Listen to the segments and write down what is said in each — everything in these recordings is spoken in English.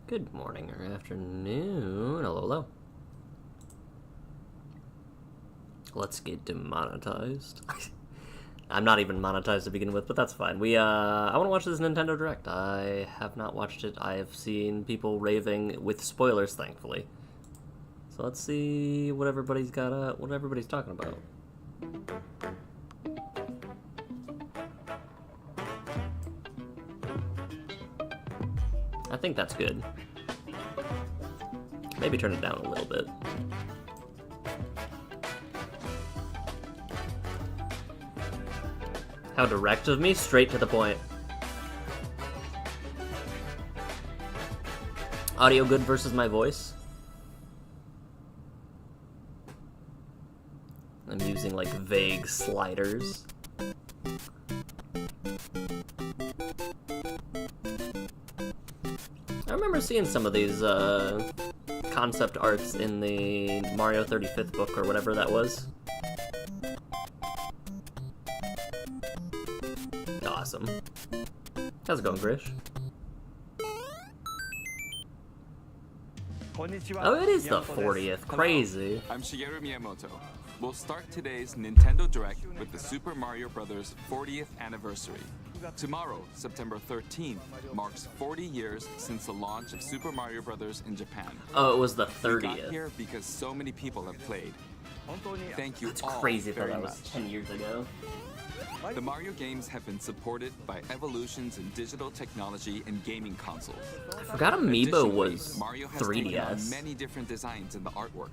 Good morning or afternoon. Hello, hello. Let's get demonetized. I'm not even monetized to begin with, but that's fine. I want to watch this Nintendo Direct. I have not watched it. I have seen people raving with spoilers, thankfully. So let's see what everybody's got, what everybody's talking about. I think that's good. Maybe turn it down a little bit. How direct of me, straight to the point. Audio good versus my voice. I'm using like vague sliders. I remember seeing some of these concept arts in the Mario 35th book or whatever that was. Awesome. How's it going, Grish? Oh, it is the 40th. Crazy. I'm Shigeru Miyamoto. We'll start today's Nintendo Direct with the Super Mario Bros. 40th anniversary. Tomorrow, September 13th, marks 40 years since the launch of Super Mario Bros. In Japan. Oh, it was the We 30th. got here because so many people have played. Thank you That's all crazy. I thought very that much. was 10 years ago. The Mario games have been supported by evolutions in digital technology and gaming consoles. I forgot Amiibo Additionally, was Mario has taken on 3DS. many different designs in the artwork.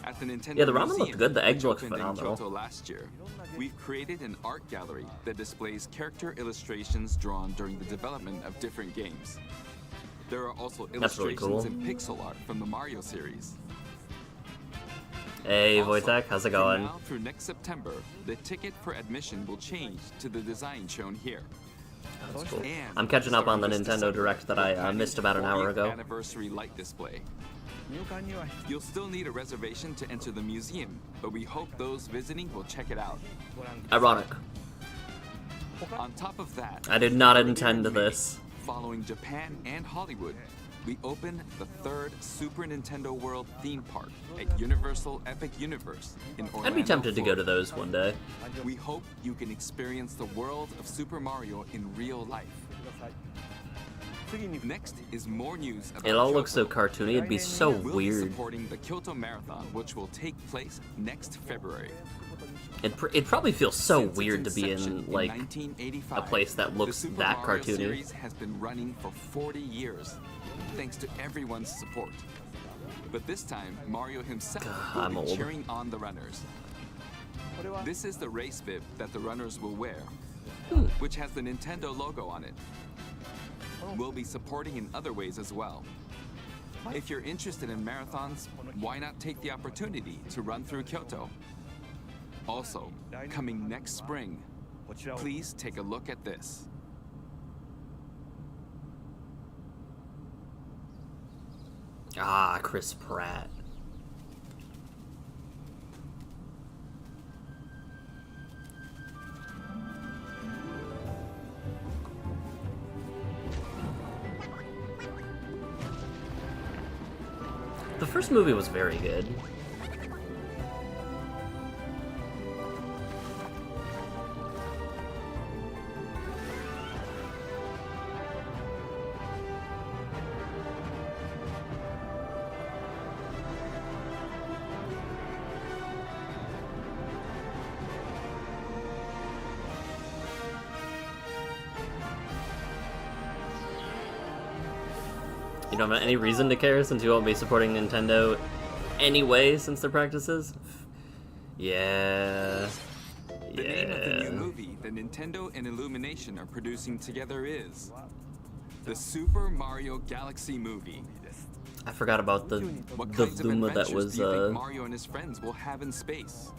At the Nintendo Yeah, the ramen Museum, looked good. The eggs which looked opened in phenomenal. Kyoto last year, we've created an art gallery that displays character illustrations drawn during the development of different games. There are also That's really illustrations cool. and pixel art from the Mario series. Hey, Also, Wojtek, how's it from going? now through next September, the ticket for admission will change to the design shown here. That's cool. And I'm catching up on the starting this Nintendo December, Direct that we're I planning missed the about an hour 40th ago. Anniversary light display. You'll still need a reservation to enter the museum, but we hope those visiting will check it out. Ironic. On top of that, I did not earlier intend in May, this. Following Japan and Hollywood, we opened the third Super Nintendo World theme park at Universal Epic Universe in Orlando, I'd be tempted to go to Florida. those one day. We hope you can experience the world of Super Mario in real life. Next is more news about It all looks so Kyoto. cartoony. It'd be so We'll be weird. supporting the Kyoto Marathon, which will take place next February. It'd probably feel so Since its weird to be inception in, like, 1985, a place that looks the Super that Mario cartoony. series has been running for 40 years, thanks to everyone's support. But this time, Mario himself will I'm be old. cheering on the runners. This is the race bib that the runners will wear, which has the Nintendo logo on it. We'll be supporting in other ways as well. If you're interested in marathons, why not take the opportunity to run through Kyoto? Also, coming next spring, please take a look at this. Ah, Chris Pratt. The first movie was very good. You don't have any reason to care since you won't be supporting Nintendo anyway since their practices? Yeah. The name of the new movie that Nintendo and Illumination are producing together is the Super Mario Galaxy movie. I forgot about the What the kinds of Luma adventures that was do you think Mario and his friends will have in space?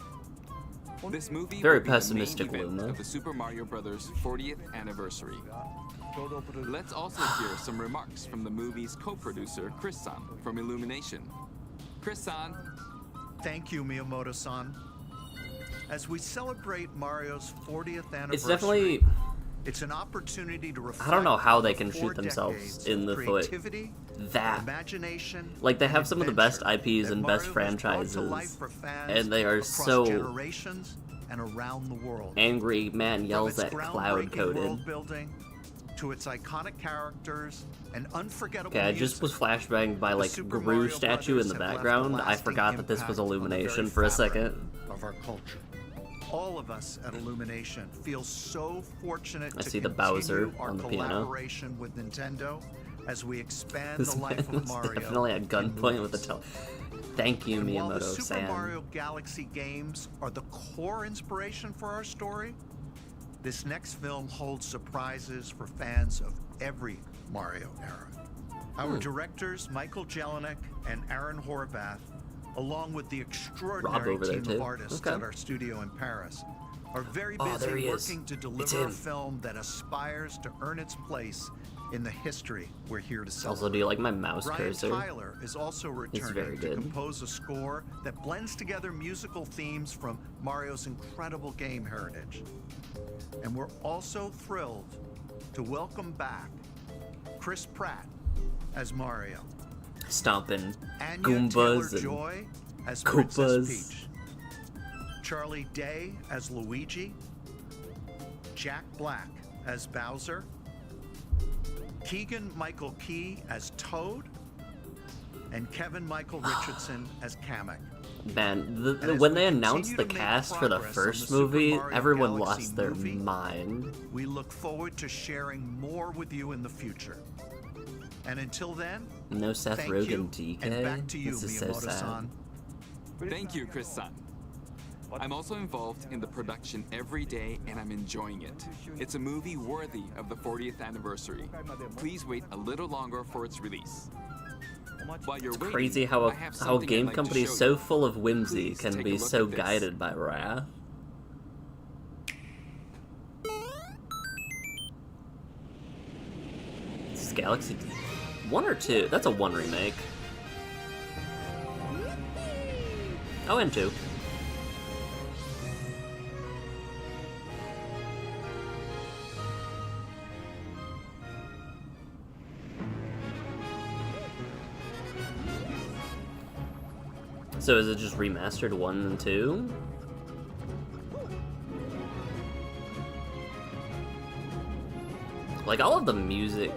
This movie Very will be the main pessimistic, event Luma. of the Super Mario Bros. 40th anniversary. Let's also hear some remarks from the movie's co-producer Chris-san from Illumination. Chris-san, Thank you, Miyamoto-san. As we celebrate Mario's 40th anniversary, It's definitely It's an opportunity to reflect I don't know how on they the can 4 shoot themselves decades in the of foot. creativity, That, imagination, like, they have and some of the best adventure IPs that and Mario best has brought to franchises, life for fans and they are across so generations and around the world. angry. Man From yells its at cloud groundbreaking coded. world building to its iconic characters and unforgettable Okay, I music. just was flashbanged by like Super Gru Mario statue in Brothers the have left a background. I lasting forgot that this was impact on the Illumination very for a fabric second. of our culture. All of us at Illumination feel so fortunate I to see the continue Bowser our on the piano. collaboration with Nintendo as we expand This the life man of was Mario. definitely at in gunpoint with movies. a Thank you, And while the Miyamoto Super San. Mario Galaxy games are the core inspiration for our story, this next film holds surprises for fans of every Mario era. Our directors, Michael Jelinek and Aaron Horvath, along with the extraordinary over there team of too. artists Okay. at our studio in Paris, are very Oh, there busy he is. working to It's deliver a him. film that aspires to earn its place in the history we're here to celebrate. Also, do you like my mouse Brian cursor? Tyler is also returning very to good. compose a score that blends together musical themes from Mario's incredible game heritage. And we're also thrilled to welcome back Chris Pratt as Mario, Stomping Anya Goombas and Taylor-Joy as Princess Koopas. Peach, Charlie Day as Luigi, Jack Black as Bowser, Keegan-Michael Key as Toad, and Kevin Michael Richardson as Kamek. Man, And as when we they announced continue the to make cast for the progress on first the Super movie, Mario everyone Galaxy lost their movie, mind. We look forward to sharing more with you in the future. And until then, No Seth thank Rogen you, DK. and back to you, This is so Miyamoto-san. sad. Thank you, Chris-san. I'm also involved in the production every day, and I'm enjoying it. It's a movie worthy of the 40th anniversary. Please wait a little longer for its release. While you're waiting, Crazy I how have a something game I'd like to company show so you. full of whimsy Please can take a be look so at this. guided by wrath. This is Galaxy 1 or 2? That's a 1 remake. Oh, and 2. So is it just remastered 1 and 2? Like all of the music,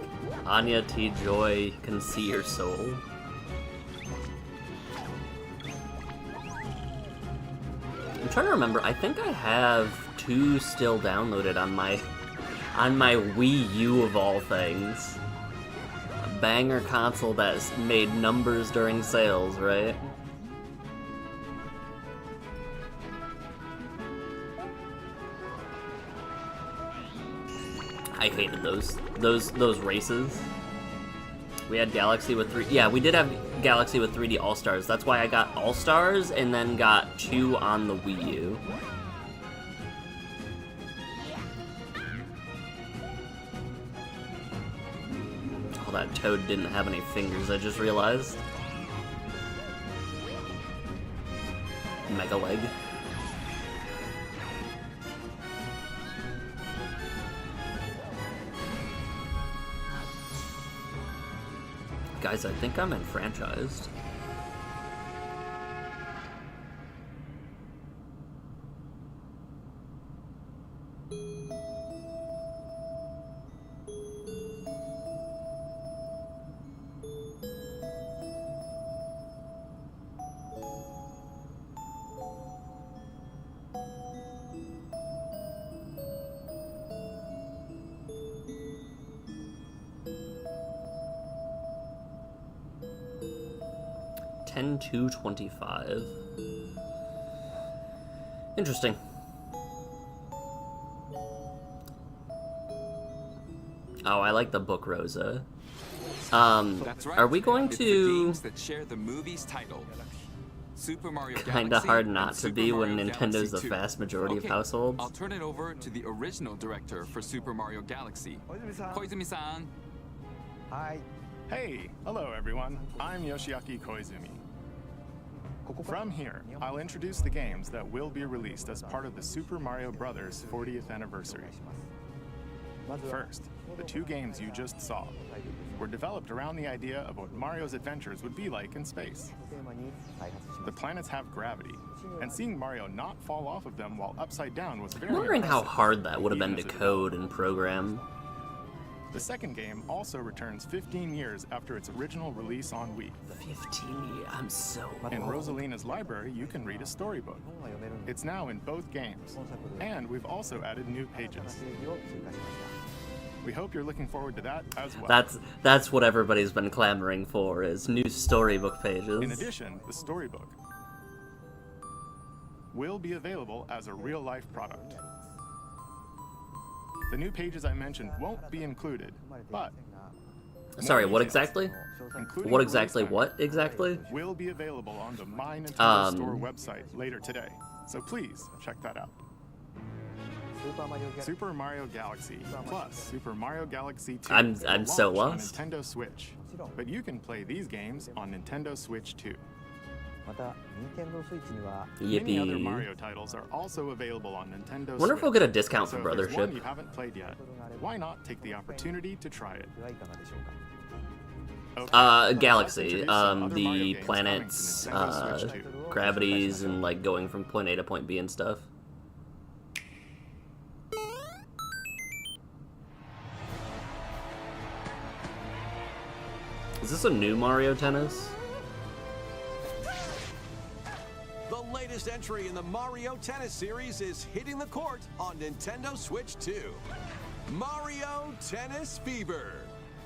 Anya T. Joy can see your soul. I'm trying to remember. I think I have 2 still downloaded on my Wii U of all things. A banger console that's made numbers during sales, right? I hated those races. We had Galaxy with 3. Yeah, we did have Galaxy with 3D All Stars. That's why I got All Stars and then got 2 on the Wii U. Oh, that Toad didn't have any fingers, I just realized. Mega Leg. Guys, I think I'm enfranchised. $10,225. Interesting. Oh, I like the book, Rosa. That's right. Are we going It's the to... games that share the movie's title. Super Mario Kinda Galaxy hard and not to Super be when Mario Nintendo's Galaxy the 2. vast majority of Okay, households. I'll turn it over to the original director for Super Mario Galaxy, Koizumi-san. Hi. Hey, hello everyone. I'm Yoshiaki Koizumi. From here, I'll introduce the games that will be released as part of the Super Mario Bros. 40th anniversary. First, the two games you just saw were developed around the idea of what Mario's adventures would be like in space. The planets have gravity, and seeing Mario not fall off of them while upside down was very I'm wondering how impressive, hard that would have been even to as a code and program. The second game also returns 15 years after its original release on Wii. 15 years. I'm so In old. Rosalina's library, you can read a storybook. It's now in both games, and we've also added new pages. We hope you're looking forward to that as well. That's what everybody's been clamoring for, is new storybook pages. In addition, the storybook will be available as a real-life product. The new pages I mentioned won't be included, but Sorry, more what details, exactly? including What the exactly? release What exactly? time, will be available on the My Nintendo Store Um, website later today. So please check that out. Super Mario Galaxy plus Super Mario Galaxy 2 I'm will so launch lost. on Nintendo Switch, but you can play these games on Nintendo Switch too. Many other Yippee. Mario titles are also available on Nintendo Wonder if Switch. we'll get a discount So for if there's one Brothership. you haven't played yet, why not take the opportunity to try it? Okay, Galaxy. let's introduce some other Mario The games coming to planets, Nintendo Switch 2. gravities, and like going from point A to point B and stuff. Is this a new Mario Tennis? The latest entry in the Mario Tennis series is hitting the court on Nintendo Switch 2. Mario Tennis Fever.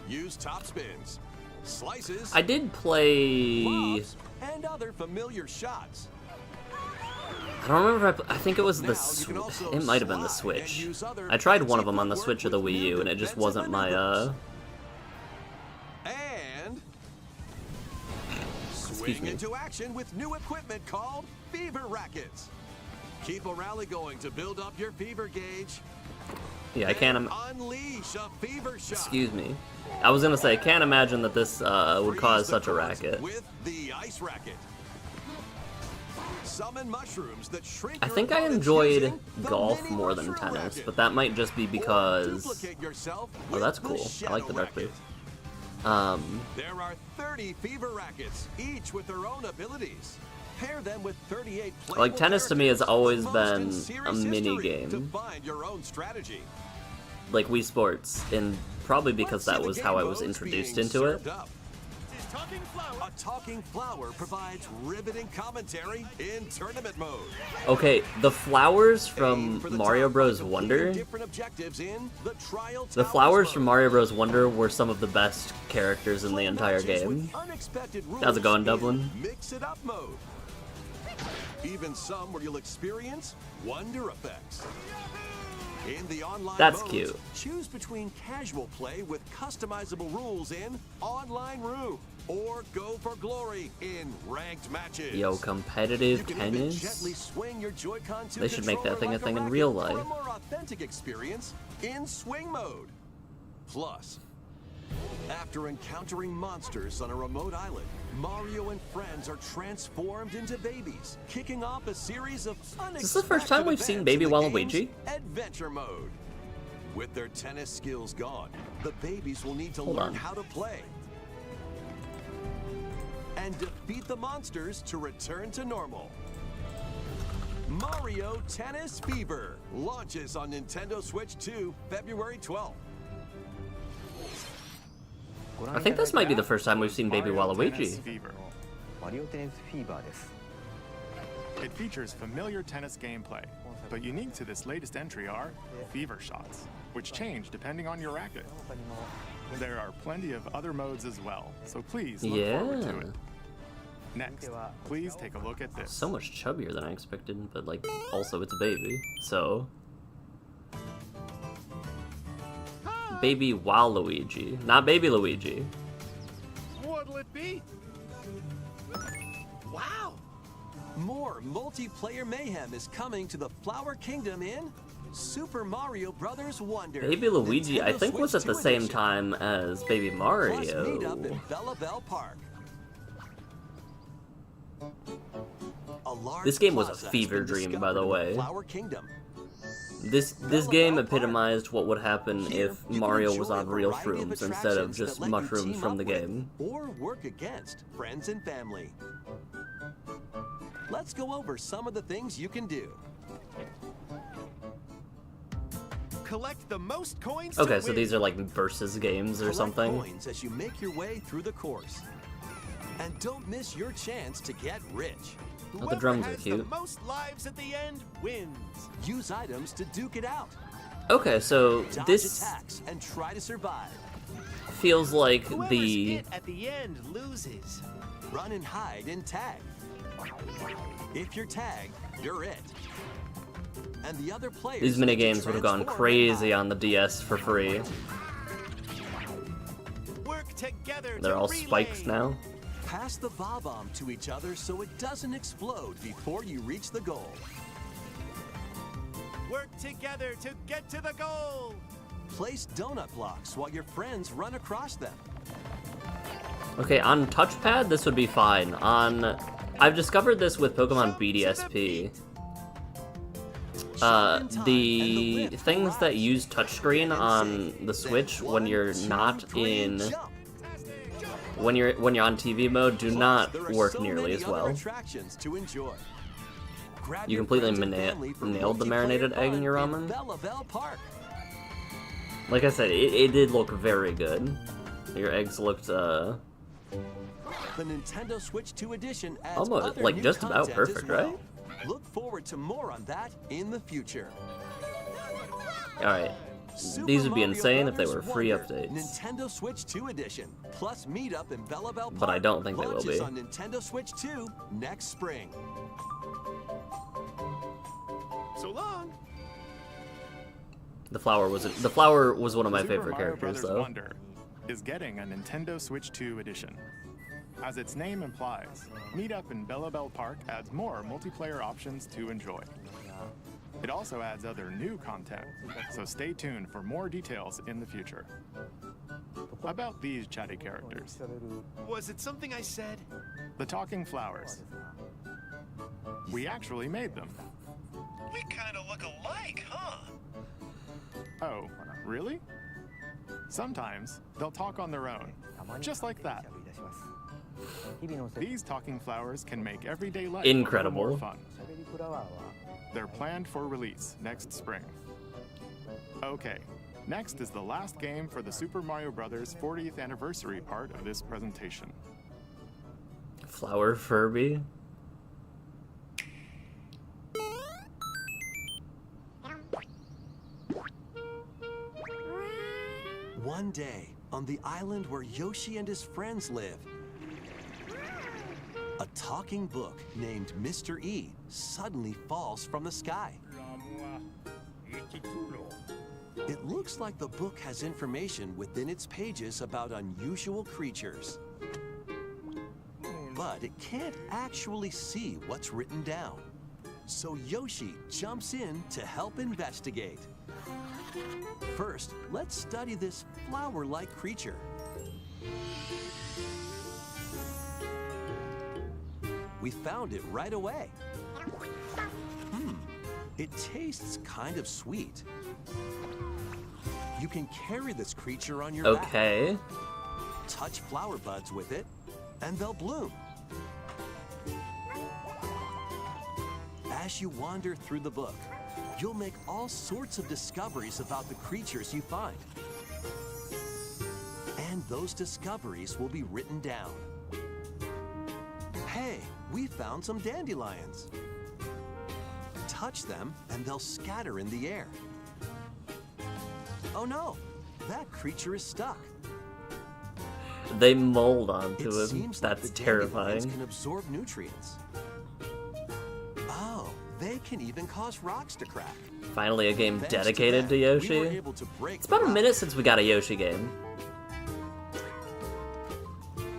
Use top spins, slices, I did play. lobs, and other familiar shots. I don't remember if I think it was the. Now, you can also It might have been the slide and Switch. use other I tried one fancy of them on the footwork Switch or the with Wii U, new and it just defensive wasn't my maneuvers. And Excuse swing me. into action with new equipment called Fever Rackets. Keep a rally going to build up your fever gauge. Yeah, I can't. Unleash a fever shot. Excuse me. I was gonna say, I can't imagine that this would cause Freeze the such a cords racket. With the ice racket. Summon mushrooms that shrink I your think I opponents enjoyed using the golf mini more than mushroom tennis, racket. but that might just be Or because. duplicate yourself Oh, with that's the cool. I like the shadow dark blue. racket. There are 30 fever rackets, each with their own abilities. Pair them with 38 Like, tennis to me has characters, always the most in been series a mini history, game. to find your own strategy. Like Wii Sports, and probably because Let's see that the was game how I was modes introduced being into it. served up. A talking flower provides riveting commentary in tournament mode. Okay, the flowers Aim from for the Mario top by Bros. completing Wonder. different objectives in the trial The towers flowers mode. from Mario Bros. Wonder were some of the best characters in the Play entire matches with game. unexpected How's it going, rules Dublin? in Mix it up mode. Even some where you'll experience wonder effects. In the online That's modes, cute. choose between casual play with customizable rules in Online Room or go for glory in ranked matches. Yo, competitive You can even tennis? gently swing your Joy-Con to They should make that controller thing a like thing in real racket for life. a more authentic experience in swing mode. Plus, after encountering monsters on a remote island, Mario and friends are transformed into babies, kicking off a series of unexpected this the first time we've seen events Baby in the Waluigi? game's Adventure mode. With their tennis skills gone, the babies will need to Hold learn on. how to play and defeat the monsters to return to normal. Mario Tennis Fever launches on Nintendo Switch 2 February 12th. I think this might be the first time we've seen Baby Mario Tennis Waluigi. Fever. マリオテニスフィーバーです It features familiar tennis gameplay, but unique to this latest entry are fever shots, which change depending on your racket. There are plenty of other modes as well, so please look forward to Yeah. it. Next, please take a look at this. So much chubbier than I expected, but like, also it's a baby, so. Baby Waluigi, not Baby Luigi. What'll it be? Wow! More multiplayer mayhem is coming to the Flower Kingdom in Super Mario Bros. Wonder. Baby Luigi, I Nintendo think, was Switch at the 2 same edition. time as Baby Plus, meet up Mario. in Bella Bell Park. A large This game was a plaza has fever been dream, by discovered the in way. Flower Kingdom. This game epitomized what would happen if Mario was on real shrooms instead of just mushrooms from the game. Or work against friends and family. Let's go over some of the things you can do. Collect the most coins. Okay, so these are like versus games or something. Collect coins as you make your way through the course. And don't miss your chance to get rich. Oh, the drums are cute. The most lives at the end wins. Use items to duke it out. Okay, so Dodge this attacks and try to survive. feels like Whoever's the it at the end loses. Run and hide and tag. If you're tagged, you're it. And the other players these minigames would have gone transform crazy and on the DS for free. Work together. They're to all relay. spikes now. pass the bob-omb to each other so it doesn't explode before you reach the goal. Work together to get to the goal. Place donut blocks while your friends run across them. Okay, on touchpad, this would be fine. I've discovered this with Pokemon BDSP. The things that use touchscreen on the Switch when you're not in, when you're on TV mode, do not work nearly as well. You completely nailed the marinated egg in your ramen. Like I said, it did look very good. Your eggs looked, The Nintendo Switch 2 edition adds almost, other like, new just about content perfect, as well. right? Look forward to more on that in the future. Alright. Super These would be Mario insane if they Brothers were free Wonder, updates. Nintendo Switch 2 edition, plus Meetup in Bella Bell Park. But I don't think they will launches be. on Nintendo Switch 2 next spring. So long. The flower was one of my Super favorite Mario characters, Brothers though. Wonder is getting a Nintendo Switch 2 edition. As its name implies, Meetup in Bella Bell Park adds more multiplayer options to enjoy. It also adds other new content, so stay tuned for more details in the future. About these chatty characters, Was it something I said? the talking flowers. We actually made them. We kind of look alike, huh? Oh, really? Sometimes they'll talk on their own, just like that. These talking flowers can make everyday life Incredible. a little more fun. They're planned for release next spring. Okay, next is the last game for the Super Mario Bros. 40th anniversary part of this presentation. Flower Furby. One day, on the island where Yoshi and his friends live, a talking book named Mr. E suddenly falls from the sky. It looks like the book has information within its pages about unusual creatures. But it can't actually see what's written down. So Yoshi jumps in to help investigate. First, let's study this flower-like creature. We found it right away. It tastes kind of sweet. You can carry this creature on your back. Okay. Touch flower buds with it, and they'll bloom. As you wander through the book, you'll make all sorts of discoveries about the creatures you find. And those discoveries will be written down. Hey, we found some dandelions. Touch them, and they'll scatter in the air. Oh no, that creature is stuck. They mold onto It him. seems like That's the dandelions terrifying. can absorb nutrients. Oh, they can even cause rocks to crack. Finally a game Thanks to dedicated to them, we were Yoshi. able to break It's about a the minute rocks. since we got a Yoshi game.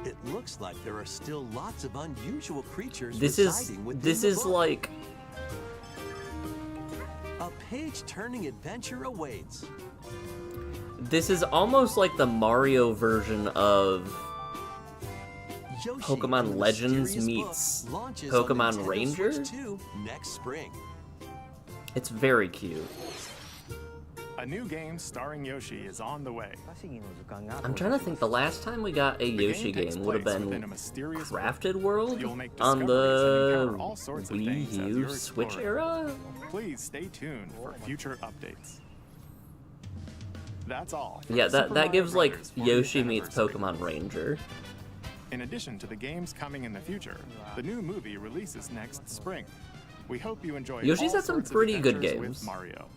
It looks like there are still lots of unusual creatures This residing within the is book. like A page-turning adventure awaits. this is almost like the Mario version of Yoshi Pokemon and the Legends Mysterious meets Book launches Pokemon on Nintendo Ranger? Switch 2 next spring. it's very cute. A new game starring Yoshi is on the way. I'm trying to think. The last time we got a Yoshi takes game would have place been within a mysterious Crafted World You'll make on discoveries and the encounter all sorts of Wii things as U you're Switch exploring. era. Please stay tuned for future updates. That's all. for Yeah, Super that Mario gives like Brothers 40th Yoshi meets anniversary. Pokemon Ranger. In addition to the games coming in the future, the new movie releases next spring. We hope you enjoy Yoshi's all had some sorts of pretty good adventures games. with Mario.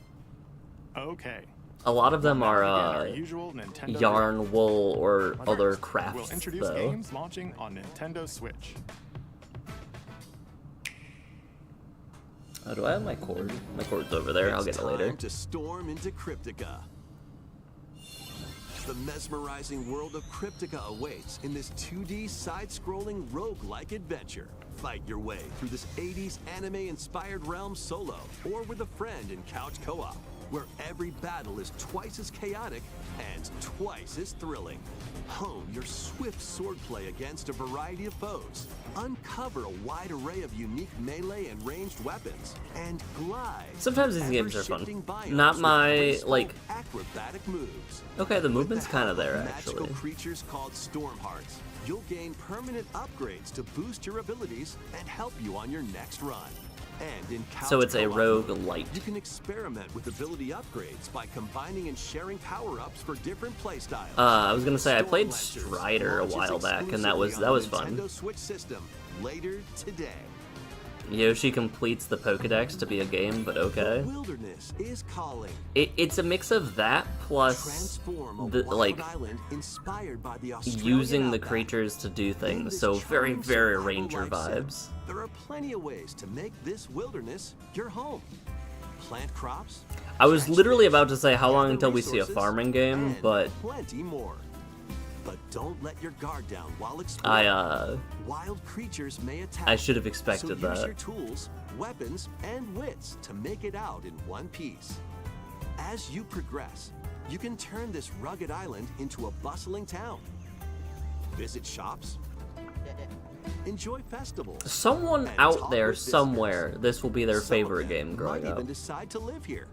Okay. A lot of them Now are begin our usual Nintendo yarn, wool, or Direct. other First, crafts, We'll introduce though. games launching on Nintendo Switch. Oh, do I have my cord? My cord's over there. I'll get it later. Time to storm into Cryptica. The mesmerizing world of Cryptica awaits in this 2D side-scrolling roguelike adventure. Fight your way through this 80s anime-inspired realm solo or with a friend in couch co-op, where every battle is twice as chaotic and twice as thrilling. Hone your swift swordplay against a variety of foes, uncover a wide array of unique melee and ranged weapons, and glide. Sometimes these games are fun. ever-shifting biomes Not with my, graceful, like... acrobatic moves. Okay, the With movement's the kind help of there, magical actually. creatures called storm hearts, you'll gain permanent upgrades to boost your abilities and help you on your next run. And in couch So it's a co-op rogue mode, light. you can experiment with ability upgrades by combining and sharing power-ups for different playstyles. I was gonna say, I played Stormlashers Strider a launches while back, and that was exclusively on the fun. Nintendo Switch system later today. Yoshi completes the Pokedex to be a game, but okay. The wilderness is calling. It's a mix of that plus Transform a the wild like island inspired by the Australian using the outback. creatures to do In things. this So very, charming very survival Ranger life sim, vibes. There are plenty of ways to make this wilderness your home. Plant crops. I was catch literally fish, about to say how long gather until we see a resources, farming game, and but plenty more. But don't let your guard down while exploring. Wild creatures may attack. I should have so expected use that. your tools, weapons, and wits to make it out in one piece. As you progress, you can turn this rugged island into a bustling town. Visit shops. Enjoy festivals. Someone and out talk there with visitors. somewhere, this will be their Some of favorite them game growing might up. even decide to live here.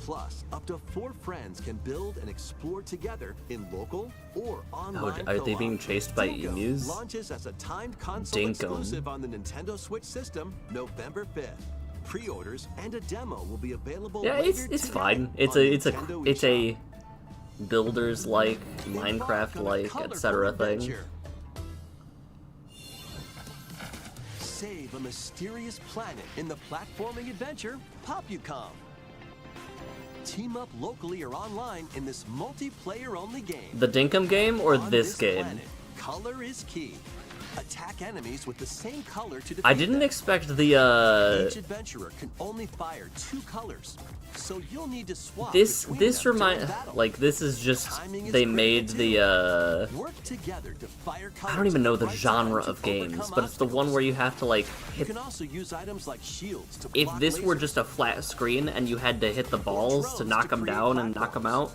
Plus, up to 4 friends can build and explore together in local or online are they co-op. being chased by Dingo emus? launches as a timed console Dinkum. exclusive on the Nintendo Switch system November 5th. Pre-orders and a demo will be available Yeah, later it's today fine. It's on a Nintendo it's eShop. a builders like Embark on a Minecraft like colorful etc. thing. adventure. Save a mysterious planet in the platforming adventure Popucom. Team up locally or online in this multiplayer-only game. The Dinkum game or On this game? planet, color is key. Attack enemies with the same color to defeat I didn't them. expect the Each adventurer can only fire 2 colors, so you'll need to swap this between this them remind during battle. like this is just Timing is they critical made too. the Work together to fire I colors don't even at know the right genre time of to games, overcome but it's the one where you have to like You hit. can also use items like shields to If block this were lasers. just a flat screen and you had to hit the balls to drones knock to them create down and knock them out,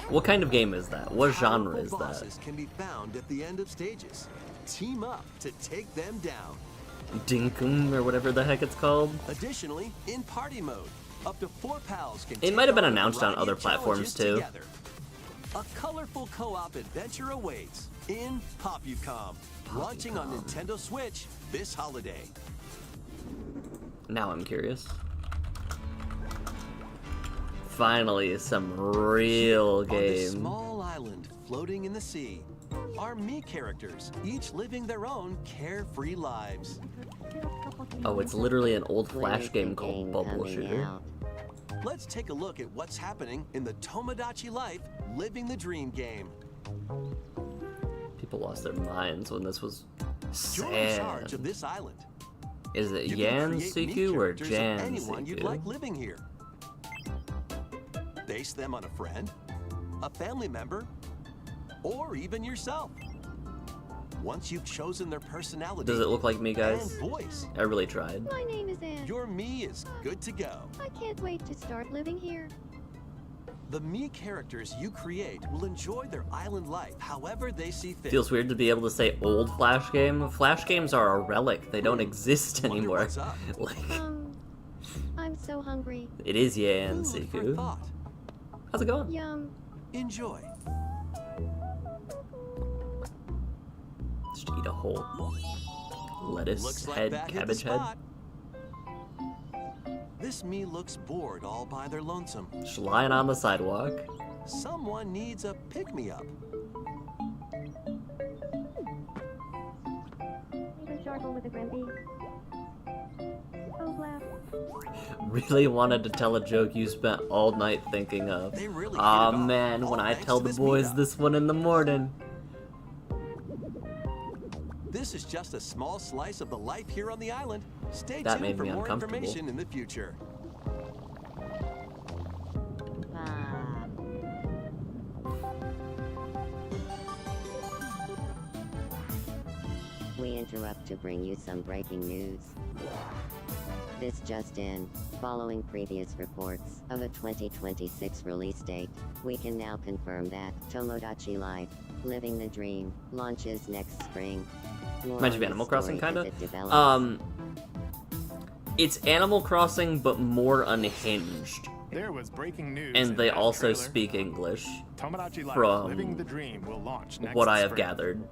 what kind of game is that? What genre Powerful is that? bosses can be found at the end of stages. Team up to take them down. Dinkum or whatever the heck it's called. Additionally, in party mode, up to 4 pals can It take might have been on a announced on variety other of platforms, challenges too. together. A colorful co-op adventure awaits in Popucom, launching on Nintendo Switch this holiday. Now I'm curious. Finally, some real On this game. small island floating in the sea are Mii characters, each living their own carefree lives. Oh, it's literally an old Flash game called Bubble Shooter. Let's take a look at what's happening in the Tomodachi Life Living the Dream game. People lost their minds when this was You're in charge sad. of this island. Is it You can Yan create Mii Siku or characters of Jan anyone you'd like Siku? living here. Base them on a friend, a family member, or even yourself. Once you've chosen their personality Does it look like me, and guys? voice, I really tried. My name is Anne. your Mii is good to go. I can't wait to start living here. The Mii characters you create will enjoy their island life however they see fit. Feels weird to be able to say old Flash game. Flash games are a relic. They don't exist Wonder anymore. what's up. Like, I'm So hungry. It is Yan Food for Siku. thought. How's it going? Yum. Enjoy. Just eat a whole lettuce Looks like head, that hit the cabbage head. spot. This me looks bored all by their lonesome. Just lying on the sidewalk. Someone needs a pick-me-up. Even charcoal with a Grampy. Oh, laugh. Really wanted to tell a joke you spent all night thinking of. They really Aw hit it off, man, all when I thanks tell to the this boys meetup. this one in the morning. This is just a small slice of the life here on the island. Stay That tuned made for me more uncomfortable. information in the future. We interrupt to bring you some breaking news. This just in, following previous reports of a 2026 release date, we can now confirm that Tomodachi Life, Living the Dream, launches next spring. More Reminds me on of the Animal Crossing, story as kinda. it develops. It's Animal Crossing, but more unhinged. There was breaking news. And in they that also trailer. speak English, Tomodachi Life, from Living the Dream will launch next what I have spring. gathered.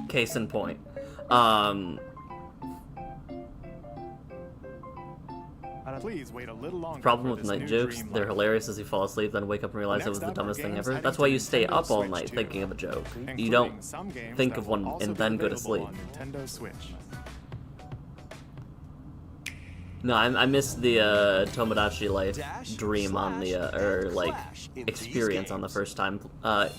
Case in point. Please wait a little longer. Problem for with this night new jokes, dream they're launch. hilarious as you fall asleep, then wake up and realize it was Next the up are dumbest thing games ever. heading That's to why you stay Nintendo up all Switch night 2, thinking of a joke. You including don't some games think that of will one also and be then go to available sleep. on Nintendo Switch. No, I missed the Tomodachi Life Dash, dream on the slash, or and like clash in experience these on the games. first time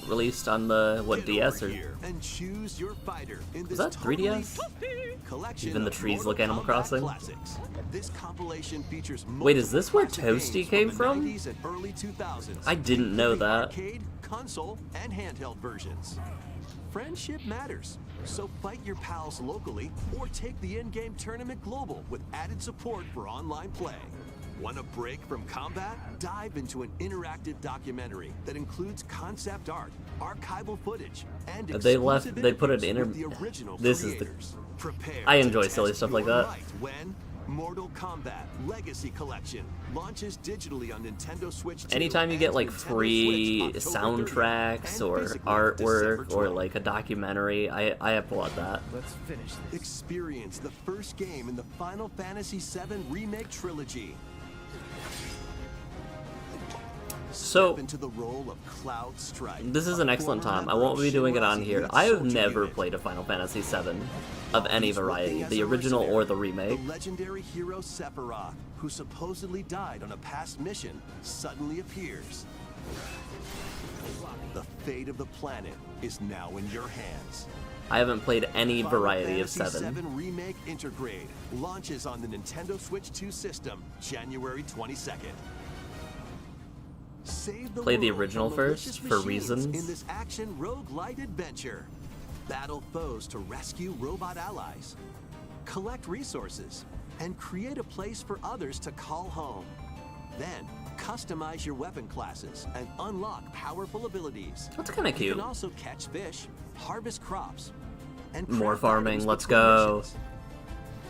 released on the Get DS over or here and choose your fighter in was this that 3DS? totally collection Even the of trees Mortal look Animal Kombat Crossing. Classics. This compilation features Wait, is this where multiple classic Toasty games came the from? 90s and early 2000s, I didn't know including that. Arcade, console, and handheld versions. Friendship matters, so fight your pals locally or take the in-game tournament global with added support for online play. Want a break from combat? Dive into an interactive documentary that includes concept art, archival footage, and They left- exclusive they put an interviews inter- with the original This is the- creators. Prepare I to enjoy test silly stuff like your that. might when Mortal Kombat Legacy Collection launches digitally on Nintendo Switch 2 Anytime you get and like Nintendo free Switch October 30th, soundtracks and or physically artwork December or 12th. like a documentary, I applaud that. Let's finish this. Experience the first game in the Final Fantasy VII Remake trilogy. So- Step into the role of Cloud Strike. This is an a excellent former time. I member won't of be doing it Shinra's on here. elite I have soldier never unit. played a Final Fantasy VII of any He's working variety, as the a original or mercenary. the remake. The legendary hero Sephiroth, who supposedly died on a past mission, suddenly appears. The fate of the planet is now in your hands. I haven't played any Final variety of Fantasy 7. VII Remake Intergrade launches on the Nintendo Switch 2 system January 22nd. Save the Play the world original from first, malicious for machines reasons. in this action roguelite adventure. Battle foes to rescue robot allies, collect resources, and create a place for others to call home. Then, customize your weapon classes and unlock powerful abilities. That's kind of You cute. can also catch fish, harvest crops, and More craft farming, items let's between go. missions.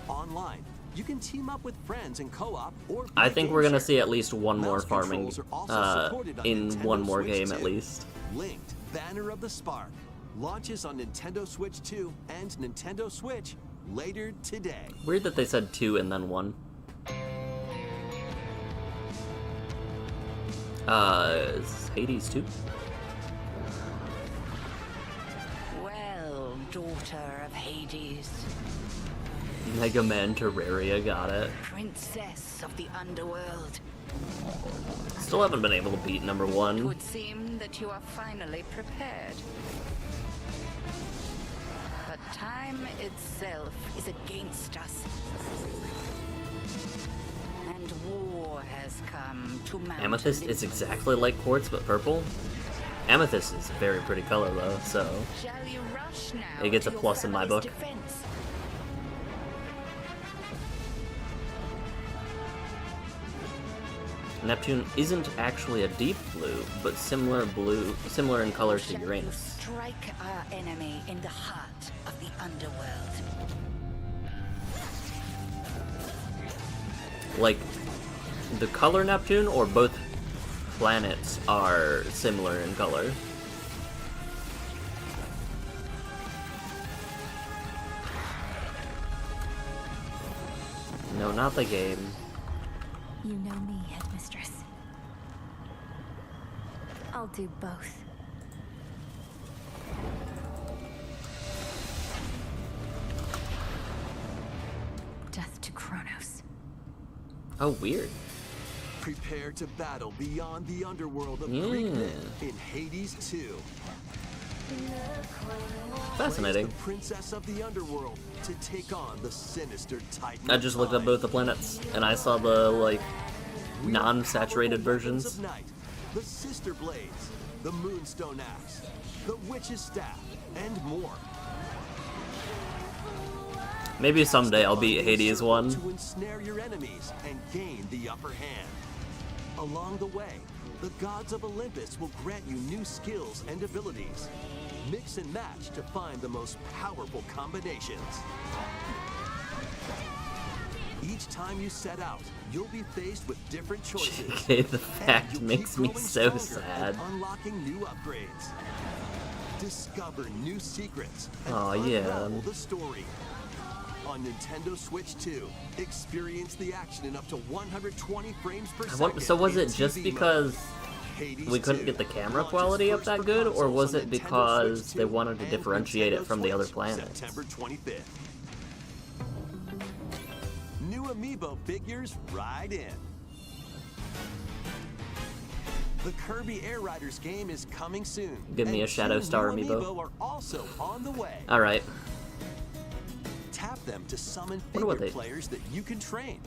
Online, you can team up with friends in co-op or I play think game we're gonna share. see at least one more Mouse farming controls are also supported on in Nintendo one more Switch game at 2. least. Linked Banner of the Spark launches on Nintendo Switch 2 and Nintendo Switch later today. Weird that they said 2 and then 1. Is Hades 2? Well, daughter of Hades, Mega Man Terraria, got it. princess of the underworld, Still haven't been able to beat number it 1. would seem that you are finally prepared. But time itself is against us. And war has come to Mount Amethyst is Olympus. exactly like quartz but purple. Amethyst is a very pretty color though, so Shall you rush now It gets to a your plus in my family's book. defense? Neptune isn't actually a deep blue, but similar in color to Shall you Uranus. strike our enemy in the heart of the underworld? Like, the color Neptune or both planets are similar in color? No, not the game. You know me, Headmistress. I'll do both. Death to Kronos. Oh, weird. Prepare to battle beyond the underworld of Yeah. Greek myth in Hades 2. Fascinating. Raise the princess of the underworld to take on the sinister Titan. I just looked up both the planets, and I saw the, like, non-saturated versions. Of night, the sister blades, the moonstone axe, the witch's staff, and more. Maybe someday I'll beat Hades 1. To ensnare your enemies and gain the upper hand. Along the way, the gods of Olympus will grant you new skills and abilities. Mix and match to find the most powerful combinations. Each time you set out, you'll be faced with different choices. JK, the fact And you'll makes keep me growing so stronger sad. and unlocking new upgrades. Discover new secrets and Aw, yeah. unravel the story. On Nintendo Switch 2, experience the action in up to 120 frames per second. So was in it just TV because mode. Hades we couldn't 2 get the camera launches quality up first that for good, or consoles was on it Nintendo because Switch they 2 wanted to and differentiate it Nintendo from the other Switch, planets? September 25th. New amiibo figures right in. The Kirby Air Riders game is coming soon. Give me and a Shadow 2 Star new amiibo. are also on the way. Alright. Tap them to summon Wonder what figure they- players that you can train.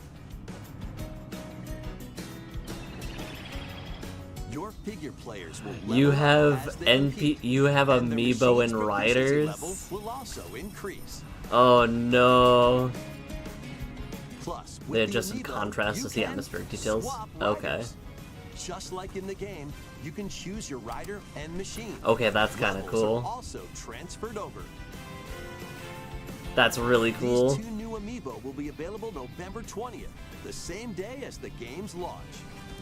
Your figure players will level You up have as they NP. compete, You have and the amiibo machine's and proficiency level riders. will also increase. Oh no. Plus, They with the adjusted amiibo, contrast you to see can atmospheric details. swap Okay. riders. Just like in the game, you can choose your rider and machine. Okay, that's kind of Levels are cool. also transferred over. That's really cool. These 2 new amiibo will be available November 20th, the same day as the game's launch.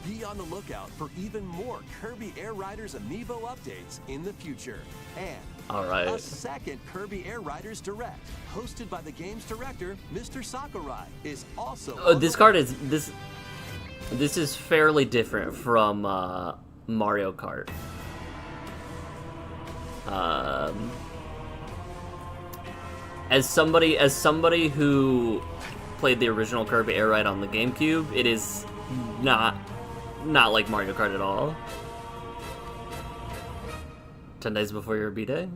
Be on the lookout for even more Kirby Air Riders amiibo updates in the future. And Alright. a second Kirby Air Riders Direct, hosted by the game's director, Mr. Sakurai, is also on This the card way. is this is fairly different from Mario Kart. As somebody who played the original Kirby Air Ride on the GameCube, it is not like Mario Kart at all. 10 days before your B-Day?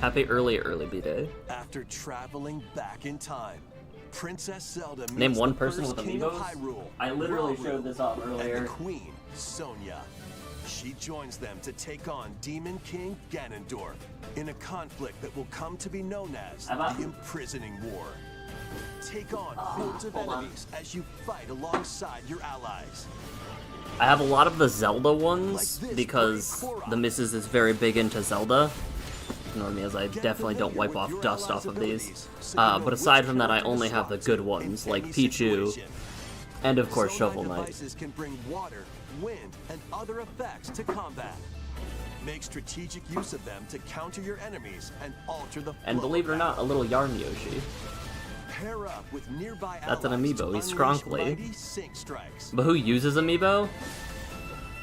Happy early B-Day. After traveling back in time, Princess Zelda meets Name one the person first with king of amiibos? Hyrule, I literally Rauru, showed this off and earlier. the Queen, Sonia. She joins them to take on Demon King Ganondorf in a conflict that will come to be known as the Imprisoning War. Take on hordes of enemies as you fight alongside your allies. I have a lot of the Zelda ones Like this because brave Korra. the missus is very big into Zelda. Ignore me as I Get definitely don't familiar wipe with off your dust allies' off of these. abilities, so you know But aside which from that, I character only to have the swap good to ones, in like any Pichu, situation. and of course Zonai Shovel Knight. devices can bring water, wind, and other effects to combat. Make strategic use of them to counter your enemies and alter the And flow believe it of or not, a battle. little Yarn Yoshi. Pair up with nearby That's an allies amiibo, to he's unleash scronkly. mighty sync strikes. But who uses Amiibo?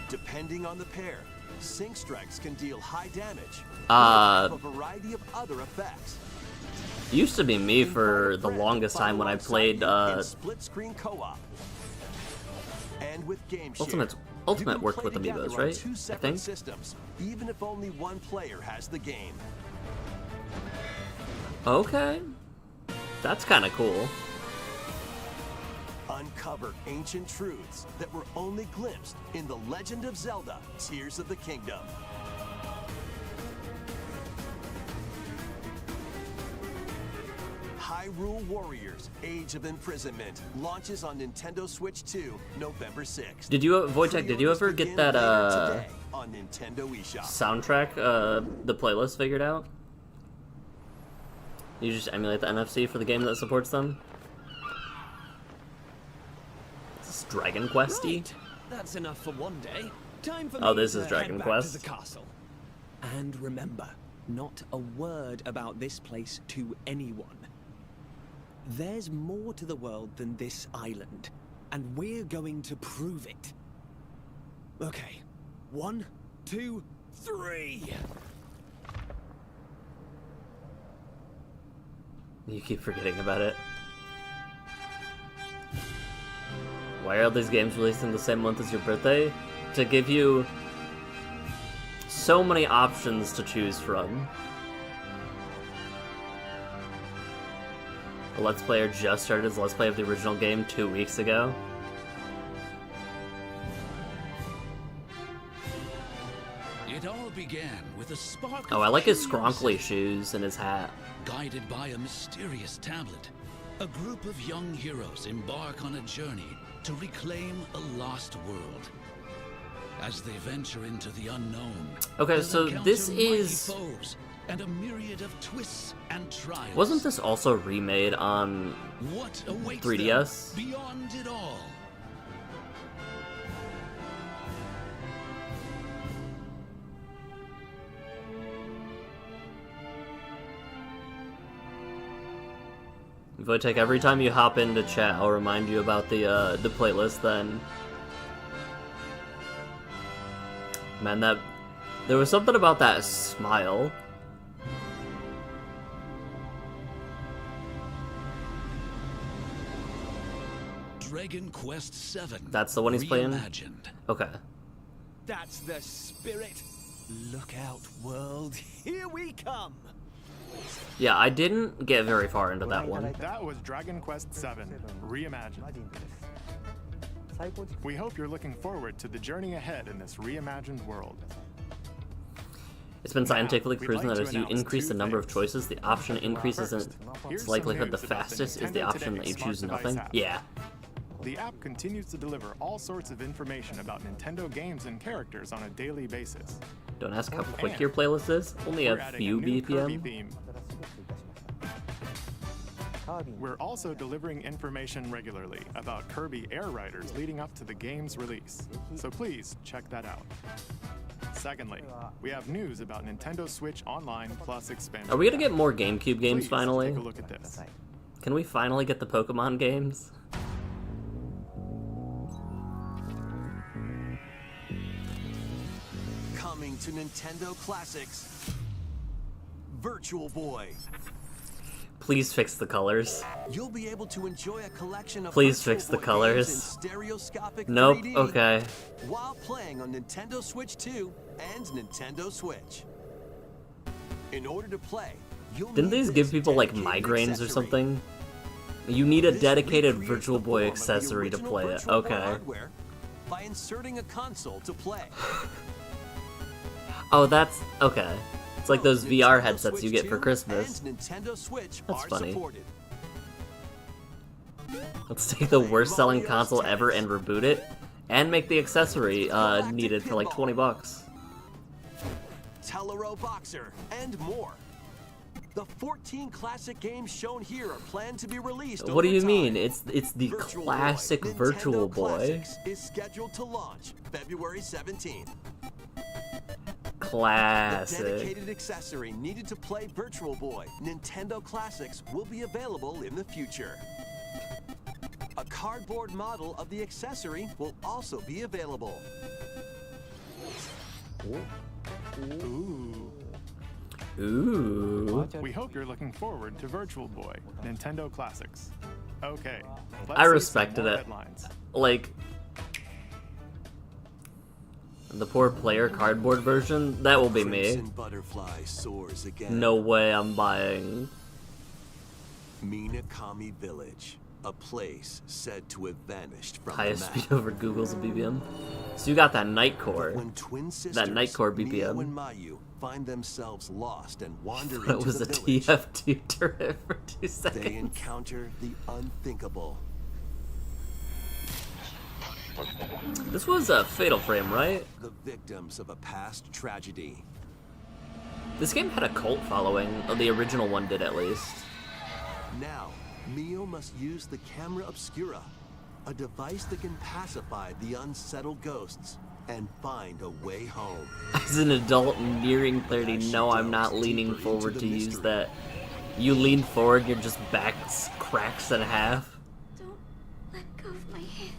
Depending on the pair, sync strikes can deal high damage. Uh, or have a variety of other effects. Used to be me for the longest time when I played split screen co-op. And with Game Share, Ultimate you can worked play with together amiibos, on right? 2 I separate think. systems, even if only one player has the game. Okay. That's kind of cool. Uncover ancient truths that were only glimpsed in The Legend of Zelda: Tears of the Kingdom. Hyrule Warriors: Age of Imprisonment launches on Nintendo Switch 2, November 6th. Did you, Wojtek, did you ever Pre-orders get begin that, later today on Nintendo eShop. soundtrack, the playlist figured out? You just emulate the NFC for the game that supports them? It's a It's Dragon Questy. Right. That's enough for one day. Time for Oh, me this to is Dragon head back Quest. to the castle. And remember, not a word about this place to anyone. There's more to the world than this island, and we're going to prove it. Okay, 1, 2, 3. You keep forgetting about it. Why are all these games releasing the same month as your birthday? To give you so many options to choose from. A Let's Player just started his Let's Play of the original game 2 weeks ago. It all began with a spark Oh, of I like his curiosity. scronkly shoes and his hat. Guided by a mysterious tablet, a group of young heroes embark on a journey to reclaim a lost world. As they venture into the unknown, Okay, they'll so encounter this mighty is... foes and a myriad of twists and trials. Wasn't this also remade on What awaits 3DS? them beyond it all? Votek, every time you hop into chat, I'll remind you about the playlist then. Man, there was something about that smile. Dragon Quest VII. That's the one he's playing? Reimagined. Okay. That's the spirit. Look out, world. Here we come. Yeah, I didn't get very far into that one. That was Dragon Quest VII, Reimagined. We hope you're looking forward to the journey ahead in this reimagined world. It's been scientifically we'd proven like that to as you announce increase the two number of things. choices, the option increases in Here's its some likelihood the news about the fastest is the Nintendo option Today that you Smart choose Device nothing. app. Yeah. The app continues to deliver all sorts of information about Nintendo games and characters on a daily basis. Don't ask how quick And your playlist is. Only we're a adding few new Kirby BPM. theme. We're also delivering information regularly about Kirby Air Riders leading up to the game's release, so please check that out. Secondly, we have news about Nintendo Switch Online Plus expansion. Are we gonna get more GameCube games Please finally? Take a look at this. Can we finally get the Pokemon games? Coming to Nintendo Classics, Virtual Boy. Please fix the colors. You'll be able to enjoy a collection of Please Virtual fix the Boy colors. games in stereoscopic Nope, 3D okay. while playing on Nintendo Switch 2 and Nintendo Switch. In order to play, you'll Didn't need these this give people like dedicated migraines or accessory. something? You need a This dedicated recreates Virtual the Boy form of the accessory to original play it. Virtual Boy Okay. hardware by inserting a console to play. Oh, that's okay. It's like those Both VR Nintendo headsets you Switch get for 2 Christmas. And Nintendo Switch That's are funny. supported. Let's take the worst selling console ever and reboot it, and make the accessory needed for like 20 bucks. Telero Boxer, and more. The 14 classic games shown here are planned to be released. What do over you time. mean? It's the Virtual classic Boy, Virtual Nintendo Boy. Classics is scheduled to launch February 17th. The Classic. dedicated accessory needed to play Virtual Boy Nintendo Classics will be available in the future. A cardboard model of the accessory will also be available. Ooh. Ooh. We hope you're looking forward to Virtual Boy, Nintendo Classics. Okay, let's I see some respected more it. headlines. Like, the poor player cardboard version, that will be me. Crimson Butterfly soars again. No way I'm buying. Minakami Village, a place said to have vanished from Highest the map. speed over Google's BPM. So you got that night core. When twin sisters, That night core Mio BPM. and Mayu, find themselves lost and wander It into was the a village, TF2 turret for 2 they seconds. encounter the unthinkable. This was a Fatal Frame, right? The victims of a past tragedy. This game had a cult following. Oh, the original one did at least. Now, Mio must use the camera obscura a device that can pacify the unsettled ghosts and find a way home. As an adult nearing 30, no, I'm not leaning forward to use that. You lean forward, your just back cracks in half. Don't let go of my hand.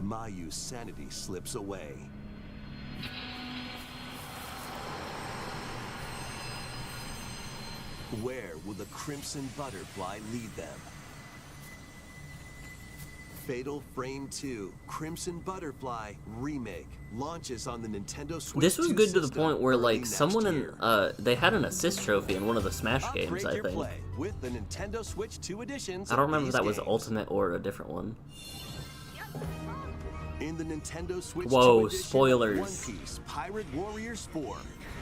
Mayu's sanity slips away. Where will the Crimson Butterfly lead them? Fatal Frame 2 Crimson Butterfly Remake launches on the Nintendo Switch. This was 2 good to the system point where, like, early someone next in, year. they had an assist trophy in one of the Smash games, Upgrade I your think. play with the Nintendo Switch 2 editions I don't of remember if these that was games. Ultimate or a different one. In the Nintendo Switch Whoa, 2 edition spoilers. of One Piece Pirate Warriors 4,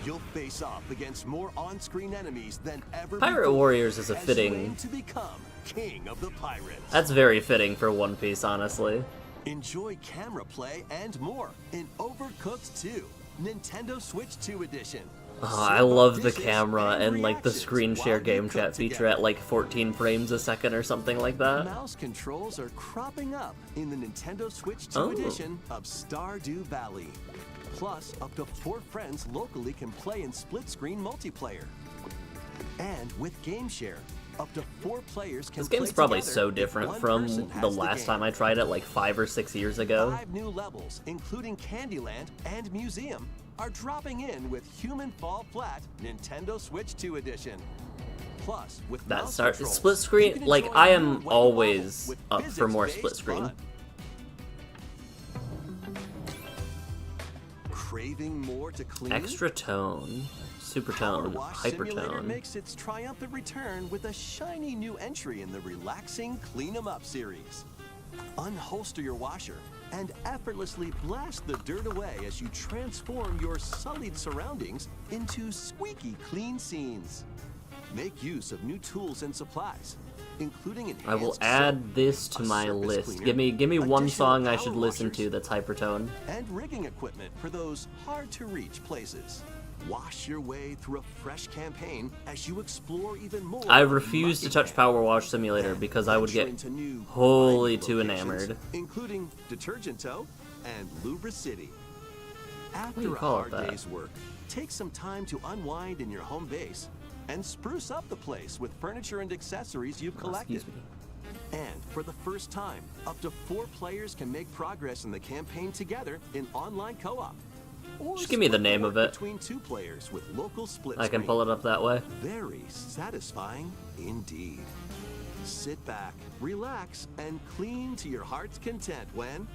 you'll face off against more on-screen enemies than ever Pirate before Warriors is a as you fitting... aim to become King of the Pirates. That's very fitting for One Piece, honestly. Enjoy camera play and more in Overcooked 2, Nintendo Switch 2 edition. Oh, I love the camera and, like, the screen share game chat feature at, like, 14 frames a second or something like that. Mouse controls are cropping up in the Nintendo Switch 2 Oh. edition of Stardew Valley. Plus, up to 4 friends locally can play in split-screen multiplayer. And with Game Share, up to 4 players can This game's play probably together so if different one from person the has last game. time I tried it, like 5 or 6 years ago. 5 new levels, including Candyland and Museum, are dropping in with Human Fall Flat Nintendo Switch 2 edition. Plus, with That mouse start controls, split you screen, can like, enjoy I a am new web always level with up for more physics-based split screen. fun. Craving more to clean? Extra tone, super Power tone, Wash Simulator hypertone. makes its triumphant return with a shiny new entry in the relaxing Clean 'em Up series. Unholster your washer and effortlessly blast the dirt away as you transform your sullied surroundings into squeaky clean scenes. Make use of new tools and supplies, including enhanced I will soap, add this to a my surface list. cleaner, Give me one additional song I power should listen to washers, that's hypertone. and rigging equipment for those hard-to-reach places. Wash your way through a fresh campaign as you explore even more. I of refuse to Mucky touch Camp. Power Wash Simulator because I would Venture get into new wholly grimy too locations, enamored. including Detergent Toe and Louvre City. do After you a call it hard that? day's work, take some time to unwind in your home base and spruce up the place with furniture and accessories you've collected. Excuse me. And for the first time, up to 4 players can make progress in the campaign together in online co-op. Or Just give me the split name work of it. between 2 players with local split I can screen. pull it up that way. Very satisfying indeed. Sit back, relax, and clean to your heart's content when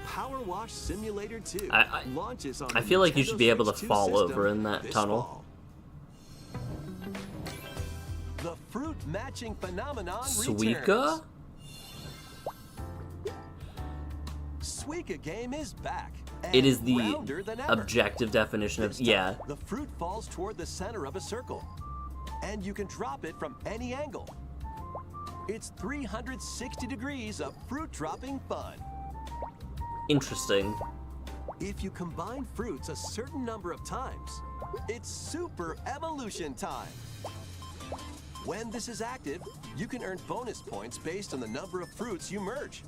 Power Wash Simulator 2 launches on I the feel like you Nintendo should be able to Switch 2 fall system over in that this tunnel. fall. The fruit matching phenomenon Suika? returns. Suika game is back. It is and the rounder than ever. objective definition of, This time, yeah. The fruit falls toward the center of a circle, and you can drop it from any angle. It's 360 degrees of fruit dropping fun. Interesting. If you combine fruits a certain number of times, it's super evolution time. When this is active, you can earn bonus points based on the number of fruits you merge.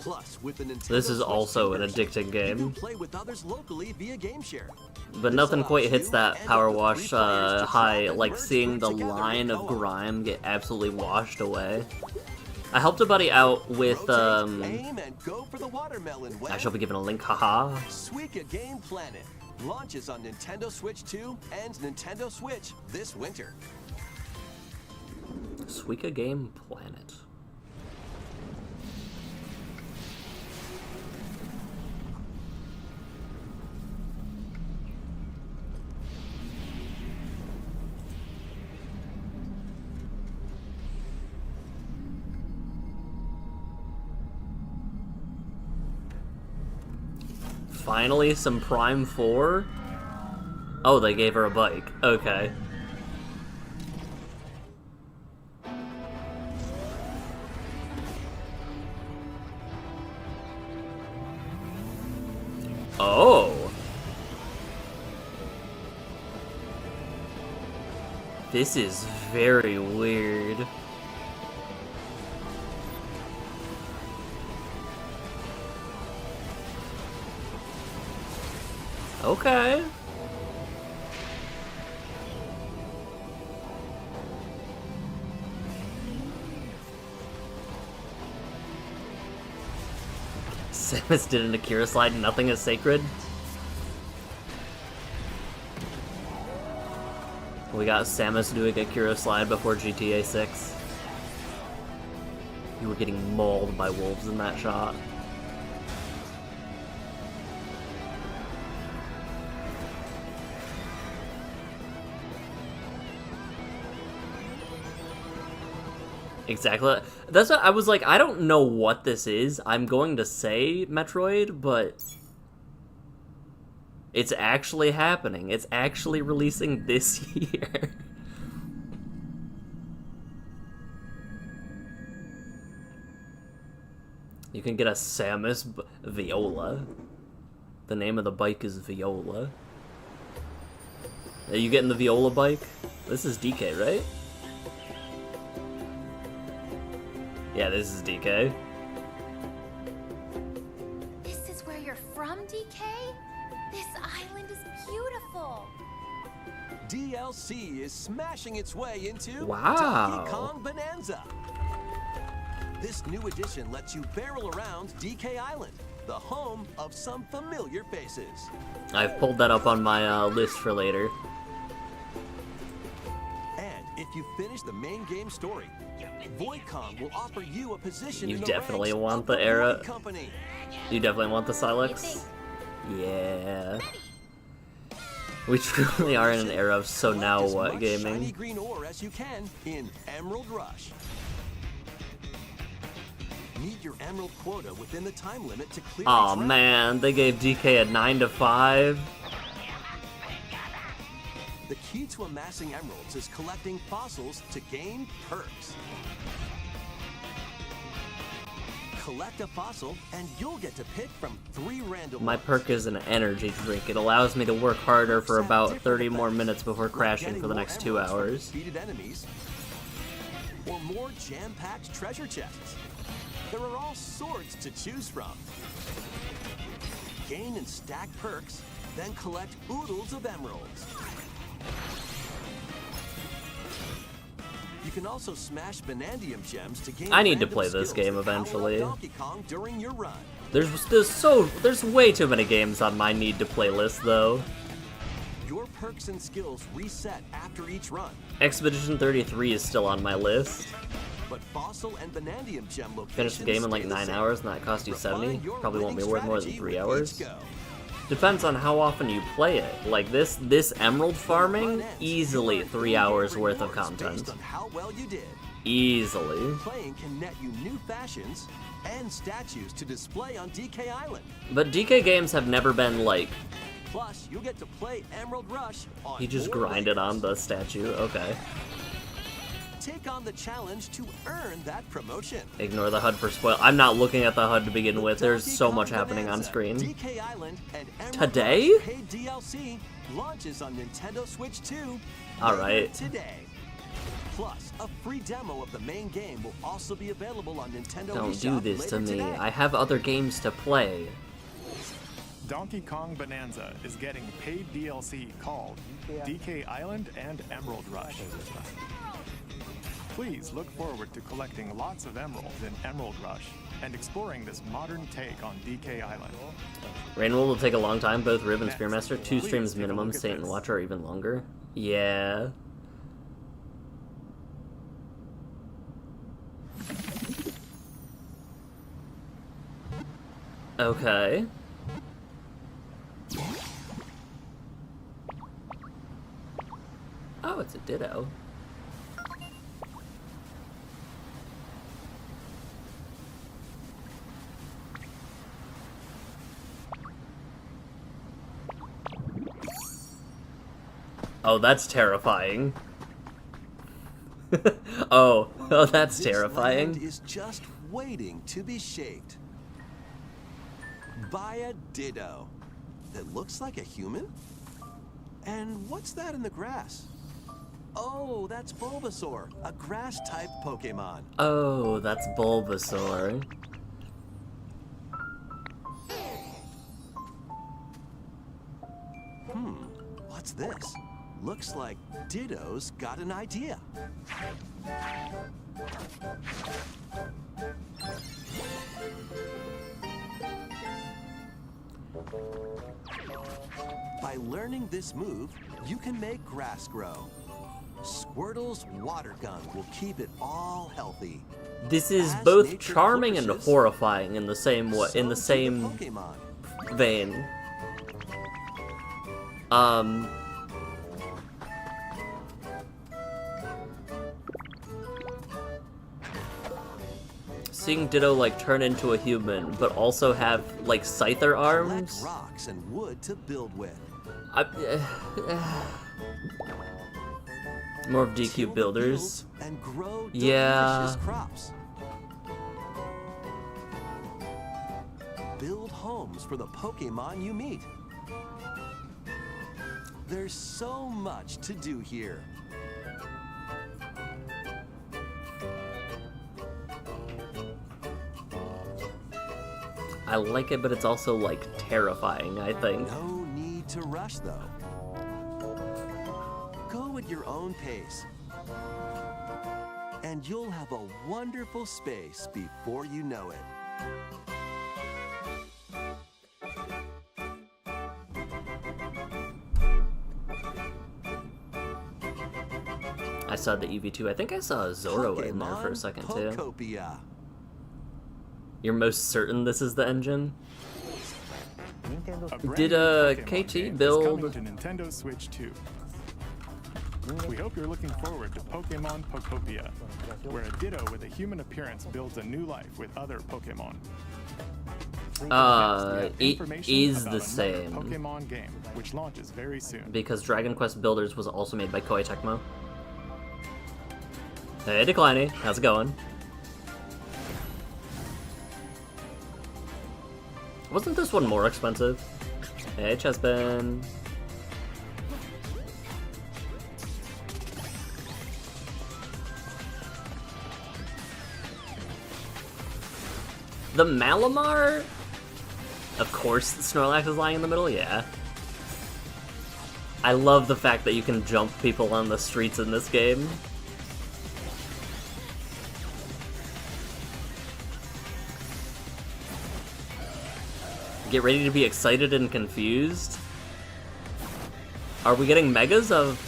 Plus, with the Nintendo This is Switch also 2 an version, addicting You game. can play with others locally via Game Share. But This nothing allows quite hits you that and Power up to 3 Wash players to drop high, and like merge seeing fruit the together line in of co-op. grime get absolutely washed away. I helped a buddy out with, Rotate, aim, and go for the watermelon when I shall be given a link, haha. Suika Game Planet launches on Nintendo Switch 2 and Nintendo Switch this winter. Suika Game Planet. Finally, some Prime 4? Oh, they gave her a bike. Okay. Oh! This is very weird. Okay. Samus did an Akira slide, nothing is sacred. We got Samus doing Akira slide before GTA 6. You were getting mauled by wolves in that shot. Exactly. That's what I was like, I don't know what this is. I'm going to say Metroid, but it's actually happening. It's actually releasing this year. You can get a Samus Viola. The name of the bike is Viola. Are you getting the Viola bike? This is DK, right? Yeah, this is DK. This is where you're from, DK? This island is beautiful. DLC is smashing its way into Wow. Donkey Kong Bonanza. This new edition lets you barrel around DK Island, the home of some familiar faces. I've pulled that up on my list for later. And if you finish the main game story, Void Kong will offer you a position You in the definitely ranks want of the era. Void Company. You definitely want the Silex? Yeah. We truly are in an era of so now Collect as what much shiny gaming. green ore as you can in Emerald Rush. Meet your emerald quota within the time limit to clear Aw each round. man, they gave DK a 9 to 5. The key to amassing emeralds is collecting fossils to gain perks. Collect a fossil, and you'll get to pick from 3 random My ones. perk is an energy drink. It allows me to work harder for Perks have about different 30 more effects, minutes before like crashing getting for the more next 2 emeralds from hours. defeated enemies, or more jam-packed treasure chests. There are all sorts to choose from. Gain and stack perks, then collect oodles of emeralds. You can also smash Vanadium gems to gain I need to random play this skills game that power up eventually. Donkey Kong during your run. There's way too many games on my need to play list though. Your perks and skills reset after each run, Expedition 33 is still on my list. but fossil and Vanadium gem locations Finish the game in like stay the 9 same. hours and that cost you Refine 70. your Probably won't be winning worth more than strategy 3 with hours. each go. Depends on how often you play it. Like this emerald farming, easily 3 hours worth of content. Based on how well you did. Easily. Playing can net you new fashions and statues to display on DK Island. But DK games have never been like, Plus, you'll get to play Emerald Rush on he just more grinded layers. on the statue. Okay. Take on the challenge to earn that promotion. Ignore the HUD for spoil. I'm not looking at the HUD to begin with. There's Donkey so Kong much happening on Bonanza, screen. DK Island and Emerald Today? Rush paid DLC launches on Nintendo Switch 2 All later right. today. Plus, a free demo of the main game will also be available on Nintendo Don't do eShop this to later me. today. I have other games to play. Donkey Kong Bonanza is getting paid DLC called DK Island and Emerald Rush. Please look forward to collecting lots of emeralds in Emerald Rush and exploring this modern take on DK Island. Rainbow will take a long time. Both Rib and Spearmaster. 2 Please streams take a minimum. look at Saint and this. Watcher are even longer. Yeah. Okay. Oh, it's a Ditto. Oh, that's terrifying. oh, that's This terrifying. land is just waiting to be shaped by a Ditto that looks like a human. And what's that in the grass? Oh, that's Bulbasaur, a grass-type Pokemon. Oh, that's Bulbasaur. What's this? Looks like Ditto's got an idea. By learning this move, you can make grass grow. Squirtle's water gun will keep it all healthy. This is As both nature charming and flourishes, horrifying in the same way, in the so do same Pokemon. vein. Seeing Ditto like turn into a human, but also have like Scyther Collect arms. rocks and wood to build with. More of Till DQ the builders. fields and grow Yeah. delicious crops. Build homes for the Pokemon you meet. There's so much to do here. I like it, but it's also like terrifying, I think. No need to rush though. Go at your own pace. And you'll have a wonderful space before you know it. I saw the EV2. I think I saw a Zoro in there for a second too. Pokopia. You're most certain this is the engine? A brand Did new Pokemon KT game is build? coming to Nintendo Switch 2. We hope you're looking forward to Pokemon Pokopia, where a Ditto with a human appearance builds a new life with other Pokemon. It is the another same. Pokemon game, which launches very soon. Because Dragon Quest Builders was also made by Koei Tecmo. Hey, Decliney, how's it going? Wasn't this one more expensive? Hey, Chespin. The Malamar? Of course Snorlax is lying in the middle, yeah. I love the fact that you can jump people on the streets in this game. Get ready to be excited and confused. Are we getting megas of...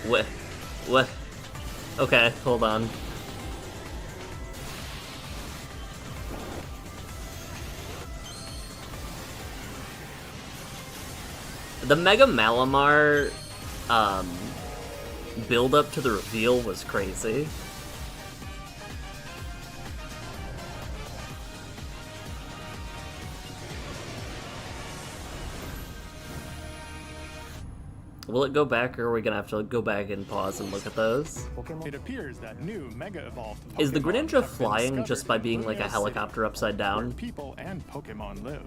What? What? Okay, hold on. The Mega Malamar build up to the reveal was crazy. Will it go back, or are we gonna have to go back and pause and look at those? It appears that new Mega Evolved Pokemon Is the Greninja have been flying just discovered by in being like a Lugia helicopter upside City, where down? people and Pokemon live.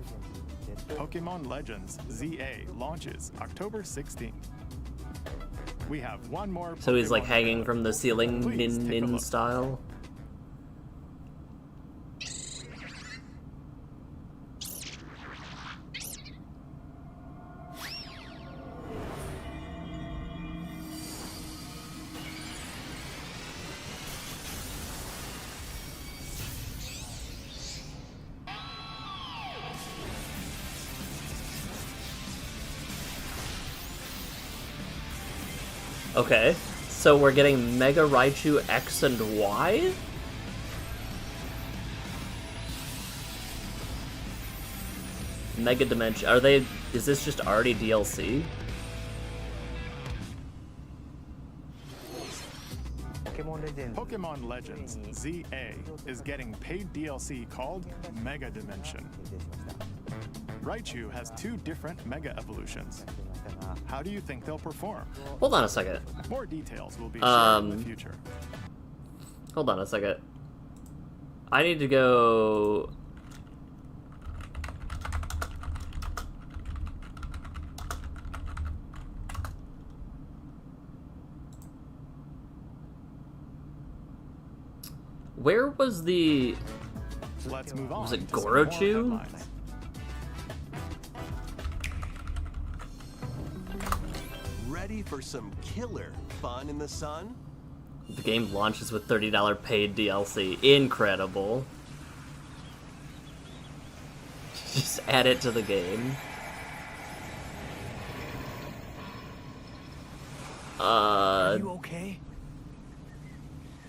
Pokemon Legends ZA launches October 16th. We have one more. So he's like Pokemon hanging Go. from the ceiling, Please take a nin look. style. Okay, so we're getting Mega Raichu X and Y? Mega Dimension. Are they... Is this just already DLC? Pokemon Legends ZA is getting paid DLC called Mega Dimension. Raichu has 2 different Mega Evolutions. How do you think they'll perform? Hold on a second. More details will be shared in the future. Hold on a second. I need to go... Where was the... Let's move on. Was it to some more Gorochu? headlines. Ready for some killer fun in the sun? The game launches with $30 paid DLC. Incredible. Just add it to the game. Are you okay?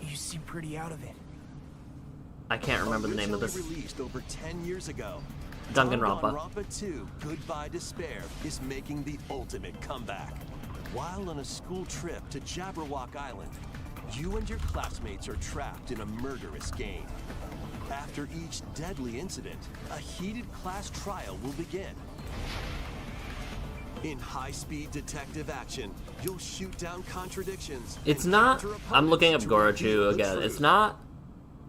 You seem pretty out of it. I can't remember the name of this. Originally released over 10 years ago, Danganronpa. Danganronpa 2: Goodbye Despair is making the ultimate comeback. While on a school trip to Jabberwock Island, you and your classmates are trapped in a murderous game. After each deadly incident, a heated class trial will begin. In high-speed detective action, you'll shoot down contradictions. It's and not... counter I'm looking up opponents to reveal Gorochu the again. truth. It's not...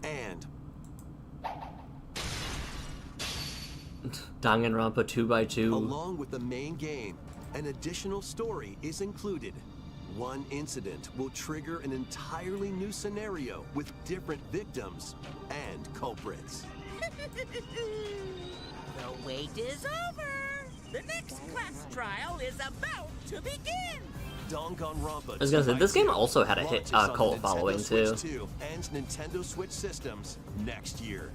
And Danganronpa 2x2. along with the main game, an additional story is included. One incident will trigger an entirely new scenario with different victims and culprits. The wait is over. The next class trial is about to begin. Danganronpa. I was gonna say, this game also had a launches hit on the cult Nintendo following Switch too. 2 and Nintendo Switch systems next year.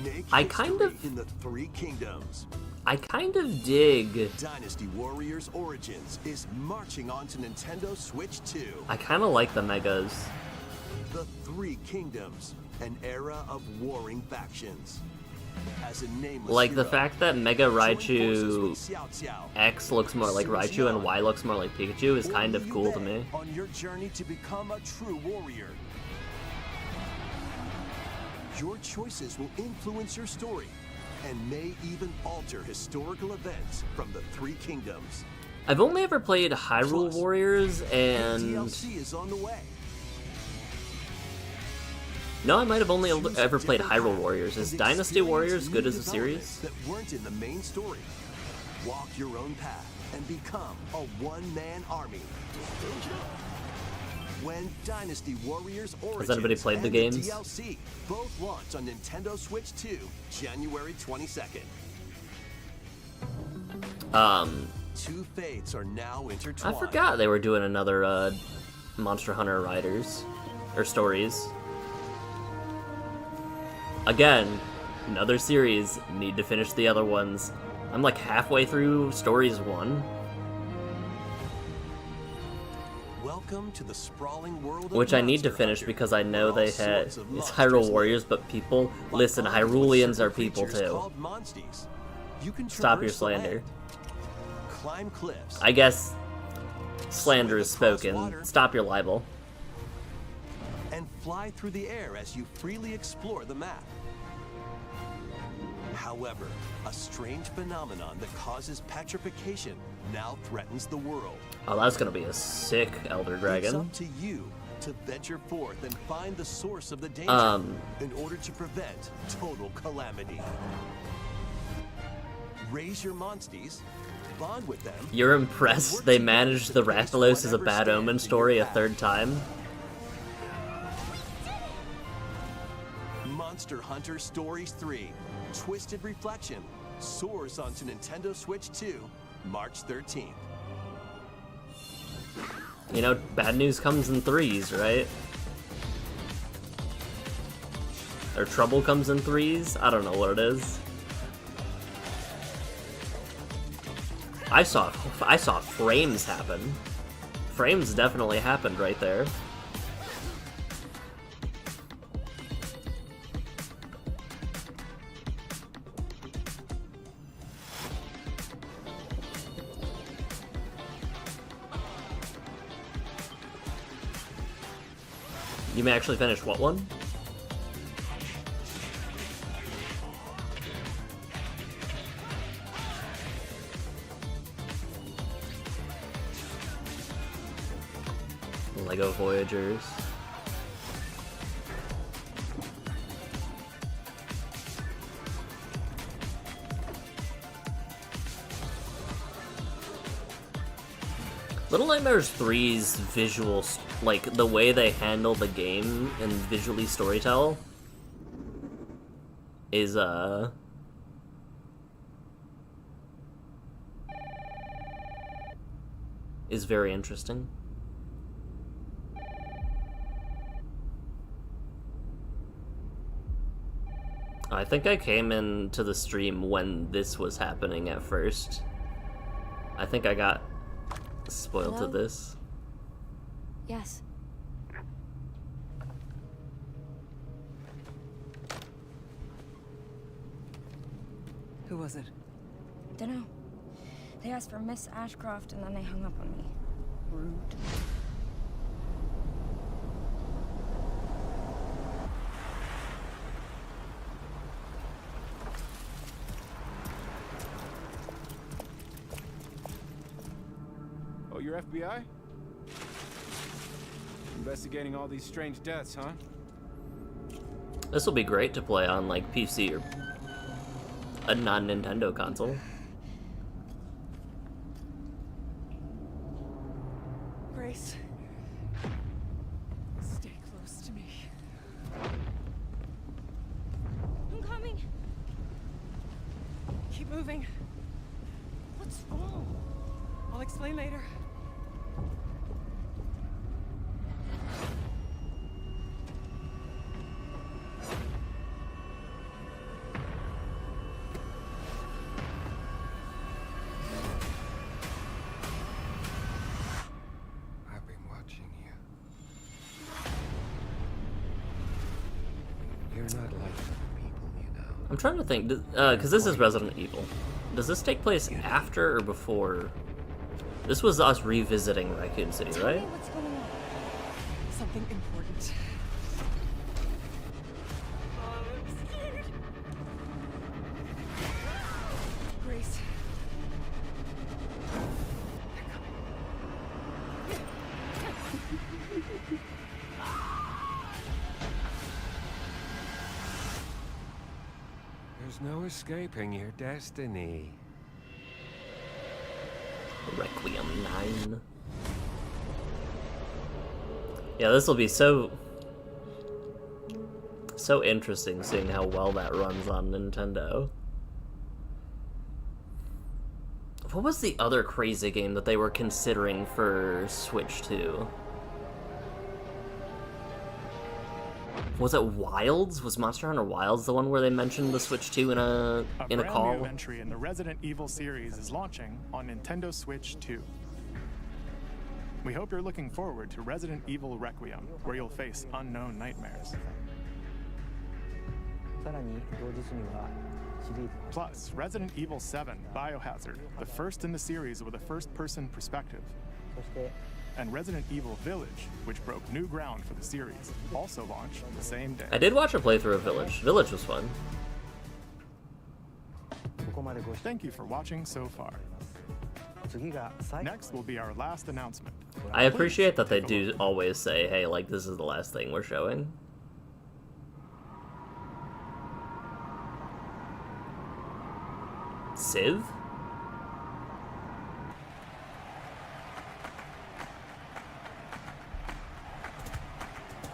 Make I history kind of- in the Three Kingdoms. I kind of dig... Dynasty Warriors Origins is marching on to Nintendo Switch 2. I kind of like the megas. The Three Kingdoms, an era of warring factions. As a nameless Like the hero, fact that Mega join forces Raichu with Xiao Xiao, X looks more like Sun Raichu and Xian, Y looks more like Pikachu is or kind of Liu cool to Bei me. On your journey to become a true warrior. Your choices will influence your story and may even alter historical events from the Three Kingdoms. I've only ever played Hyrule Warriors and... DLC is on the way. No, I might have only ever played Hyrule Warriors. Is And Dynasty experience Warriors new good as a developments series? that weren't in the main story. Walk your own path and become a one-man army. When Dynasty Warriors Origins anybody played the and games? DLC both launch on Nintendo Switch 2, January 22nd. Two fates are now I intertwined. forgot they were doing another Monster Hunter Riders or stories. Again, another series. Need to finish the other ones. I'm like halfway through Stories 1, Welcome to the sprawling world of which I need to Monster finish Hunter, because I know where they all had. sorts of It's monsters Hyrule live. Warriors, but people listen. Armed with Hyruleans certain are people creatures too. called monsties. You can Stop your traverse the slander. land, climb cliffs, I guess slander is Swim across spoken. water. Stop your libel. and fly through the air as you freely explore the map. However, a strange phenomenon that causes petrification now threatens the world. Oh, that's gonna be a sick Elder It's Dragon. up to you to venture forth and find the source of the danger in order to prevent total calamity. Raise your monsties, bond with them. You're impressed they managed the Rathalos as a Bad Omen story a third time? Monster Hunter Stories 3, Twisted Reflection, soars onto Nintendo Switch 2, March 13th. You know, bad news comes in threes, right? Or trouble comes in threes? I don't know what it is. I saw frames happen. Frames definitely happened right there. You may actually finish what one? Lego Voyagers. Little Nightmares 3's visual, like, the way they handle the game and visually storytell is, very interesting. I think I came into the stream when this was happening at first. I think I got spoiled Hello? to this. Yes. Who was it? Dunno. They asked for Miss Ashcroft and then they hung up on me. Rude. Oh, you're FBI? Investigating all these strange deaths, huh? This will be great to play on, like, PC or a non-Nintendo console. Grace. Stay close to me. I'm coming. Keep moving. What's wrong? I'll explain later. I've been watching you. You're not like other people, you know. I'm trying to think, because this is Resident Evil. Does this take place after or before? This was us revisiting Raccoon City, right? What's going on? Something important. I'm scared. Grace. There's no escaping your destiny. Requiem 9. Yeah, this will be so interesting seeing how well that runs on Nintendo. What was the other crazy game that they were considering for Switch 2? Was it Wilds? Was Monster Hunter Wilds the one where they mentioned the Switch 2 in a brand call? new entry in the Resident Evil series is launching on Nintendo Switch 2. We hope you're looking forward to Resident Evil Requiem, where you'll face unknown nightmares. Plus, Resident Evil 7 Biohazard, the first in the series with a first-person perspective. And Resident Evil Village, which broke new ground for the series, also launched the same day. I did watch a playthrough of Village. Village was fun. Thank you for watching so far. Next will be our last announcement. I appreciate that they do always say, hey, like, this is the last thing we're showing. Civ?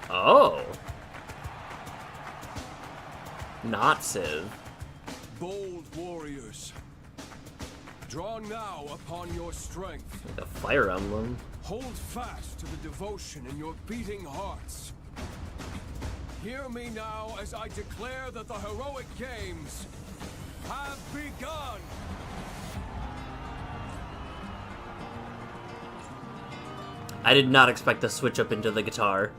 Oh. Not Civ. Bold warriors, draw now upon your strength. Like a Fire Emblem. Hold fast to the devotion in your beating hearts. Hear me now as I declare that the heroic games have begun. I did not expect to switch up into the guitar.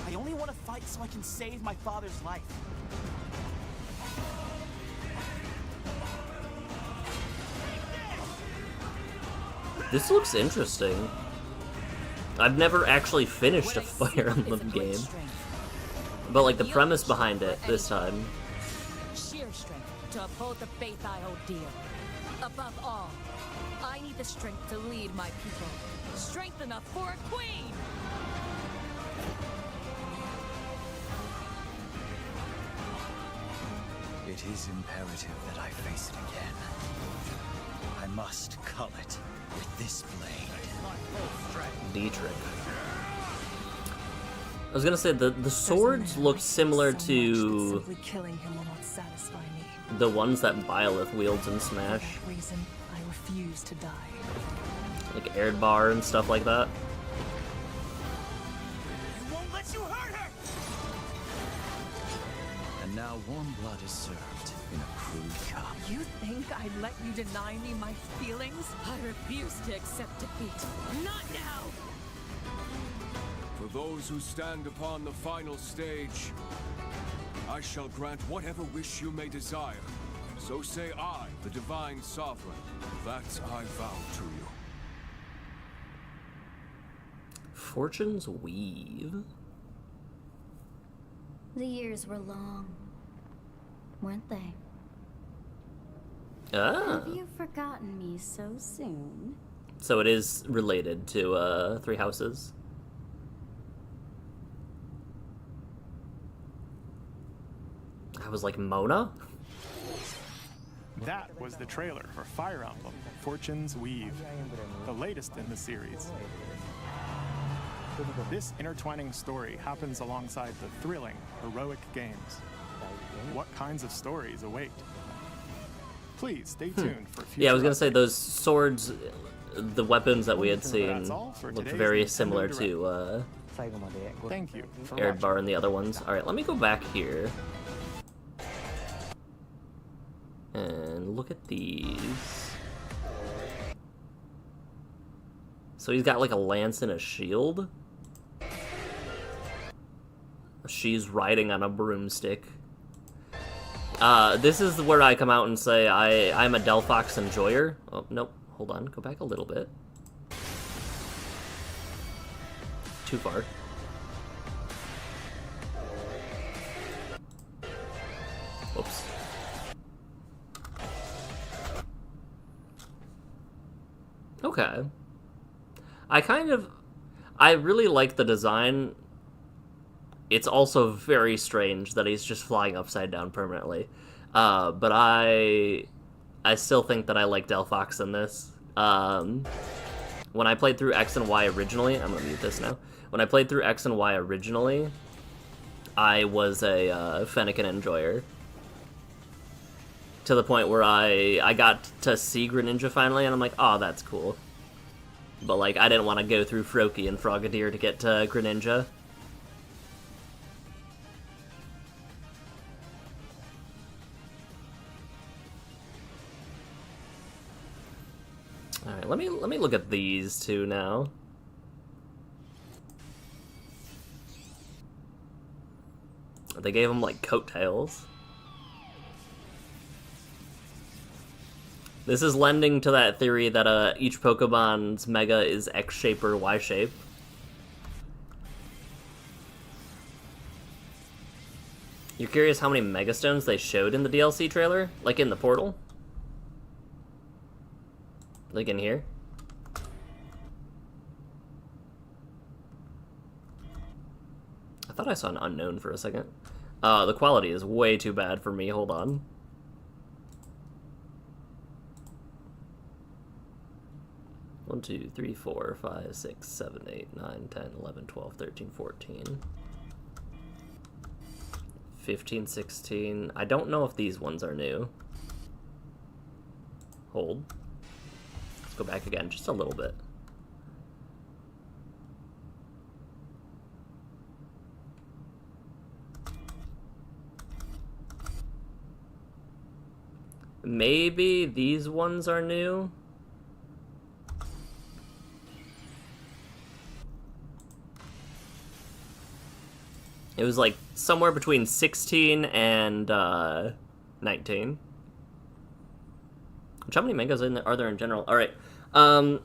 I only want to fight so I can save my father's life. This looks interesting. I've never actually finished a Fire Emblem game. But like the premise behind it this time. Sheer strength to uphold the faith I hold dear. Above all, I need the strength to lead my people. Strength enough for a queen! It is imperative that I face it again. I must cull it with this blade. Dietrich. I was gonna say the swords look similar to Simply killing him will not satisfy me. the ones that Byleth wields in Smash, For that reason, I refuse to die. like Erdbar and stuff like that. I won't let you hurt her! And now warm blood is served in a crude cup. You think I'd let you deny me my feelings? I refuse to accept defeat. Not now! For those who stand upon the final stage, I shall grant whatever wish you may desire. So say I, the Divine Sovereign, that I vow to you. Fortune's Weave. The years were long, weren't they? Ah. Have you forgotten me so soon? So it is related to Three Houses. I was like, Mona? That was the trailer for Fire Emblem, Fortune's Weave, the latest in the series. This intertwining story happens alongside the thrilling, heroic games. What kinds of stories await? Please stay tuned for future. Yeah, I was gonna say those swords, the weapons that we had seen, looked today's very Nintendo similar Direct. to Thank you for Erdbar and the other ones. Alright, let me go back here. And look at these. So he's got like a lance and a shield. She's riding on a broomstick. This is where I come out and say I'm a Delphox enjoyer. Oh, nope. Hold on. Go back a little bit. Too far. Whoops. Okay. I really like the design. It's also very strange that he's just flying upside down permanently. But I still think that I like Delphox in this. When I played through X and Y originally, I'm gonna mute this now. When I played through X and Y originally, I was a Fennekin enjoyer. To the point where I got to see Greninja finally, and I'm like, oh, that's cool. But, like, I didn't want to go through Froakie and Frogadier to get to Greninja. Alright, let me look at these two now. They gave them, like, coattails. This is lending to that theory that each Pokemon's Mega is X shape or Y shape. You're curious how many Mega Stones they showed in the DLC trailer? Like in the portal? Like in here? I thought I saw an unknown for a second. The quality is way too bad for me, hold on. One, 2, 3, 4, 5, 6, 7, 8, 9, 10, 11, 12, 13, 14. 15, 16. I don't know if these ones are new. Hold. Let's go back again just a little bit. Maybe these ones are new. It was like somewhere between 16 and 19. Which, how many megas are there in general? Alright. Have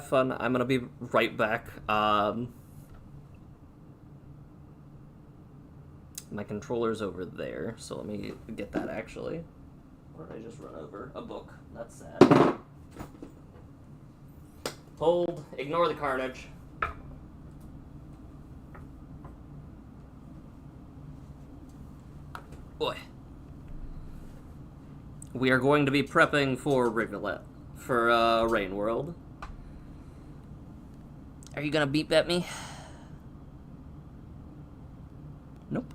fun. I'm gonna be right back. My controller's over there, so let me get that actually. Or did I just run over a book? That's sad. Hold. Ignore the carnage. Boy. We are going to be prepping for Rivulet. For, Rain World. Are you gonna beep at me? Nope.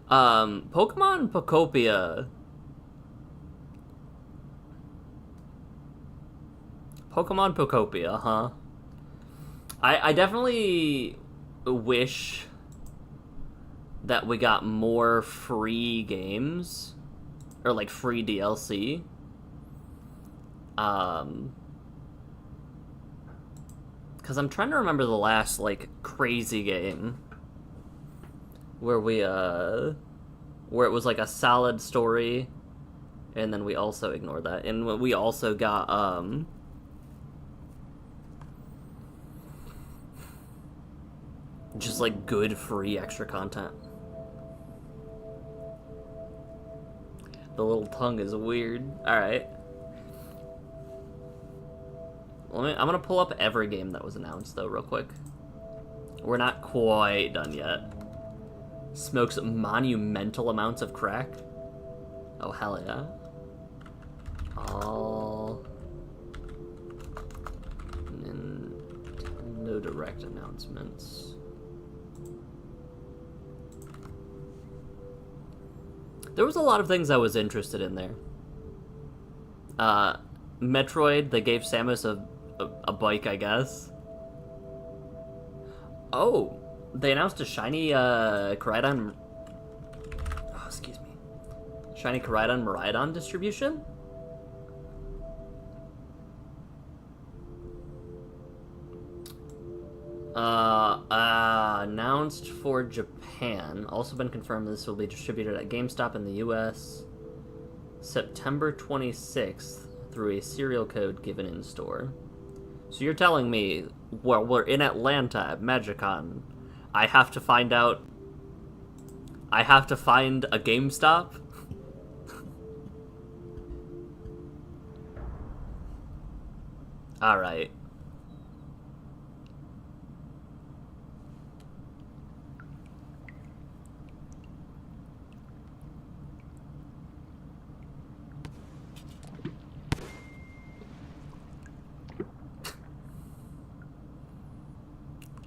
Pokemon Pokopia. Pokemon Pokopia, huh? I definitely wish that we got more free games. Or, like, free DLC. Because I'm trying to remember the last, like, crazy game where we, where it was, like, a solid story, and then we also ignored that. And we also got, just, like, good free extra content. The little tongue is weird. Alright. I'm gonna pull up every game that was announced, though, real quick. We're not quite done yet. Smokes monumental amounts of crack. Oh, hell yeah. All... No direct announcements. There was a lot of things I was interested in there. Metroid, they gave Samus a bike, I guess. Oh, they announced a shiny Koraidon... Oh, excuse me. Shiny Koraidon Miraidon distribution? Announced for Japan. Also been confirmed this will be distributed at GameStop in the US September 26th through a serial code given in store. So you're telling me, well, we're in Atlanta at Magicon. I have to find a GameStop? Alright.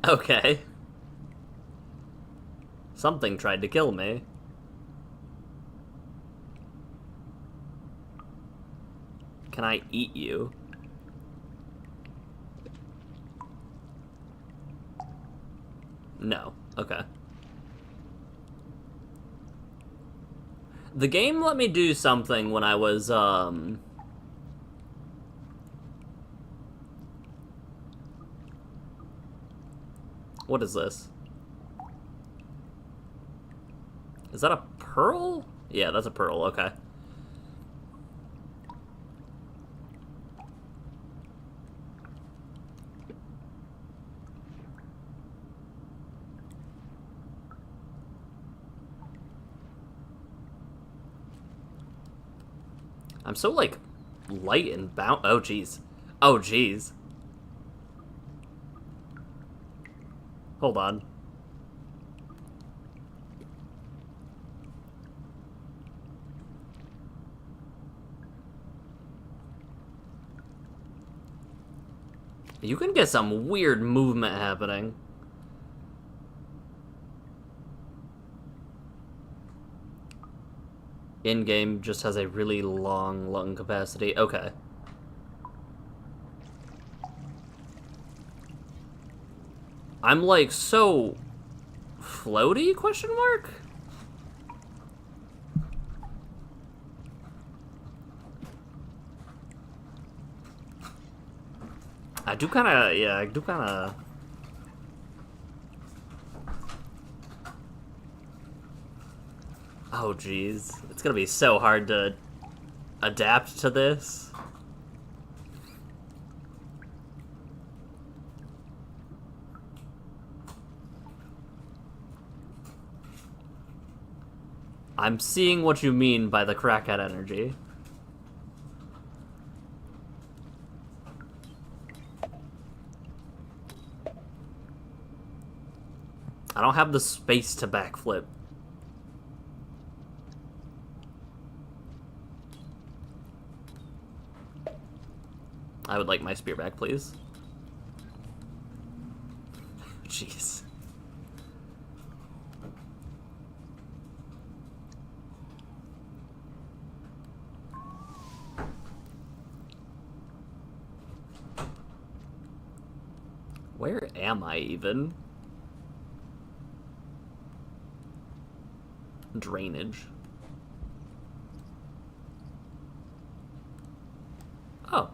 Okay. Something tried to kill me. Can I eat you? No. Okay. The game let me do something when I was, What is this? Is that a pearl? Yeah, that's a pearl, okay. I'm so, like, light and bound. Oh, jeez. Oh, jeez. Hold on. You can get some weird movement happening. In-game just has a really long lung capacity. Okay. I'm like so floaty, question mark? I do kinda, yeah, I do kinda... Oh, jeez. It's gonna be so hard to adapt to this. I'm seeing what you mean by the crackhead energy. I don't have the space to backflip. I would like my spear back, please. Jeez. Where am I even? Drainage. Oh.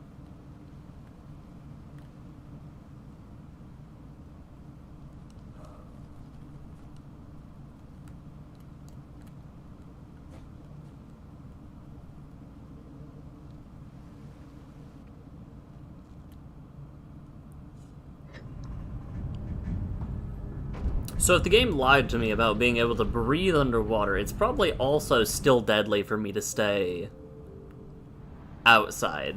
So if the game lied to me about being able to breathe underwater, it's probably also still deadly for me to stay outside.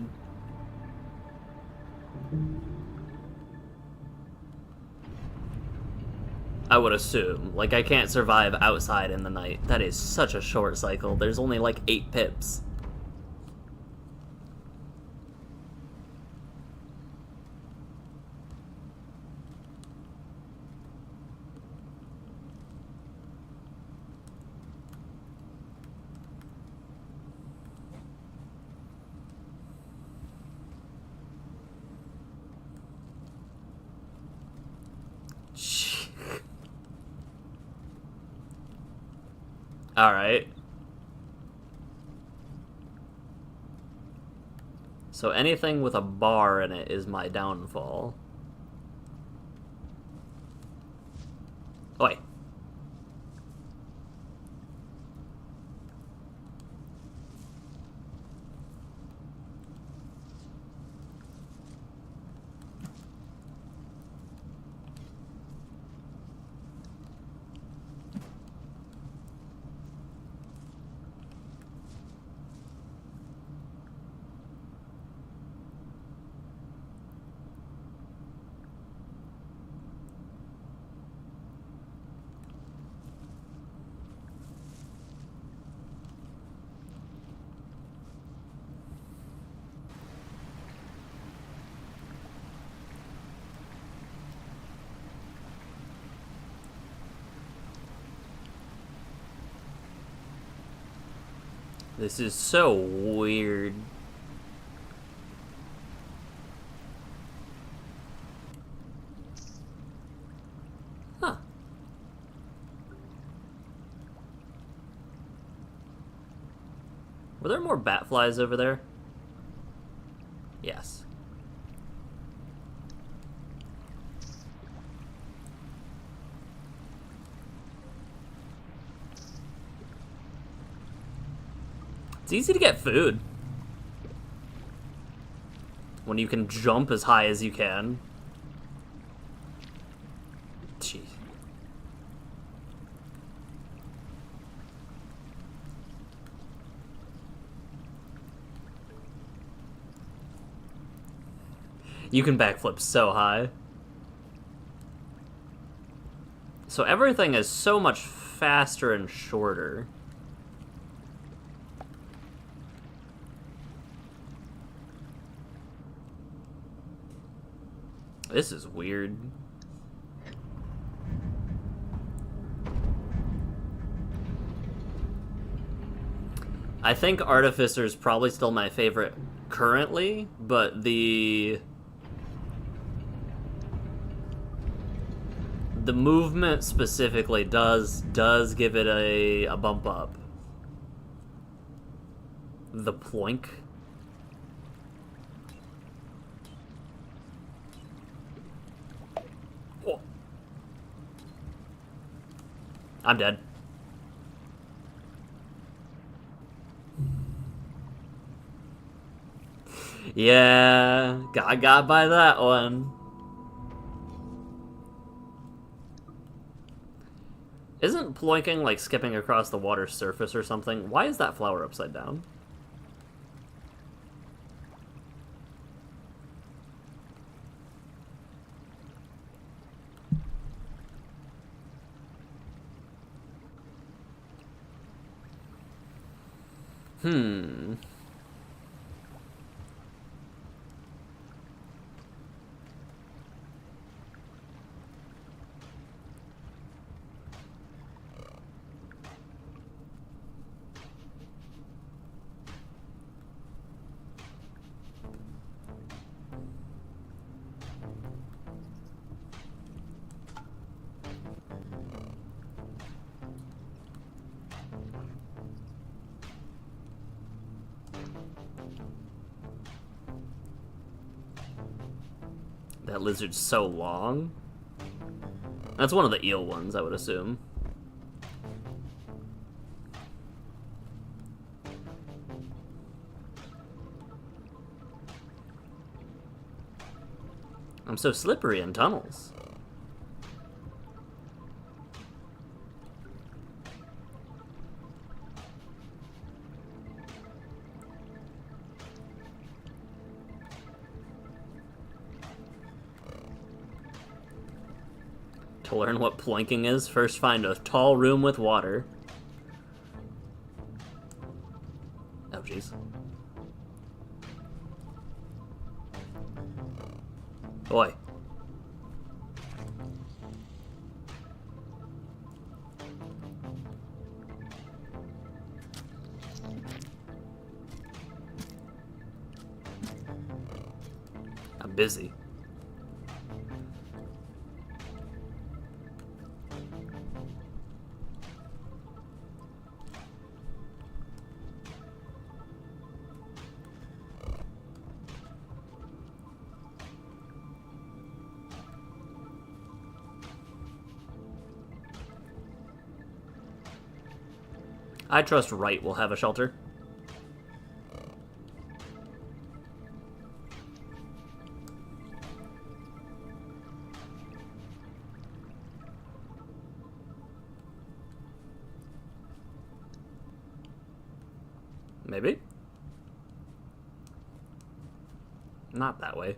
I would assume. Like, I can't survive outside in the night. That is such a short cycle. There's only like 8 pips. Alright. So anything with a bar in it is my downfall. Oi. This is so weird. Huh. Were there more bat flies over there? Yes. It's easy to get food when you can jump as high as you can. Jeez. You can backflip so high. So everything is so much faster and shorter. This is weird. I think Artificer's probably still my favorite currently, but the movement specifically does give it a bump up. The ploink. Oh. I'm dead. Yeah, I got by that one. Isn't ploinking like skipping across the water's surface or something? Why is that flower upside down? That lizard's so long. That's one of the eel ones, I would assume. I'm so slippery in tunnels. To learn what planking is, first find a tall room with water. Oh, jeez. Boy. I'm busy. I trust Wright will have a shelter. Maybe? Not that way.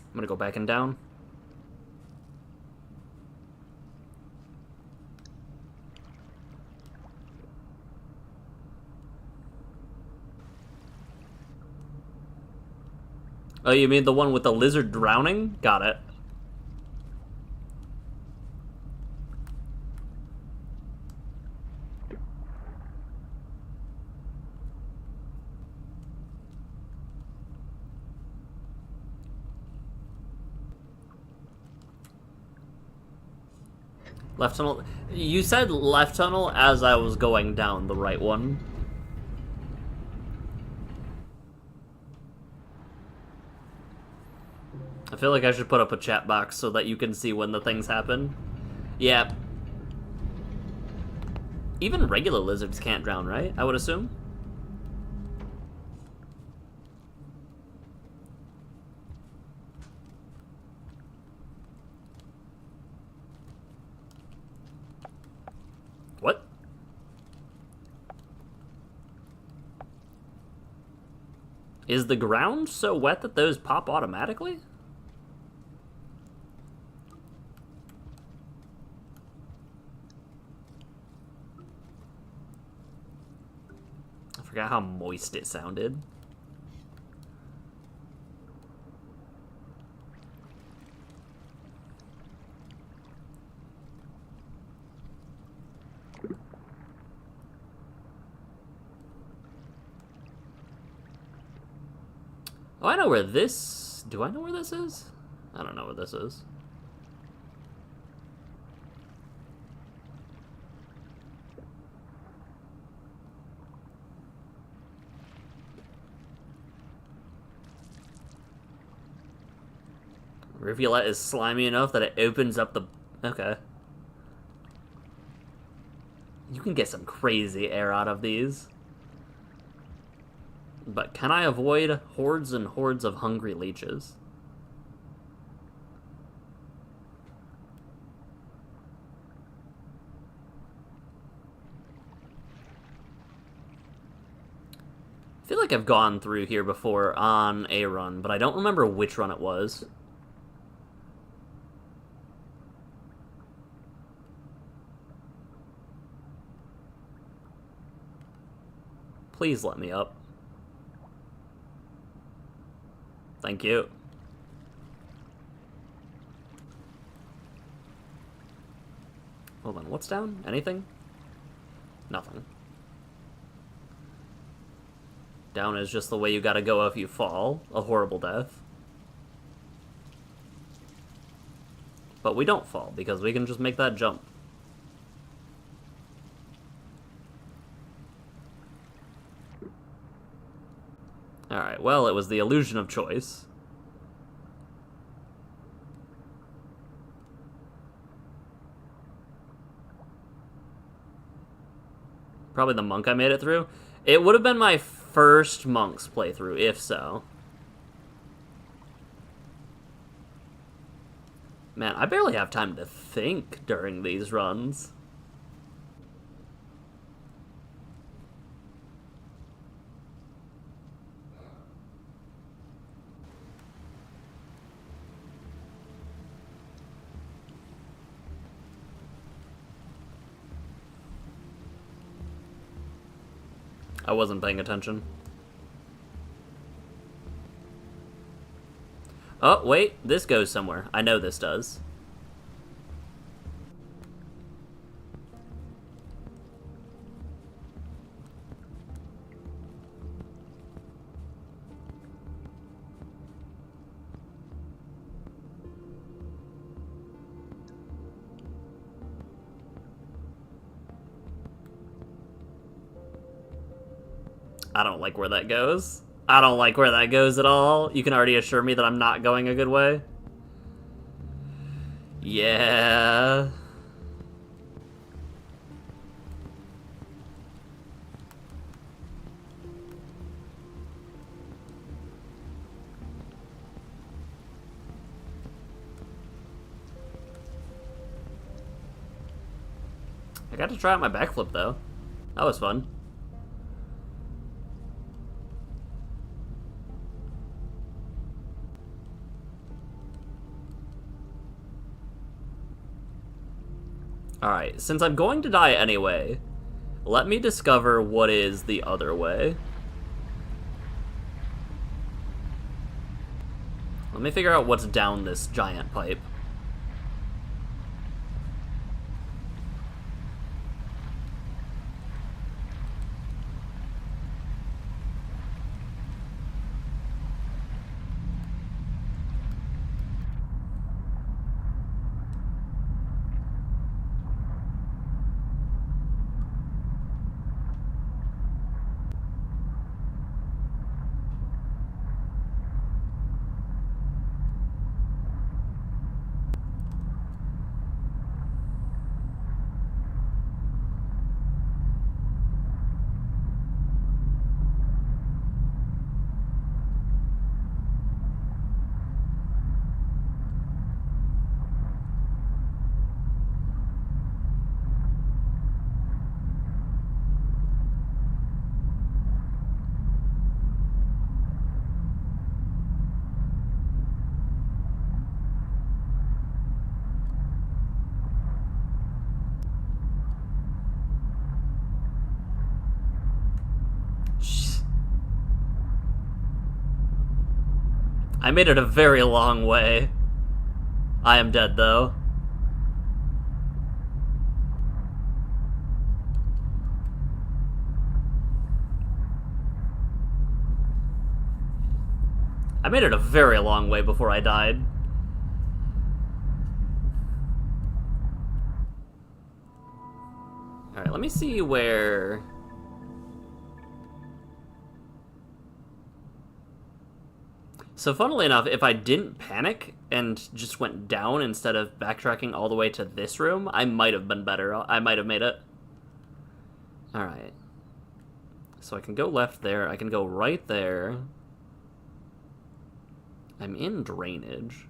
I'm gonna go back and down. Oh, you mean the one with the lizard drowning? Got it. Left tunnel. You said left tunnel as I was going down the right one. I feel like I should put up a chat box so that you can see when the things happen. Yeah. Even regular lizards can't drown, right? I would assume. What? Is the ground so wet that those pop automatically? I forgot how moist it sounded. Oh, I know where this... Do I know where this is? I don't know where this is. Rivulet is slimy enough that it opens up the... Okay. You can get some crazy air out of these. But can I avoid hordes and hordes of hungry leeches? I feel like I've gone through here before on a run, but I don't remember which run it was. Please let me up. Thank you. Hold on, what's down? Anything? Nothing. Down is just the way you gotta go if you fall. A horrible death. But we don't fall, because we can just make that jump. Alright, well, it was the illusion of choice. Probably the monk I made it through. It would have been my first monk's playthrough, if so. Man, I barely have time to think during these runs. I wasn't paying attention. Oh, wait, this goes somewhere. I know this does. I don't like where that goes. I don't like where that goes at all. You can already assure me that I'm not going a good way. Yeah. I got to try out my backflip though. That was fun. Alright, since I'm going to die anyway, let me discover what is the other way. Let me figure out what's down this giant pipe. I made it a very long way. I am dead, though. I made it a very long way before I died. Alright, let me see where... So funnily enough, if I didn't panic and just went down instead of backtracking all the way to this room, I might have been better. I might have made it. Alright. So I can go left there. I can go right there. I'm in drainage.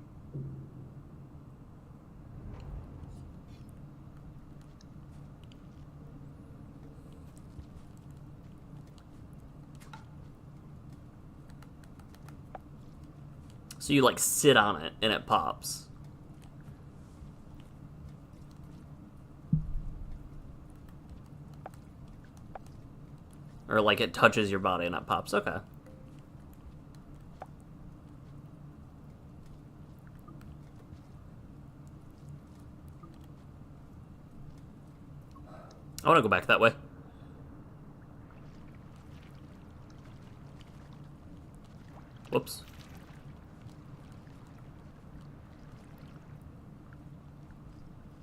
So you, like, sit on it, and it pops. Or, like, it touches your body and it pops. Okay. I want to go back that way. Whoops.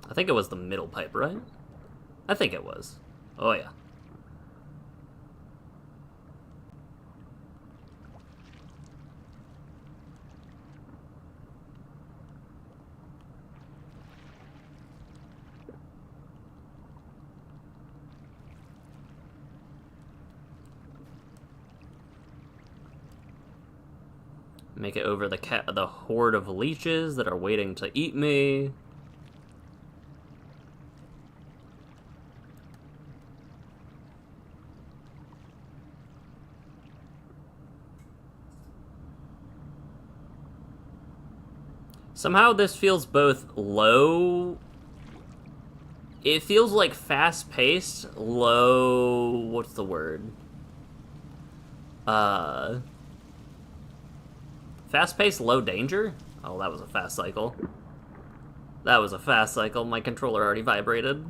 I think it was the middle pipe, right? I think it was. Oh, yeah. Make it over the horde of leeches that are waiting to eat me. Somehow this feels both low. It feels like fast-paced, low. What's the word? Fast-paced, low danger? Oh, that was a fast cycle. That was a fast cycle. My controller already vibrated.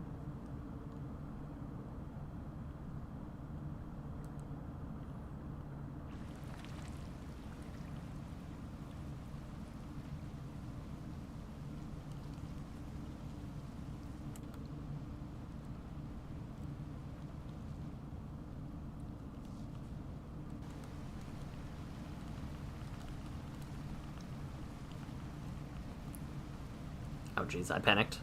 Oh jeez, I panicked.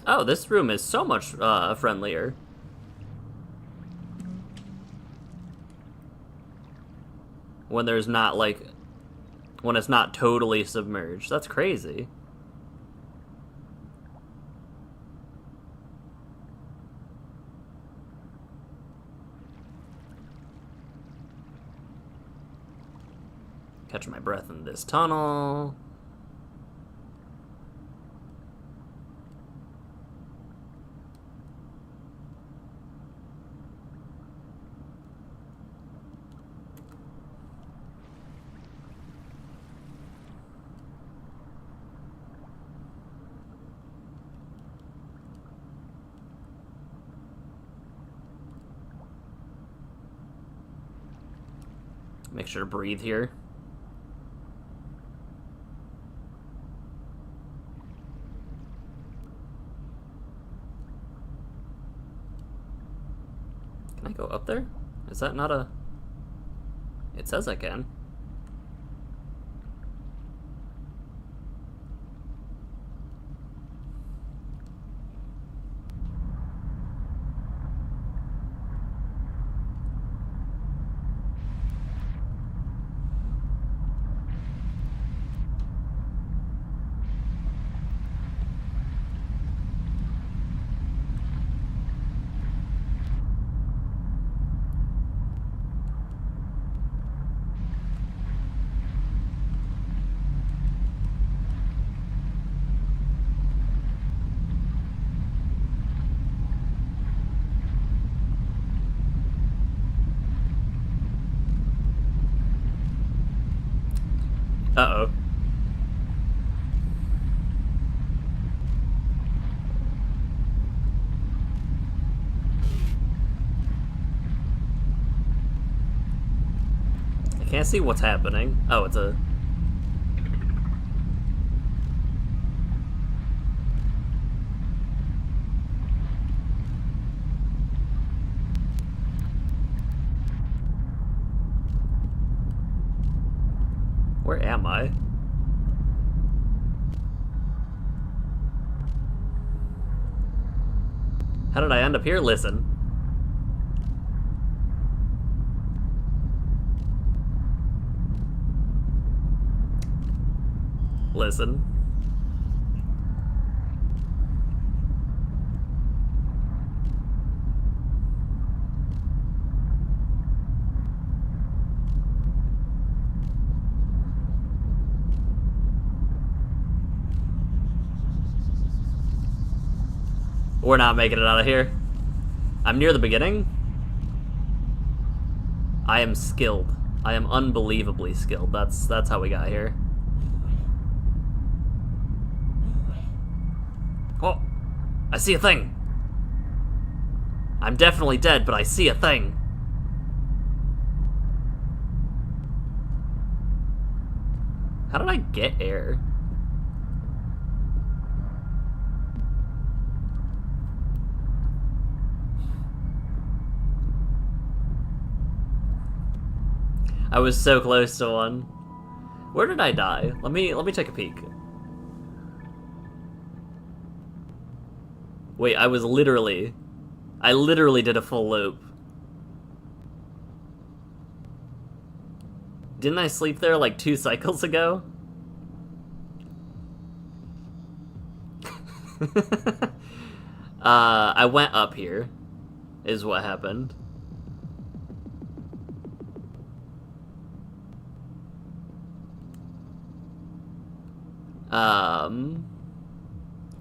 Oh, this room is so much friendlier. When there's not like... when it's not totally submerged. That's crazy. Catch my breath in this tunnel. Make sure to breathe here. Can I go up there? Is that not a... It says I can. Uh-oh. I can't see what's happening. Oh, it's a... Where am I? How did I end up here? Listen. Listen. We're not making it out of here. I'm near the beginning. I am skilled. I am unbelievably skilled. That's how we got here. Oh, I see a thing. I'm definitely dead, but I see a thing. How did I get air? I was so close to one. Where did I die? Let me take a peek. Wait, I literally did a full loop. Didn't I sleep there like 2 cycles ago? I went up here, is what happened.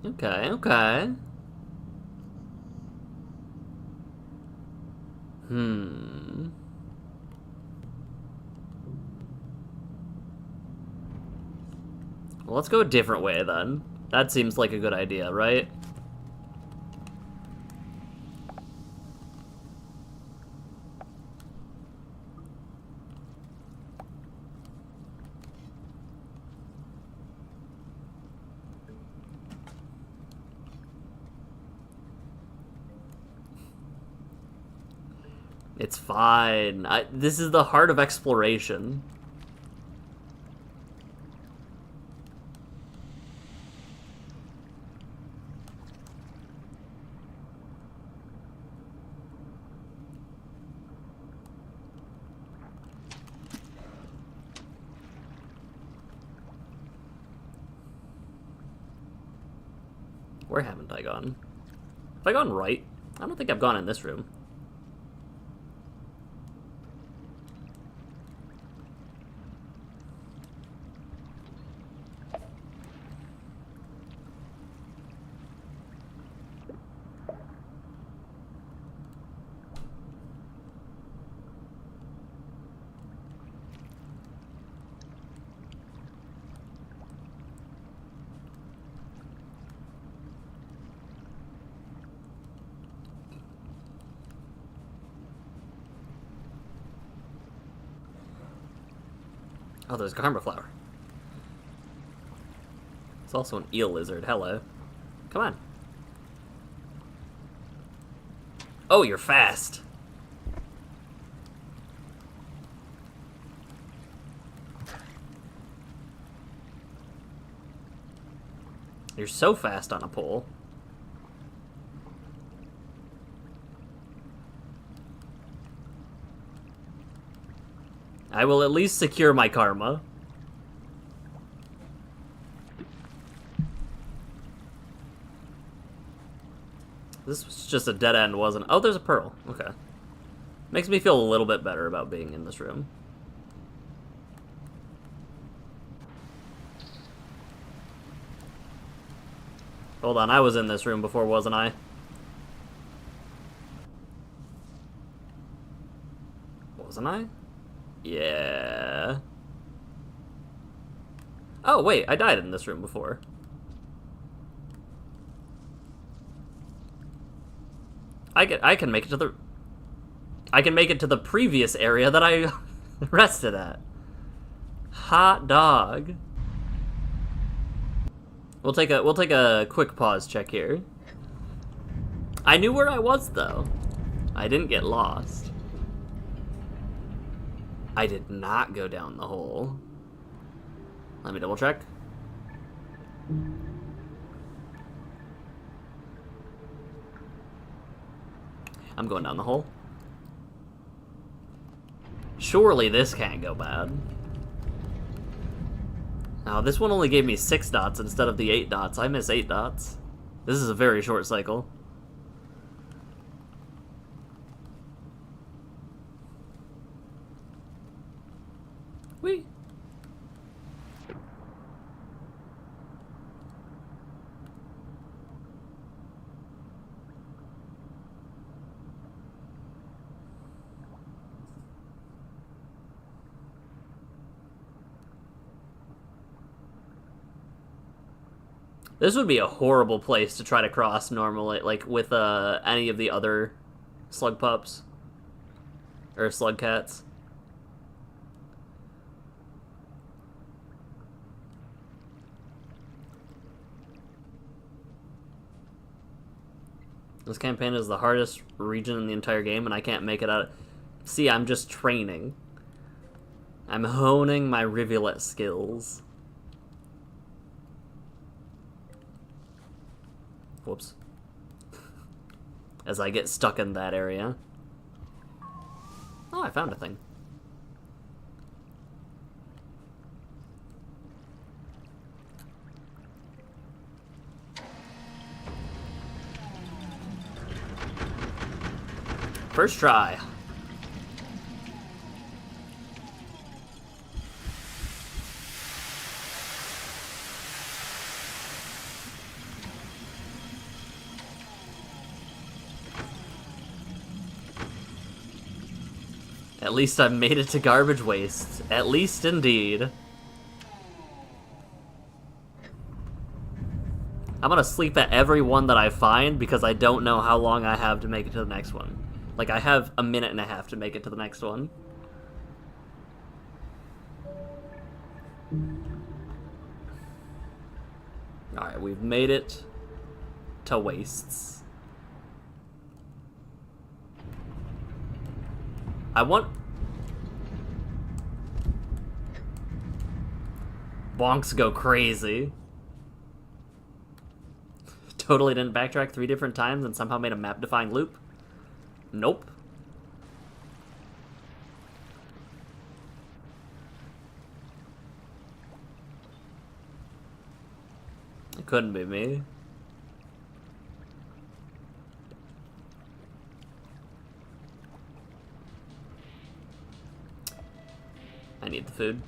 Okay, okay. Well, let's go a different way then. That seems like a good idea, right? It's fine. This is the heart of exploration. Where haven't I gone? Have I gone right? I don't think I've gone in this room. Oh, there's a karma flower. It's also an eel lizard. Hello. Come on. Oh, you're fast. You're so fast on a pole. I will at least secure my karma. This was just a dead end, wasn't it? Oh, there's a pearl. Okay. Makes me feel a little bit better about being in this room. Hold on, I was in this room before, wasn't I? Wasn't I? Yeah. Oh, wait, I died in this room before. I can make it to the... I can make it to the previous area that I rested at. Hot dog. We'll take a quick pause check here. I knew where I was though. I didn't get lost. I did not go down the hole. Let me double check. I'm going down the hole. Surely this can't go bad. Now, this one only gave me 6 dots instead of the 8 dots. I miss 8 dots. This is a very short cycle. Whee! This would be a horrible place to try to cross normally, like with any of the other slug pups or slug cats. This campaign is the hardest region in the entire game, and I can't make it out. See, I'm just training. I'm honing my rivulet skills. Whoops. as I get stuck in that area. Oh, I found a thing. First try. At least I've made it to garbage waste. At least indeed. I'm gonna sleep at every one that I find because I don't know how long I have to make it to the next one. Like, I have a minute and a half to make it to the next one. Alright, we've made it to wastes. I want... Bonks go crazy. Totally didn't backtrack 3 different times and somehow made a map-defying loop. Nope. It couldn't be me. I need the food.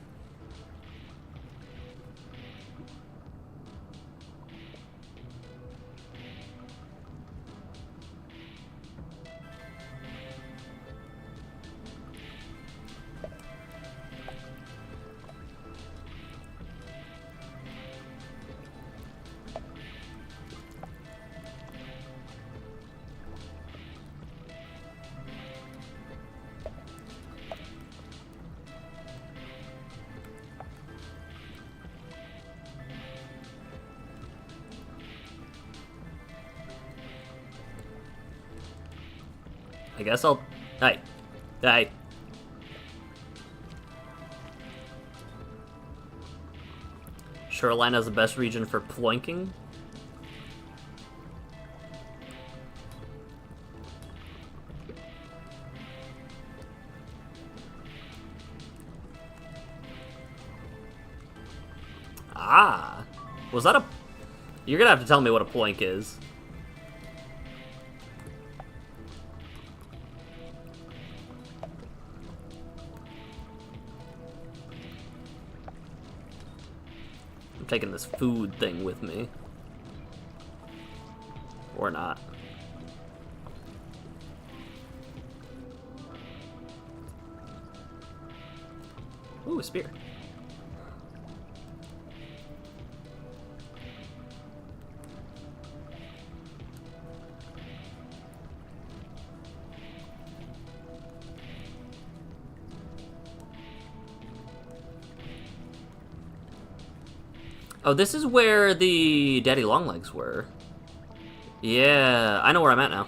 I guess I'll... Hey. Hey. Shoreline has the best region for ploinking. Ah. Was that a... You're gonna have to tell me what a ploink is. I'm taking this food thing with me. Or not. Ooh, a spear. Oh, this is where the Daddy Longlegs were. Yeah, I know where I'm at now.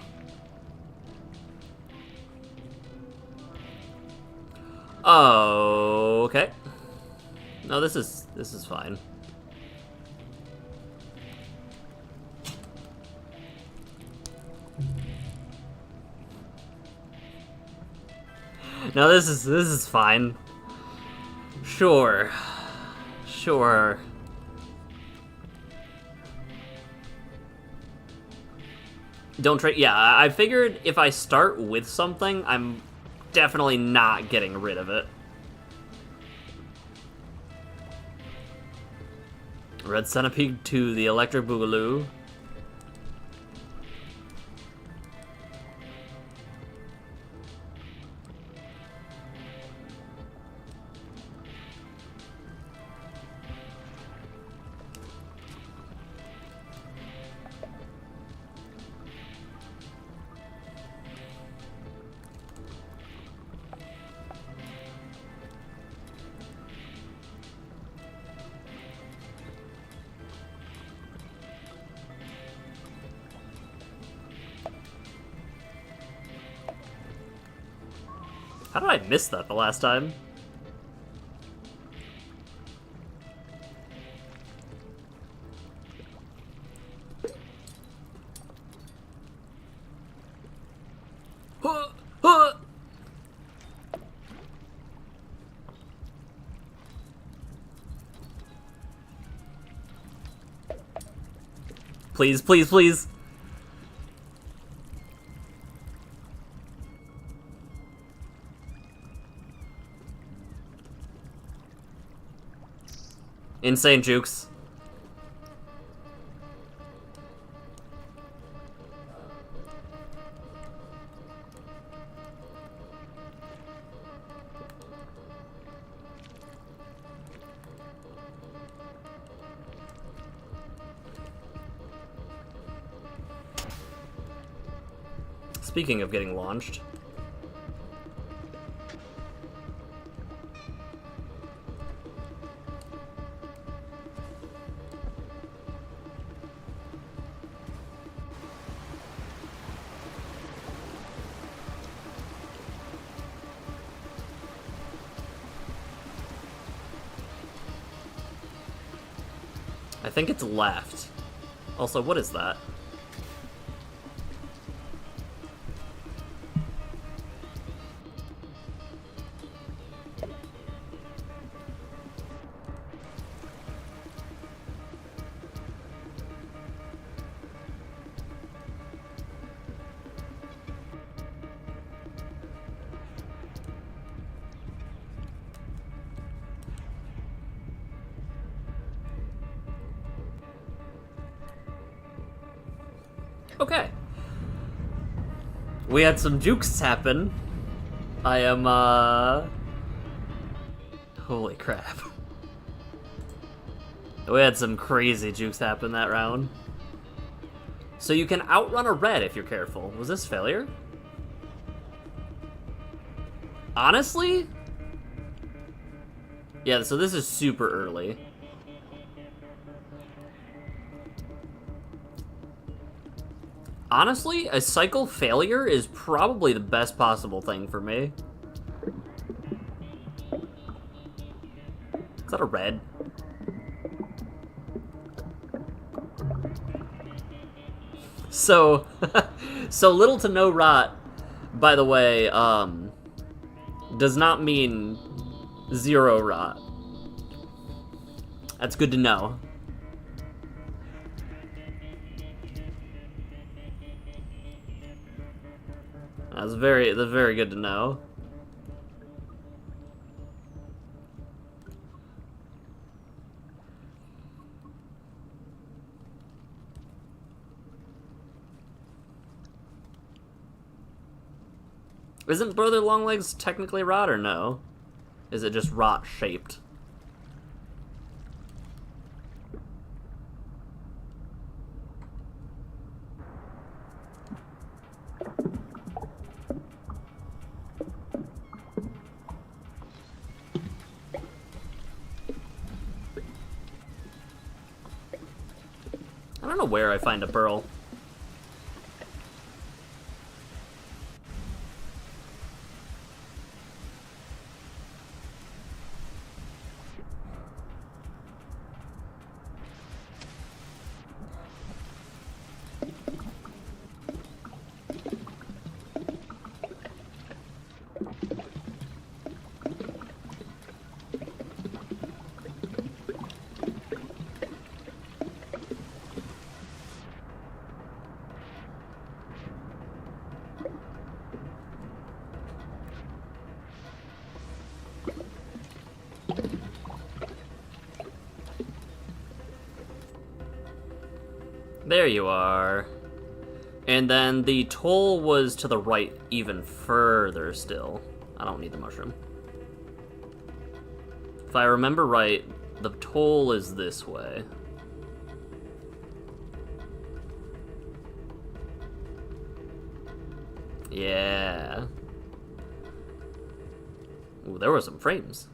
Oh, okay. No, this is fine. No, this is fine. Sure. Sure. Don't trade. Yeah, I figured if I start with something, I'm definitely not getting rid of it. Red Centipede to the Electric Boogaloo. How did I miss that the last time? Please, please, please. Insane jukes. Speaking of getting launched. I think it's left. Also, what is that? Okay. We had some jukes happen. I am, holy crap. We had some crazy jukes happen that round. So you can outrun a red if you're careful. Was this failure? Honestly? Yeah, so this is super early. Honestly, a cycle failure is probably the best possible thing for me. Is that a red? So, so little to no rot, by the way, does not mean zero rot. That's good to know. That's very good to know. Isn't Brother Longlegs technically rot or no? Is it just rot shaped? I don't know where I find a pearl. There you are. And then the toll was to the right even further still. I don't need the mushroom. If I remember right, the toll is this way. Yeah. Ooh, there were some frames.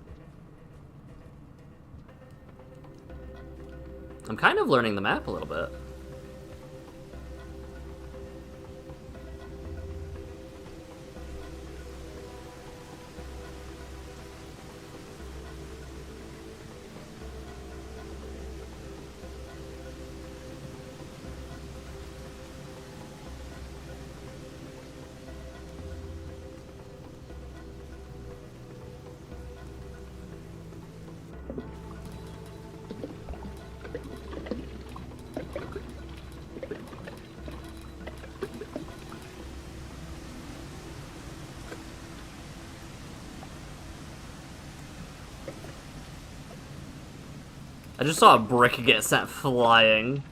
I'm kind of learning the map a little bit. I just saw a brick get sent flying.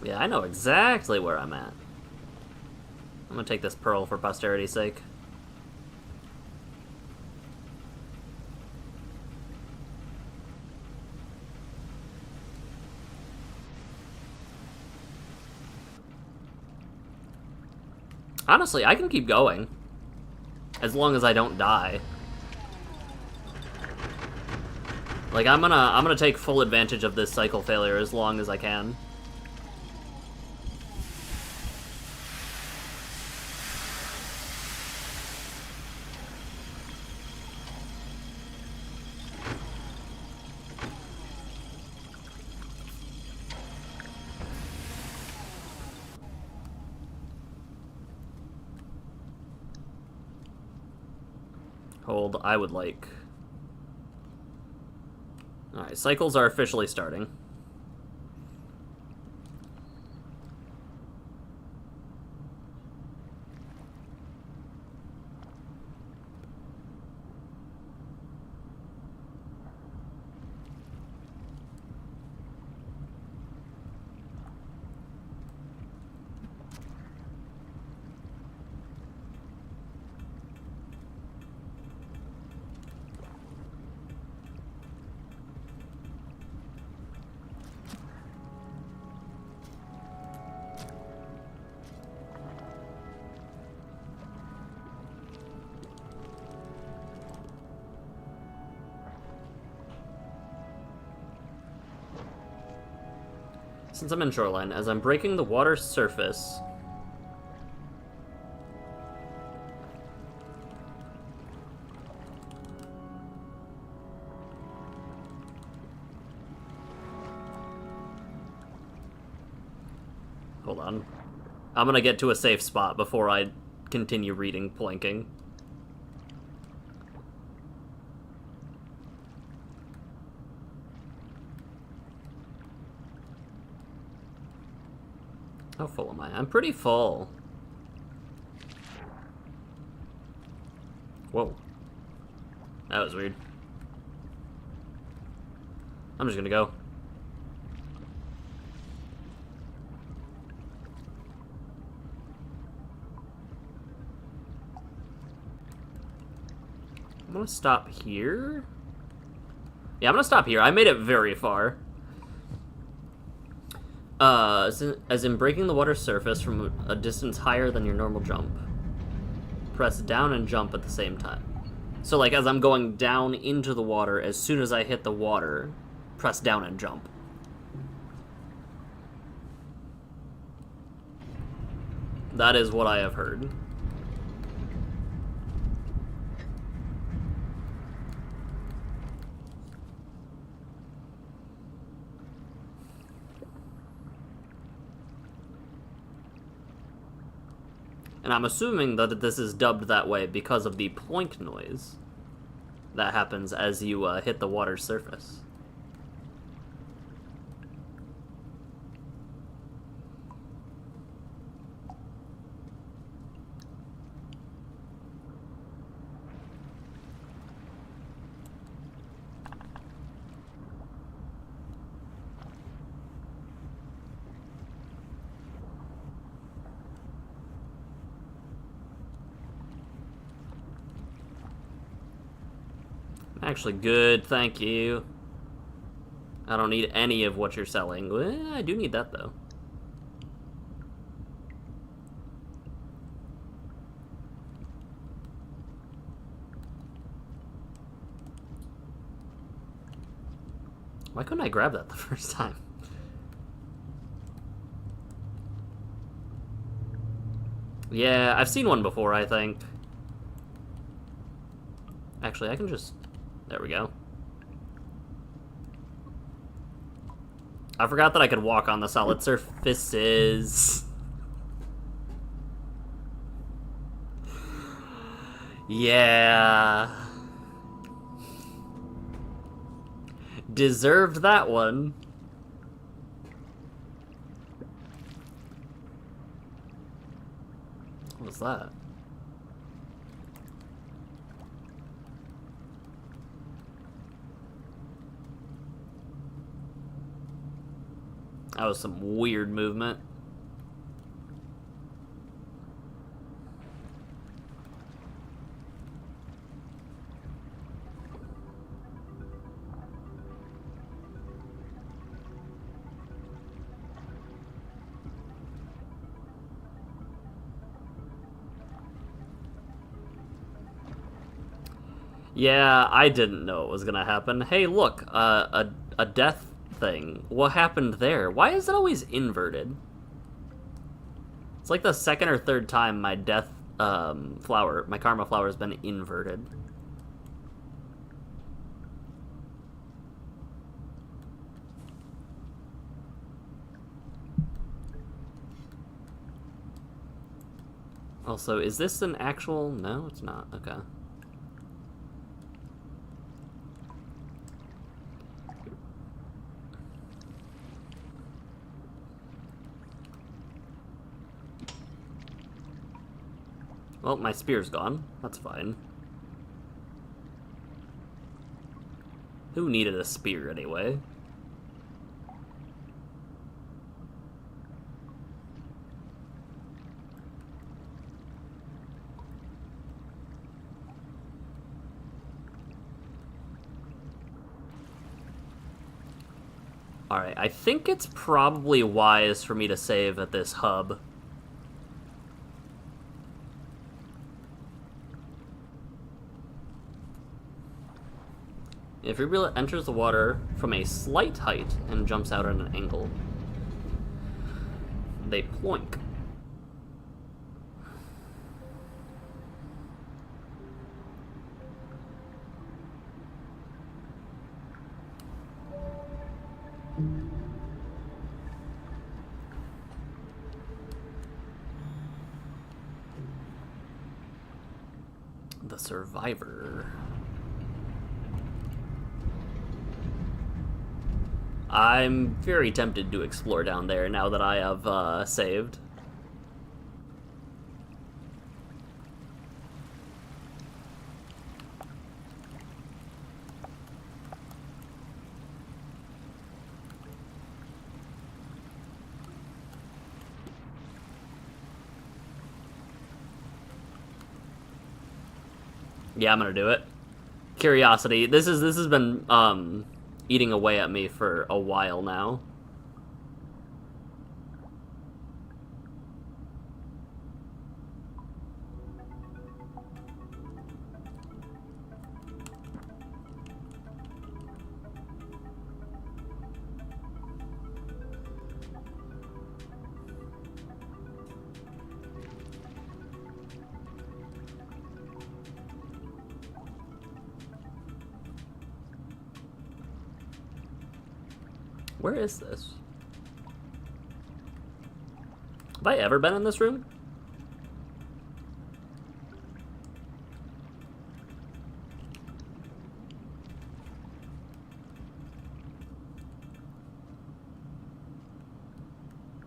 Yeah, I know exactly where I'm at. I'm gonna take this pearl for posterity's sake. Honestly, I can keep going. As long as I don't die. Like, I'm gonna take full advantage of this cycle failure as long as I can. Hold, I would like... Alright, cycles are officially starting. Since I'm in shoreline, as I'm breaking the water's surface... Hold on. I'm gonna get to a safe spot before I continue reading Planking. How full am I? I'm pretty full. Whoa. That was weird. I'm just gonna go. I'm gonna stop here? Yeah, I'm gonna stop here. I made it very far. As in breaking the water's surface from a distance higher than your normal jump. Press down and jump at the same time. So, like, as I'm going down into the water, as soon as I hit the water, press down and jump. That is what I have heard. And I'm assuming that this is dubbed that way because of the ploink noise that happens as you hit the water's surface. Actually good, thank you. I don't need any of what you're selling. Well, I do need that, though. Why couldn't I grab that the first time? Yeah, I've seen one before, I think. Actually, I can just... There we go. I forgot that I could walk on the solid surfaces. Yeah. Deserved that one. What was that? That was some weird movement. Yeah, I didn't know it was gonna happen. Hey, look, a death thing. What happened there? Why is it always inverted? It's like the second or third time my death flower, my karma flower, has been inverted. Also, is this an actual... No, it's not. Okay. Well, my spear's gone. That's fine. Who needed a spear anyway? Alright, I think it's probably wise for me to save at this hub. If Rubula enters the water from a slight height and jumps out at an angle, they ploink. The survivor. I'm very tempted to explore down there now that I have saved. Yeah, I'm gonna do it. Curiosity. This has been eating away at me for a while now. Where is this? Have I ever been in this room?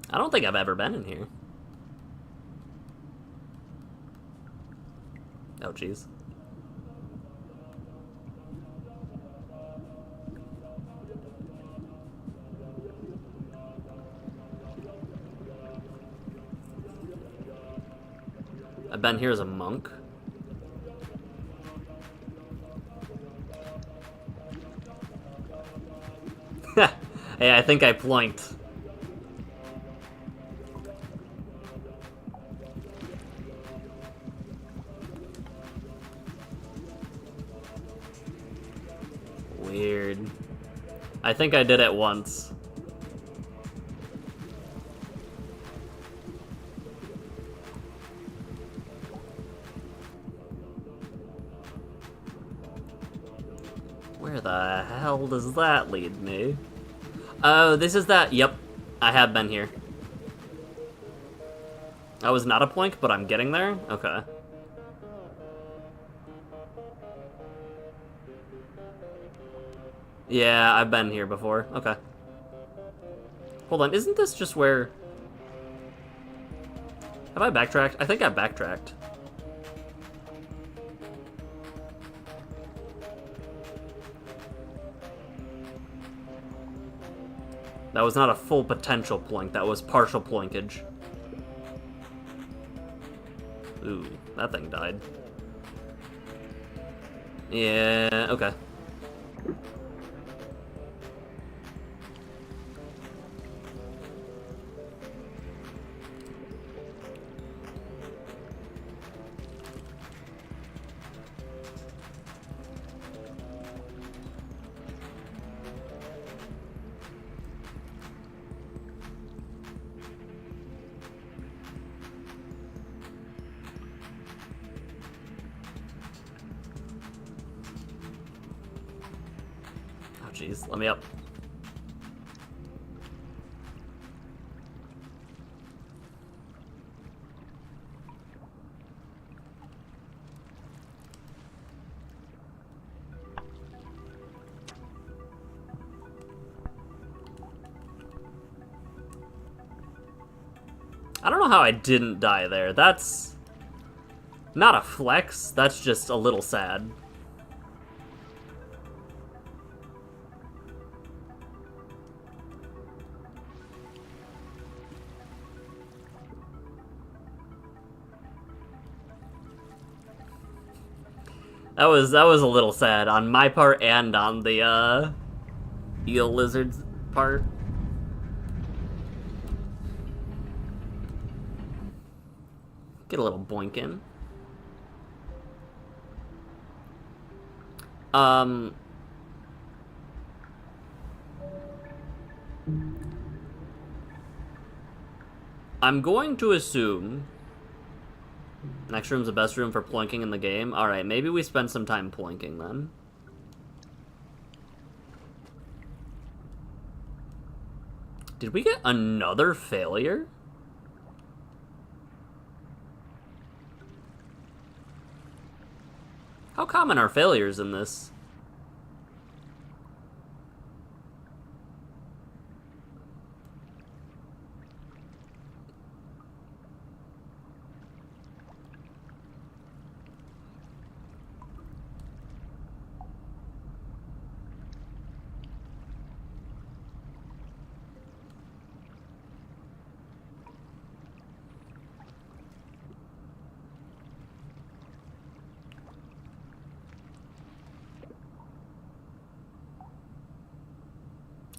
I don't think I've ever been in here. Oh, jeez. I've been here as a monk. Hey, I think I ploinked. Weird. I think I did it once. Where the hell does that lead me? Oh, this is that. Yep, I have been here. I was not a Ploink, but I'm getting there? Okay. Yeah, I've been here before. Okay. Hold on, isn't this just where... Have I backtracked? I think I backtracked. That was not a full potential Ploink, that was partial Ploinkage. Ooh, that thing died. Yeah, okay. Jeez, let me up. I don't know how I didn't die there. That's not a flex, that's just a little sad. That was a little sad on my part and on the eel lizard's part. Get a little boink in. I'm going to assume next room's the best room for ploinking in the game. Alright, maybe we spend some time ploinking then. Did we get another failure? How common are failures in this?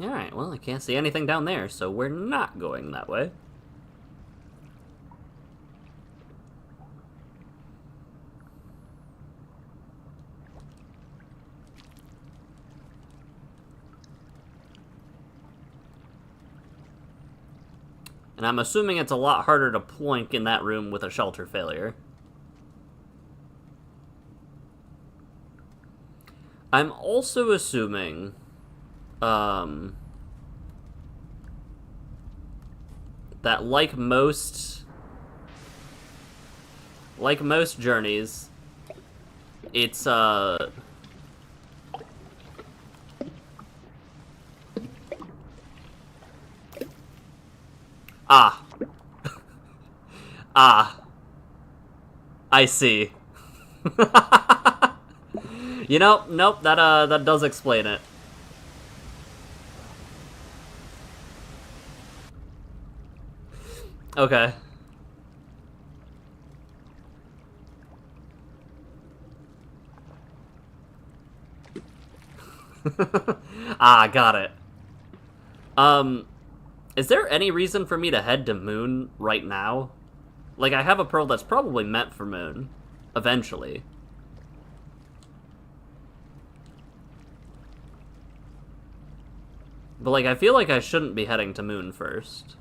Alright, well, I can't see anything down there, so we're not going that way. And I'm assuming it's a lot harder to ploink in that room with a shelter failure. I'm also assuming... that like most journeys, it's I see. You know, nope, that does explain it. Okay. Got it. Is there any reason for me to head to Moon right now? Like, I have a pearl that's probably meant for Moon, eventually. But, like, I feel like I shouldn't be heading to Moon first.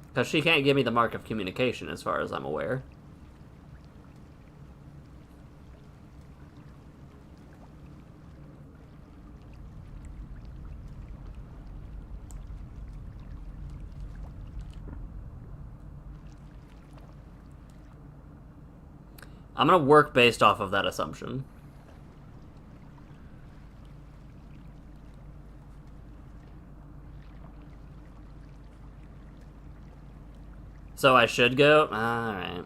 Because she can't give me the mark of communication, as far as I'm aware. I'm gonna work based off of that assumption. So I should go? Alright.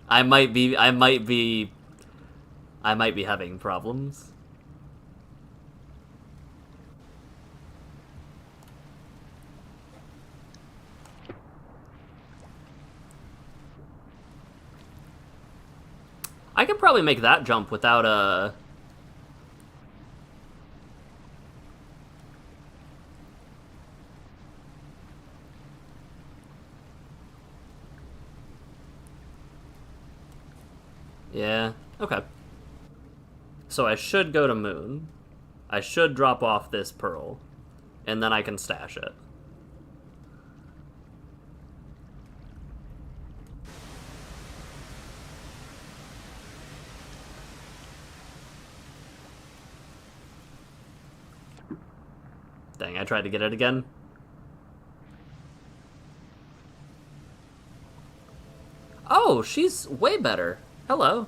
I might be having problems. I could probably make that jump without a... Yeah, okay. So I should go to Moon. I should drop off this pearl. And then I can stash it. Dang, I tried to get it again. Oh, she's way better. Hello.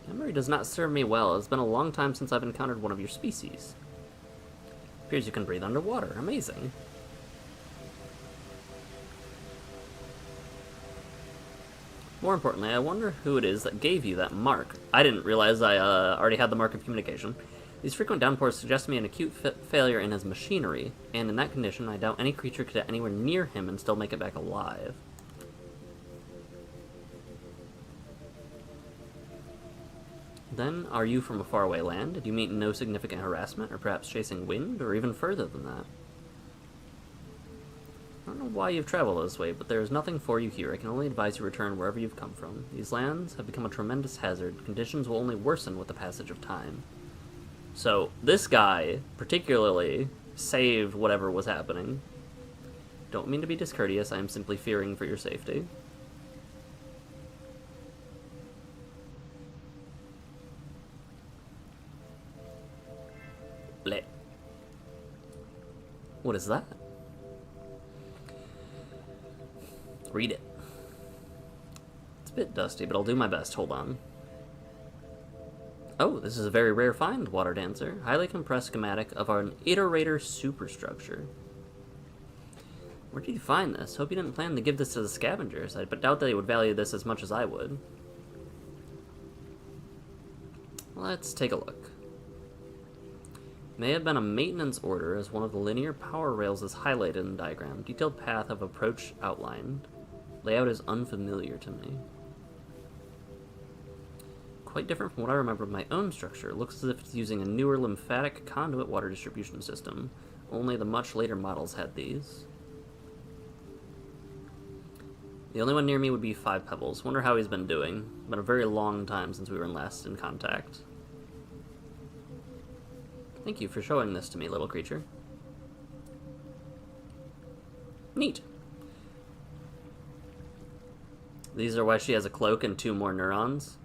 Memory does not serve me well. It's been a long time since I've encountered one of your species. Appears you can breathe underwater. Amazing. More importantly, I wonder who it is that gave you that mark. I didn't realize I already had the mark of communication. These frequent downpours suggest to me an acute failure in his machinery, and in that condition, I doubt any creature could get anywhere near him and still make it back alive. Then, are you from a faraway land? Did you meet no significant harassment, or perhaps chasing wind, or even further than that? I don't know why you've traveled this way, but there is nothing for you here. I can only advise you return wherever you've come from. These lands have become a tremendous hazard. Conditions will only worsen with the passage of time. So, this guy, particularly, saved whatever was happening. Don't mean to be discourteous, I am simply fearing for your safety. Bleh. What is that? Read it. It's a bit dusty, but I'll do my best. Hold on. Oh, this is a very rare find, Water Dancer. Highly compressed schematic of an iterator superstructure. Where did you find this? Hope you didn't plan to give this to the scavengers. I doubt they would value this as much as I would. Let's take a look. May have been a maintenance order, as one of the linear power rails is highlighted in the diagram. Detailed path of approach outlined. Layout is unfamiliar to me. Quite different from what I remember of my own structure. It looks as if it's using a newer lymphatic conduit water distribution system. Only the much later models had these. The only one near me would be 5 Pebbles. Wonder how he's been doing. Been a very long time since we were last in contact. Thank you for showing this to me, little creature. Neat. These are why she has a cloak and 2 more neurons.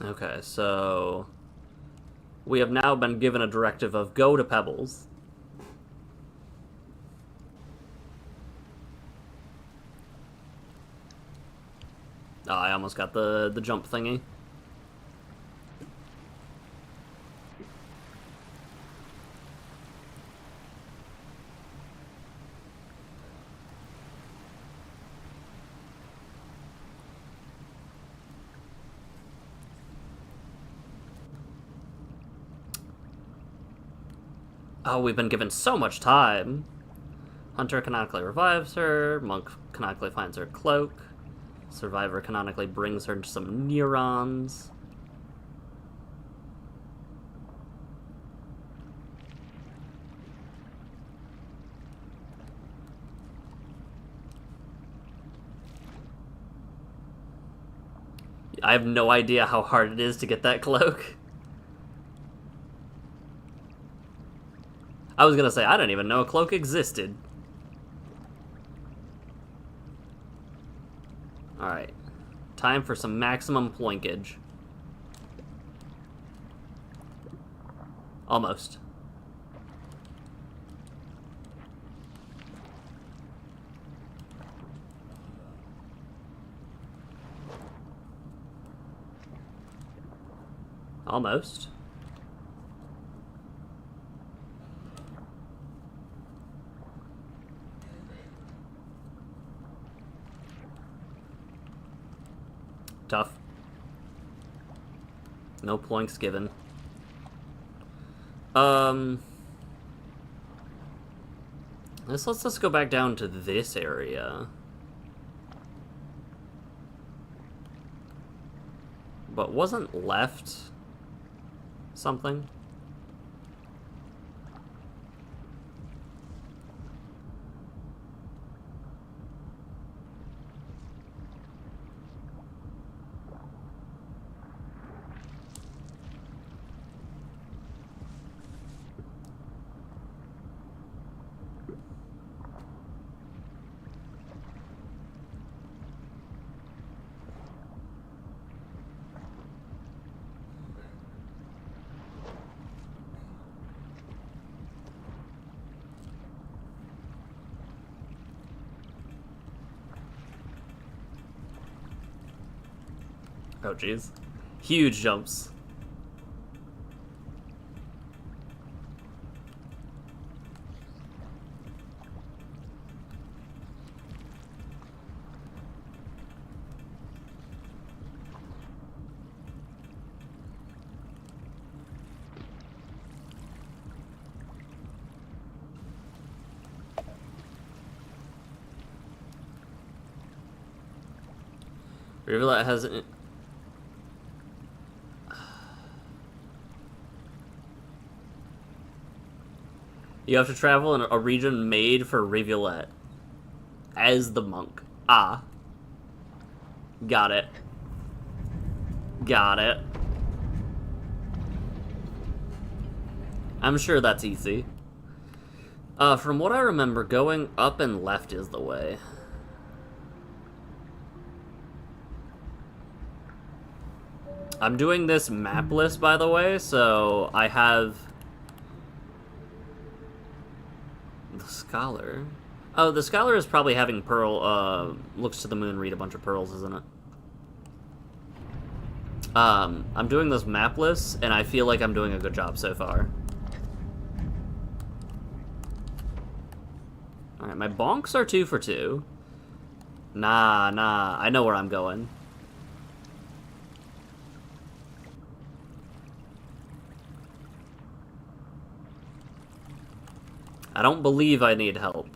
Okay, so we have now been given a directive of go to Pebbles. Oh, I almost got the jump thingy. Oh, we've been given so much time. Hunter canonically revives her. Monk canonically finds her cloak. Survivor canonically brings her some neurons. I have no idea how hard it is to get that cloak. I was gonna say, I didn't even know a cloak existed. Alright. Time for some maximum ploinkage. Almost. Almost. Tough. No ploinks given. Let's just go back down to this area. But wasn't left something? Oh, jeez. Huge jumps. Rivulet has an... You have to travel in a region made for Rivulet. As the monk. Ah. Got it. Got it. I'm sure that's easy. From what I remember, going up and left is the way. I'm doing this map list, by the way, so I have... The Scholar? Oh, the Scholar is probably having Pearl, looks to the moon, read a bunch of pearls, isn't it? I'm doing this map list, and I feel like I'm doing a good job so far. Alright, my bonks are 2 for 2. Nah, I know where I'm going. I don't believe I need help.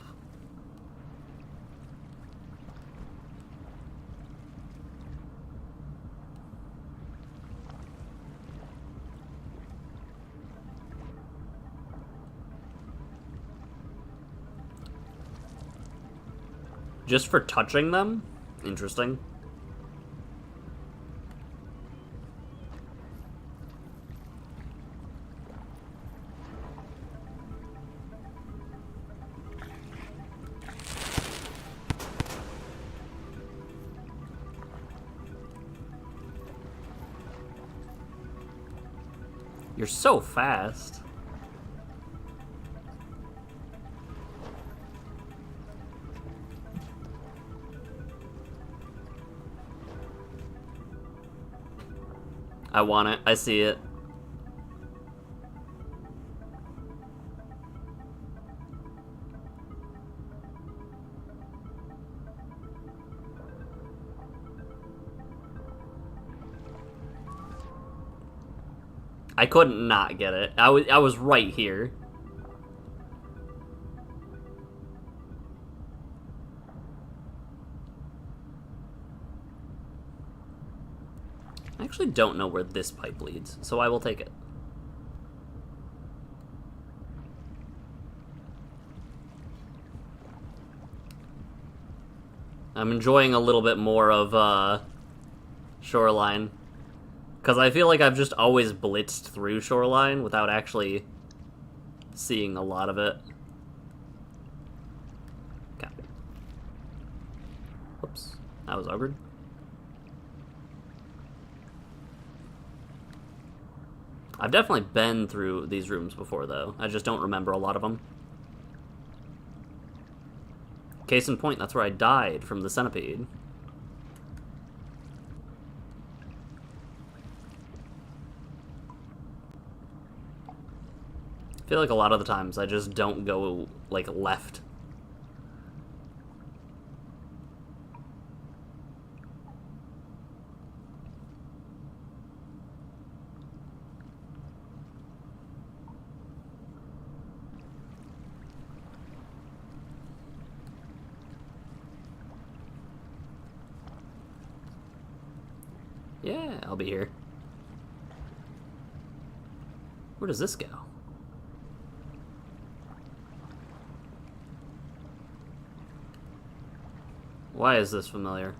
Just for touching them? Interesting. You're so fast. I want it. I see it. I couldn't not get it. I was right here. I actually don't know where this pipe leads, so I will take it. I'm enjoying a little bit more of, Shoreline. Because I feel like I've just always blitzed through Shoreline without actually seeing a lot of it. Copy. Oops. That was awkward. I've definitely been through these rooms before, though. I just don't remember a lot of them. Case in point, that's where I died from the centipede. I feel like a lot of the times I just don't go, like, left. Yeah, I'll be here. Where does this go? Why is this familiar?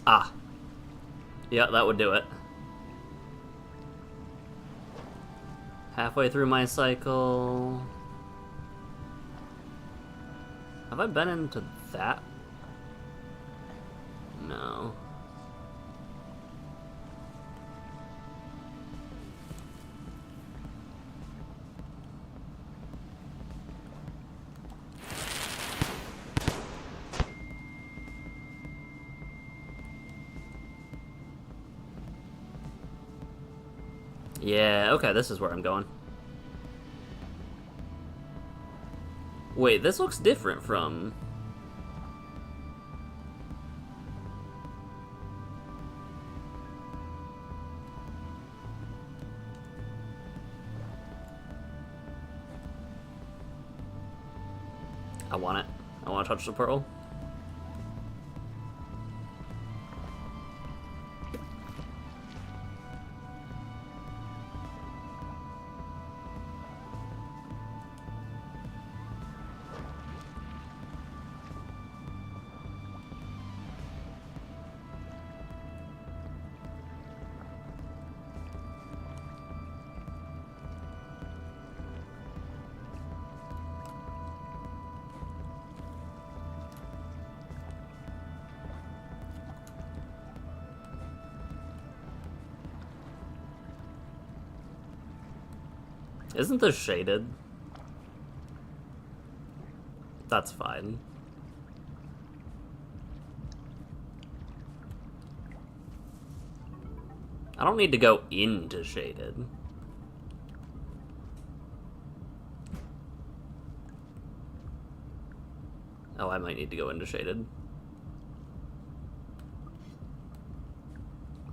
Ah. Yeah, that would do it. Halfway through my cycle. Have I been into that? No. Yeah, okay, this is where I'm going. Wait, this looks different from... I want it. I want to touch the pearl. Isn't this shaded? That's fine. I don't need to go into shaded. Oh, I might need to go into shaded.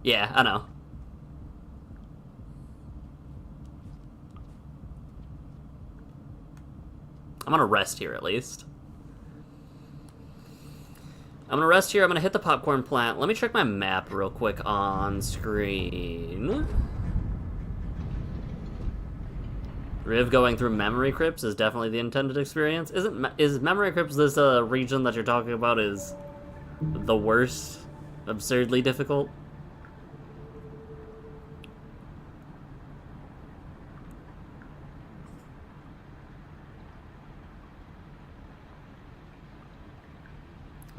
Yeah, I know. I'm gonna rest here at least. I'm gonna rest here. I'm gonna hit the popcorn plant. Let me check my map real quick on screen. Riv going through memory crypts is definitely the intended experience. Is memory crypts this region that you're talking about is the worst? Absurdly difficult?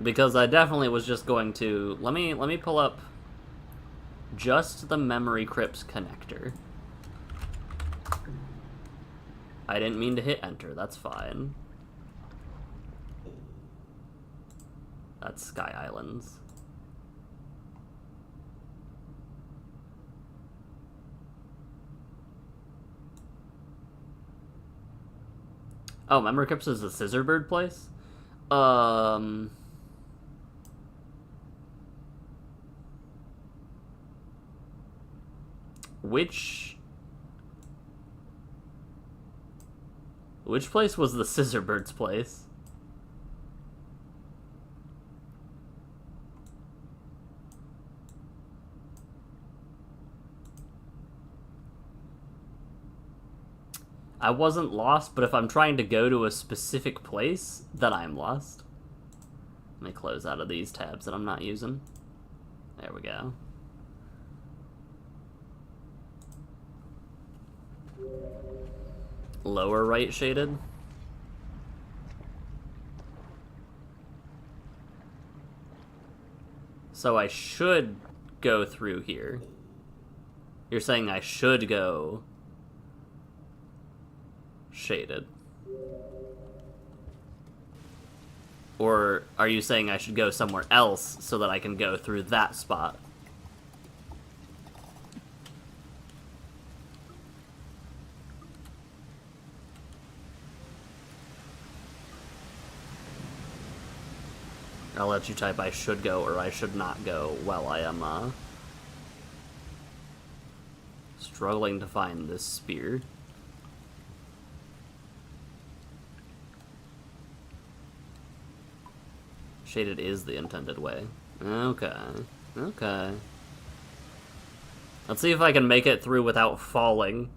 Because I definitely was just going to... Let me pull up just the memory crypts connector. I didn't mean to hit enter, that's fine. That's Sky Islands. Oh, memory crypts is the Scissorbird place? Which place was the Scissorbird's place? I wasn't lost, but if I'm trying to go to a specific place, then I'm lost. Let me close out of these tabs that I'm not using. There we go. Lower right shaded. So I should go through here. You're saying I should go shaded. Or are you saying I should go somewhere else so that I can go through that spot? I'll let you type I should go or I should not go while I am struggling to find this spear. Shaded is the intended way. Okay. Okay. Let's see if I can make it through without falling.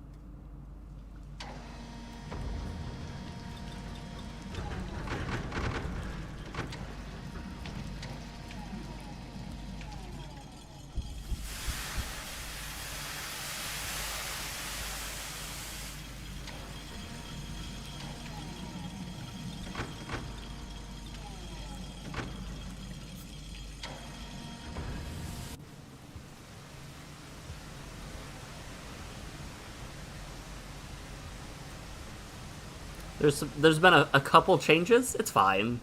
There's been a couple changes. It's fine.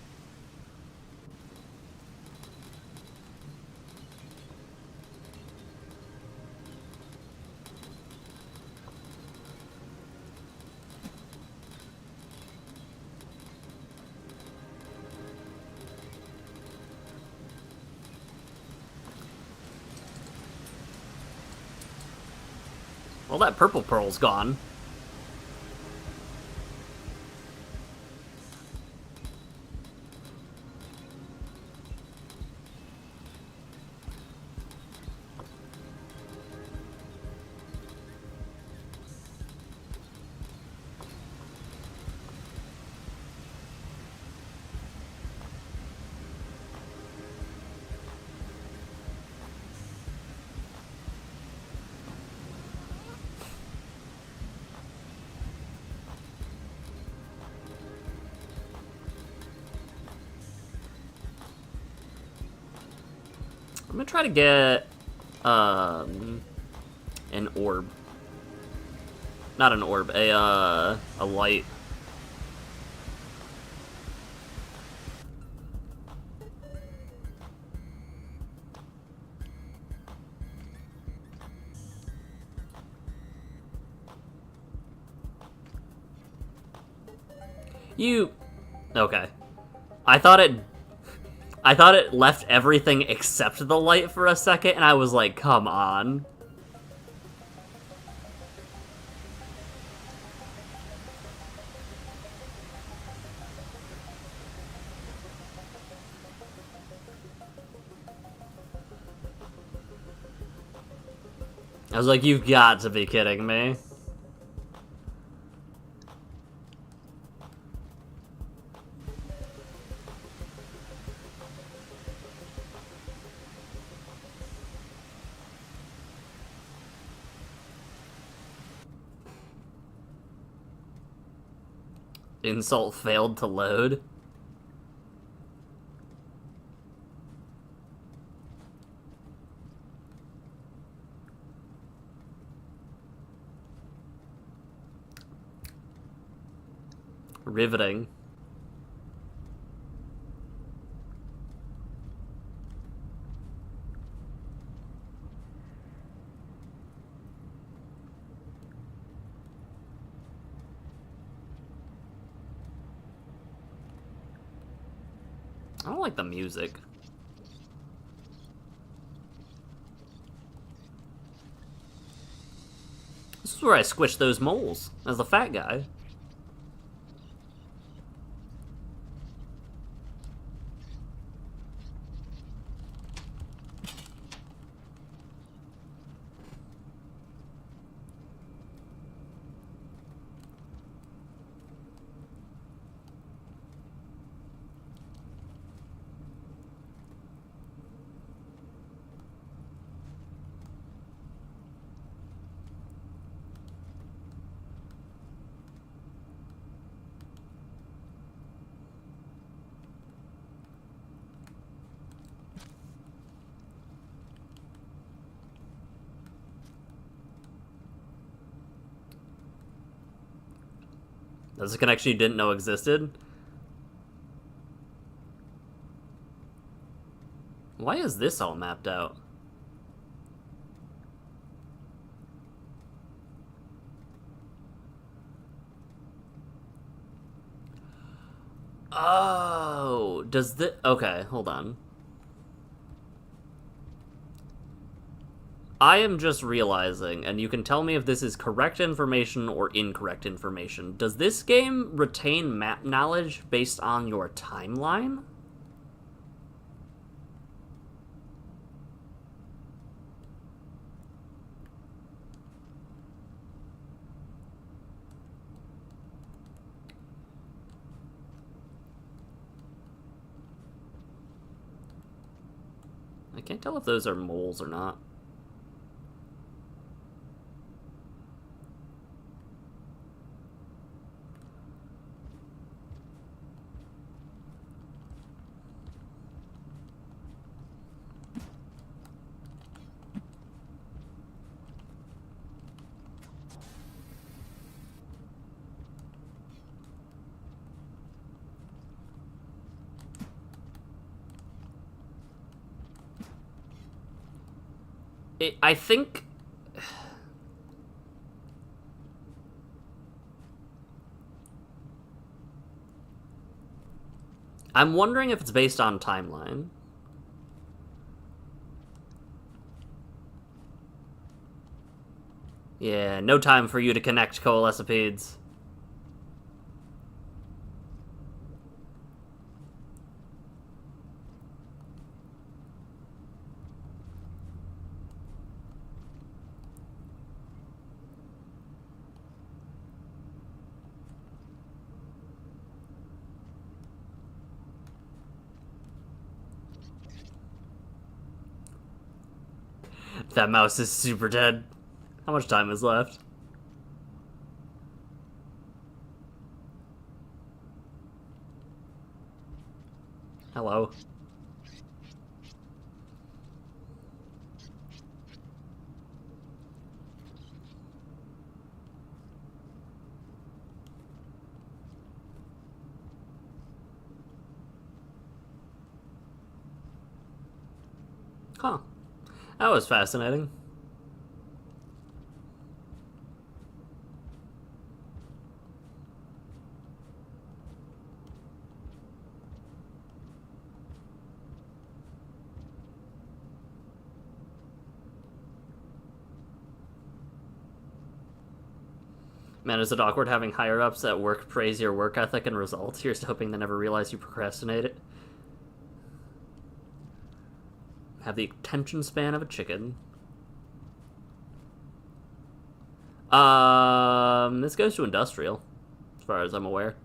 Well, that purple pearl's gone. I'm gonna try to get an orb. Not an orb, a light. Okay. I thought it left everything except the light for a second, and I was like, come on. I was like, you've got to be kidding me. Insult failed to load. Riveting. I don't like the music. This is where I squished those moles as the fat guy. That's a connection you didn't know existed? Why is this all mapped out? Oh, does the... Okay, hold on. I am just realizing, and you can tell me if this is correct information or incorrect information. Does this game retain map knowledge based on your timeline? I can't tell if those are moles or not. I think... I'm wondering if it's based on timeline. Yeah, no time for you to connect coalescipedes. That mouse is super dead. How much time is left? Hello. Huh. That was fascinating. Man, is it awkward having higher-ups at work praise your work ethic and results? Here's to hoping they never realize you procrastinate it. Have the attention span of a chicken. This goes to industrial, as far as I'm aware.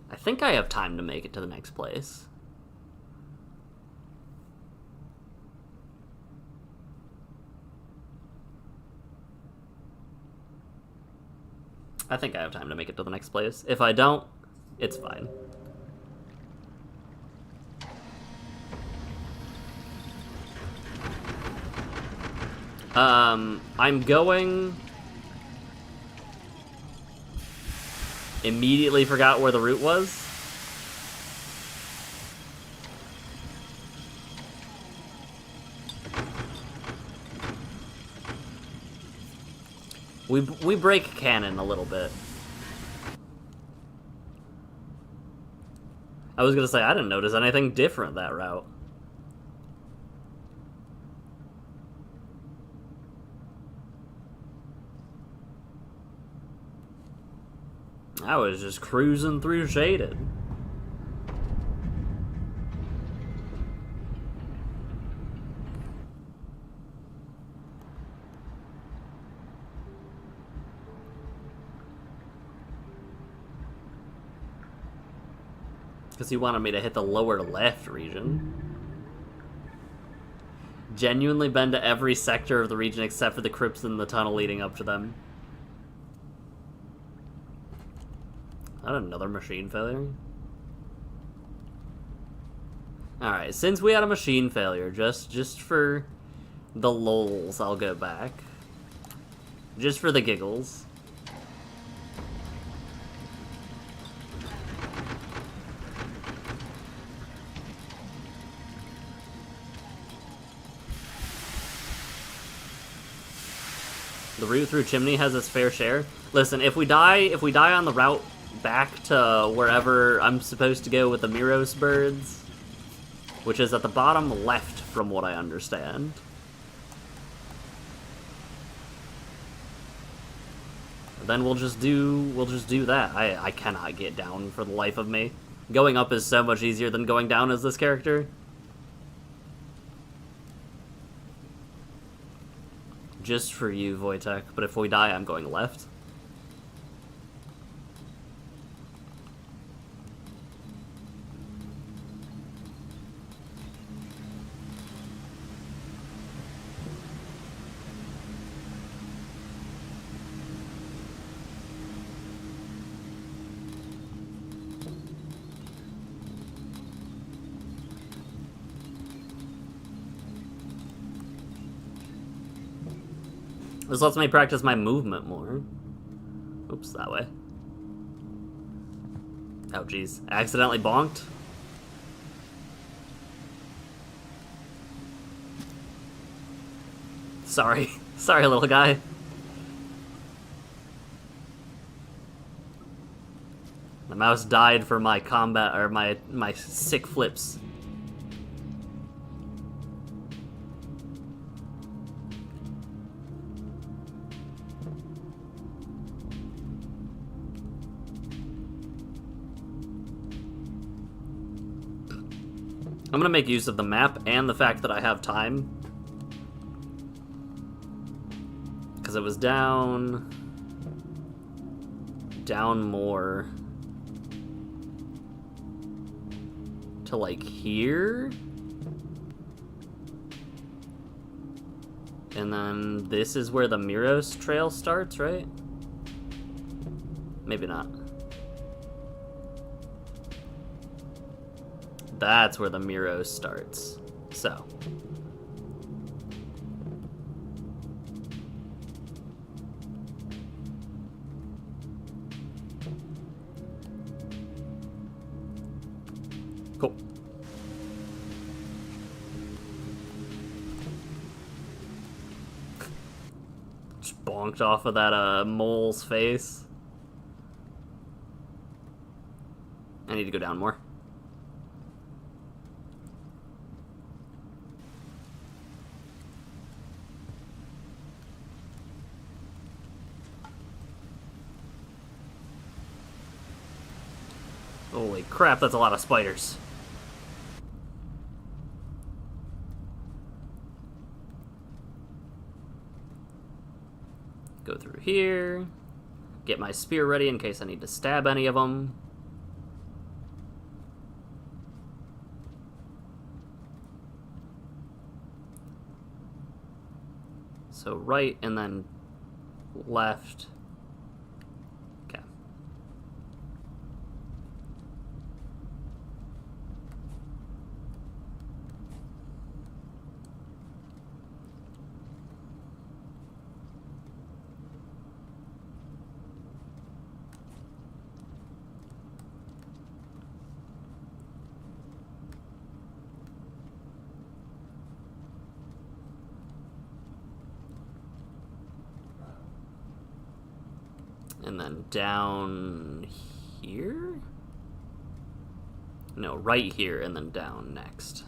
I think I have time to make it to the next place. I think I have time to make it to the next place. If I don't, it's fine. I'm going... Immediately forgot where the route was. We break canon a little bit. I was gonna say, I didn't notice anything different that route. I was just cruising through Shaded. Because he wanted me to hit the lower left region. Genuinely been to every sector of the region except for the crypts in the tunnel leading up to them. Not another machine failure? Alright, since we had a machine failure, just for the lols, I'll go back. Just for the giggles. The route through Chimney has its fair share. Listen, if we die on the route back to wherever I'm supposed to go with the Miros birds, which is at the bottom left from what I understand. Then we'll just do that. I cannot get down for the life of me. Going up is so much easier than going down as this character. Just for you, Wojtek, but if we die, I'm going left. This lets me practice my movement more. Oops, that way. Oh, jeez. Accidentally bonked? Sorry. Sorry, little guy. The mouse died for my combat, or my sick flips. I'm gonna make use of the map and the fact that I have time. Because it was down more to like here. And then this is where the Miros trail starts, right? Maybe not. That's where the Miros starts. So. Cool. Just bonked off of that mole's face. I need to go down more. Holy crap, that's a lot of spiders. Go through here. Get my spear ready in case I need to stab any of them. So right and then left. Okay. And then down here? No, right here and then down next.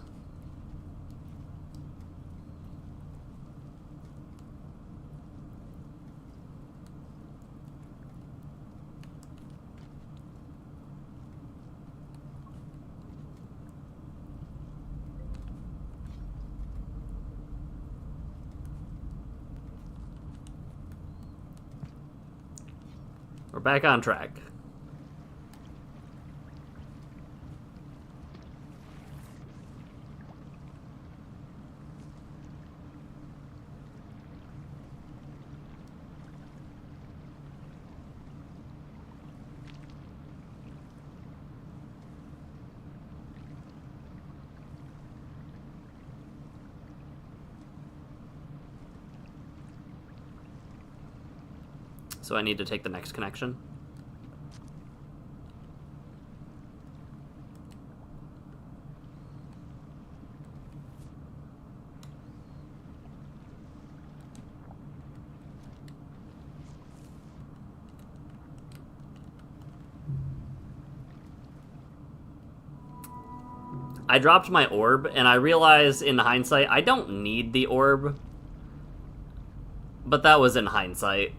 We're back on track. So I need to take the next connection. I dropped my orb, and I realized in hindsight, I don't need the orb. But that was in hindsight.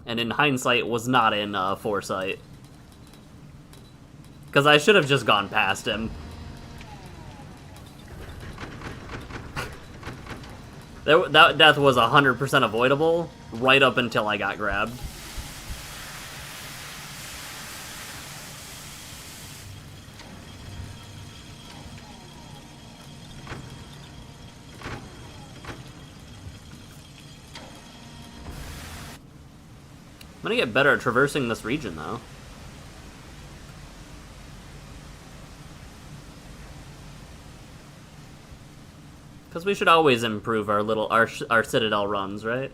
And in hindsight was not in foresight. Because I should have just gone past him. That death was 100% avoidable, right up until I got grabbed. I'm gonna get better at traversing this region, though. Because we should always improve our Citadel runs, right?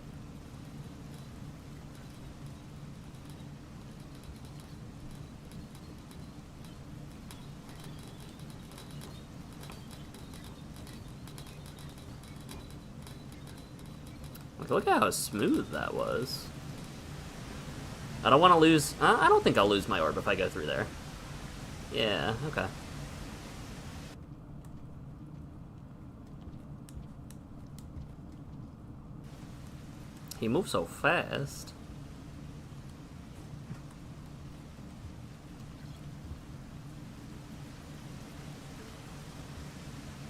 Like, look at how smooth that was. I don't want to lose... I don't think I'll lose my orb if I go through there. Yeah, okay. He moves so fast.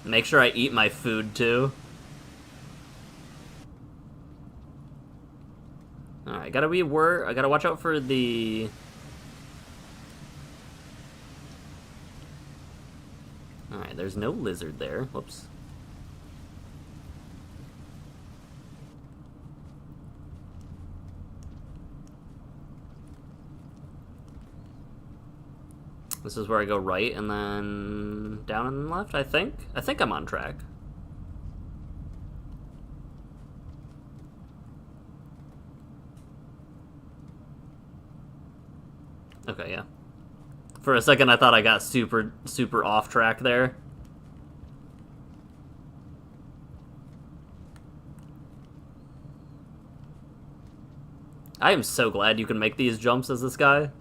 Make sure I eat my food, too. Alright, I gotta watch out for the... Alright, there's no lizard there. Whoops. This is where I go right and then down and left, I think. I think I'm on track. Okay, yeah. For a second, I thought I got super off track there. I am so glad you can make these jumps as this guy.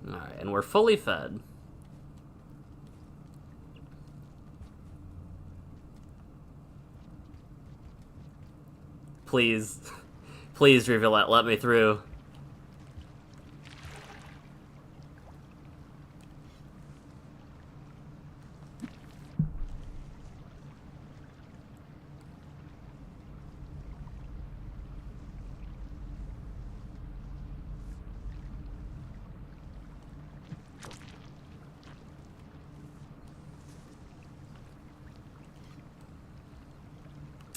Alright, and we're fully fed. Please. Please, Rivulet, let me through.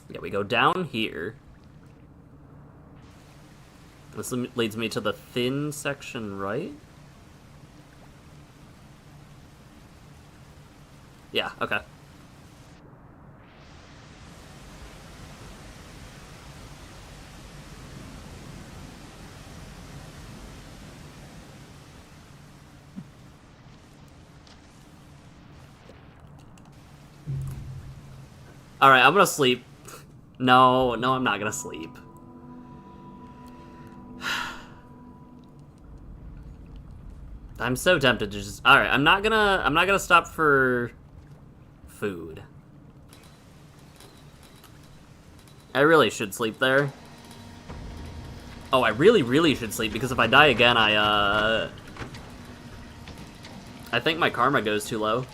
Yeah, we go down here. This leads me to the thin section, right? Yeah, okay. Alright, I'm gonna sleep. No, I'm not gonna sleep. I'm so tempted to just... Alright, I'm not gonna stop for food. I really should sleep there. Oh, I really should sleep, because if I die again, I think my karma goes too low.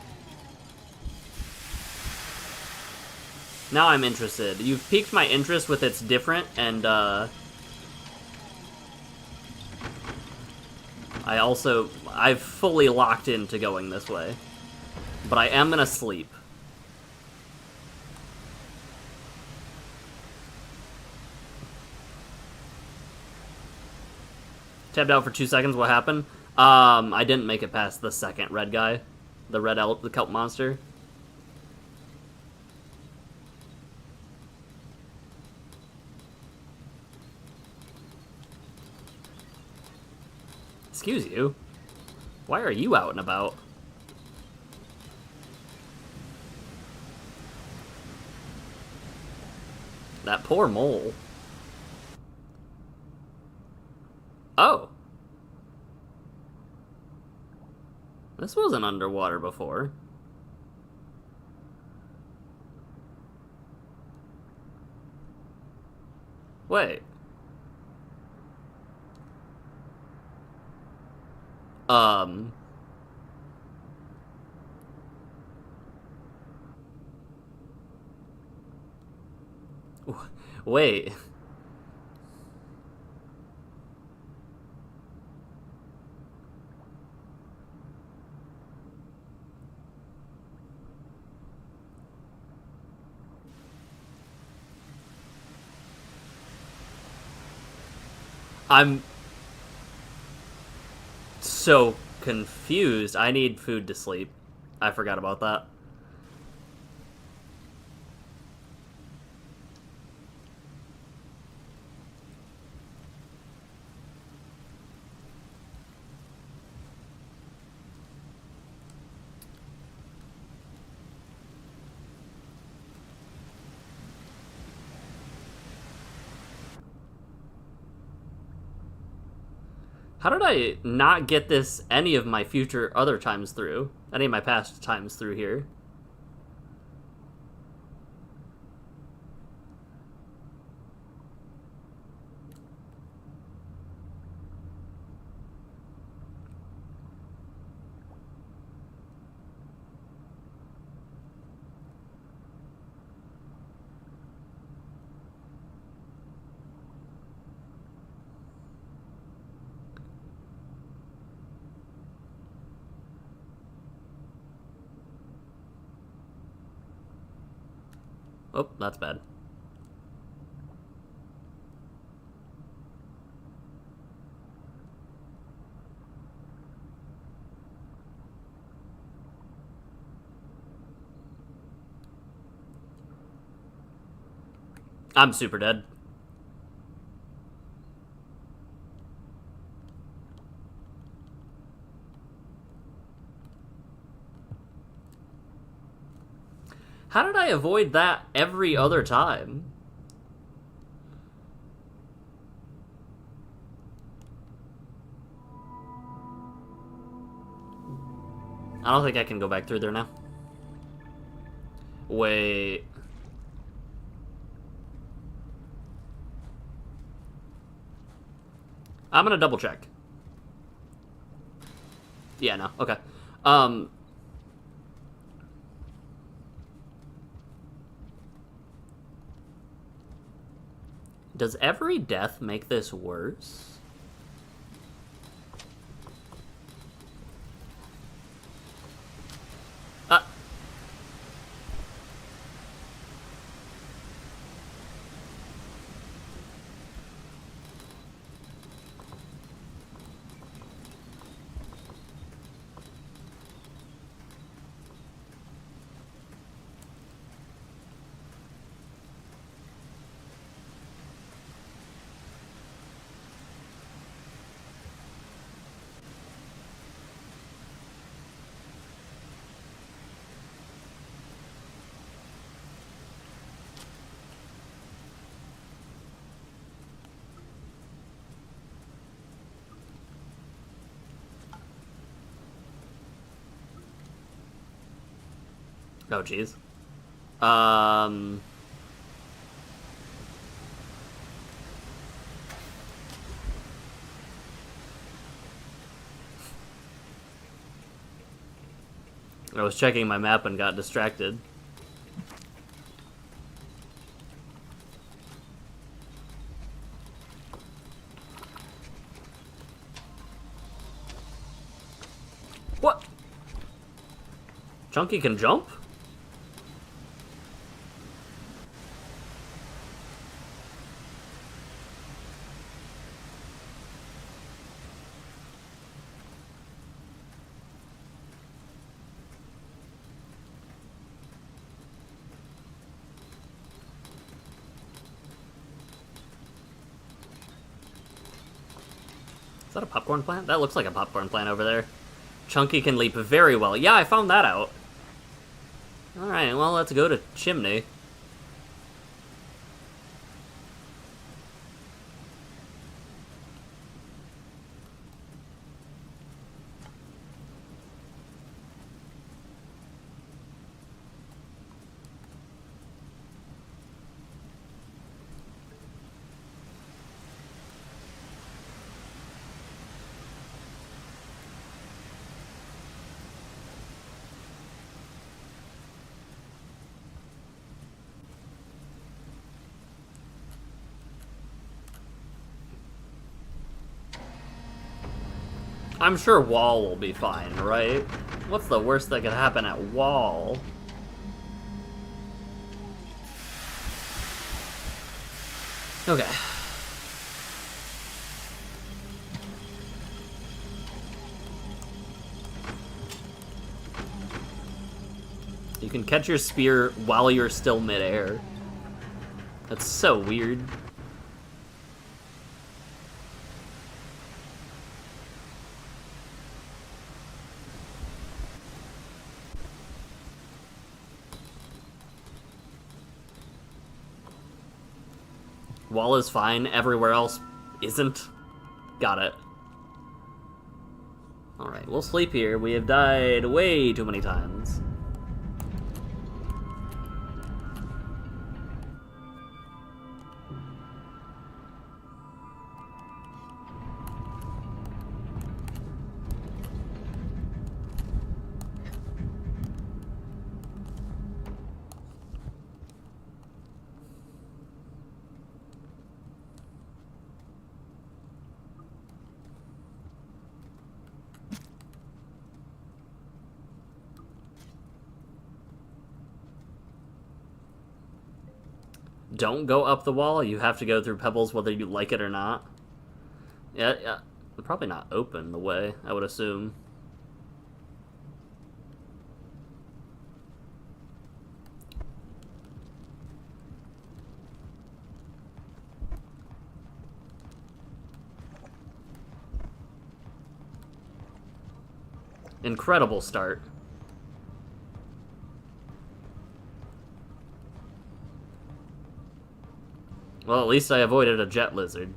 Now I'm interested. You've piqued my interest with it's different, and I've fully locked into going this way. But I am gonna sleep. Tapped out for 2 seconds, what happened? I didn't make it past the second red guy. The kelp monster. Excuse you? Why are you out and about? That poor mole. Oh. This wasn't underwater before. Wait. Wait. I'm so confused. I need food to sleep. I forgot about that. How did I not get this any of my future other times through? Any of my past times through here? Oh, that's bad. I'm super dead. How did I avoid that every other time? I don't think I can go back through there now. Wait. I'm gonna double check. Yeah, no. Okay. Does every death make this worse? Oh, jeez. I was checking my map and got distracted. Chunky can jump? Is that a popcorn plant? That looks like a popcorn plant over there. Chunky can leap very well. Yeah, I found that out. Alright, well, let's go to Chimney. I'm sure Wall will be fine, right? What's the worst that could happen at Wall? Okay. You can catch your spear while you're still midair. That's so weird. Wall is fine, everywhere else isn't. Got it. Alright, we'll sleep here. We have died way too many times. Don't go up the wall. You have to go through pebbles whether you like it or not. Yeah, they're probably not open the way, I would assume. Incredible start. Well, at least I avoided a jet lizard.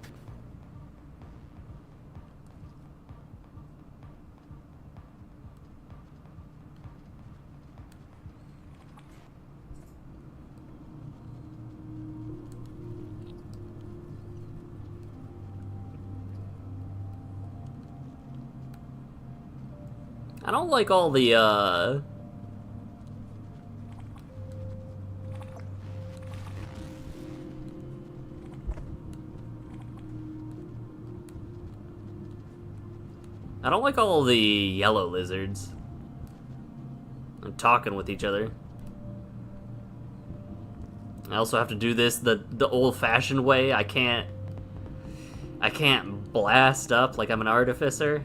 I don't like all the, I don't like all the yellow lizards. I'm talking with each other. I also have to do this the old-fashioned way. I can't blast up like I'm an artificer.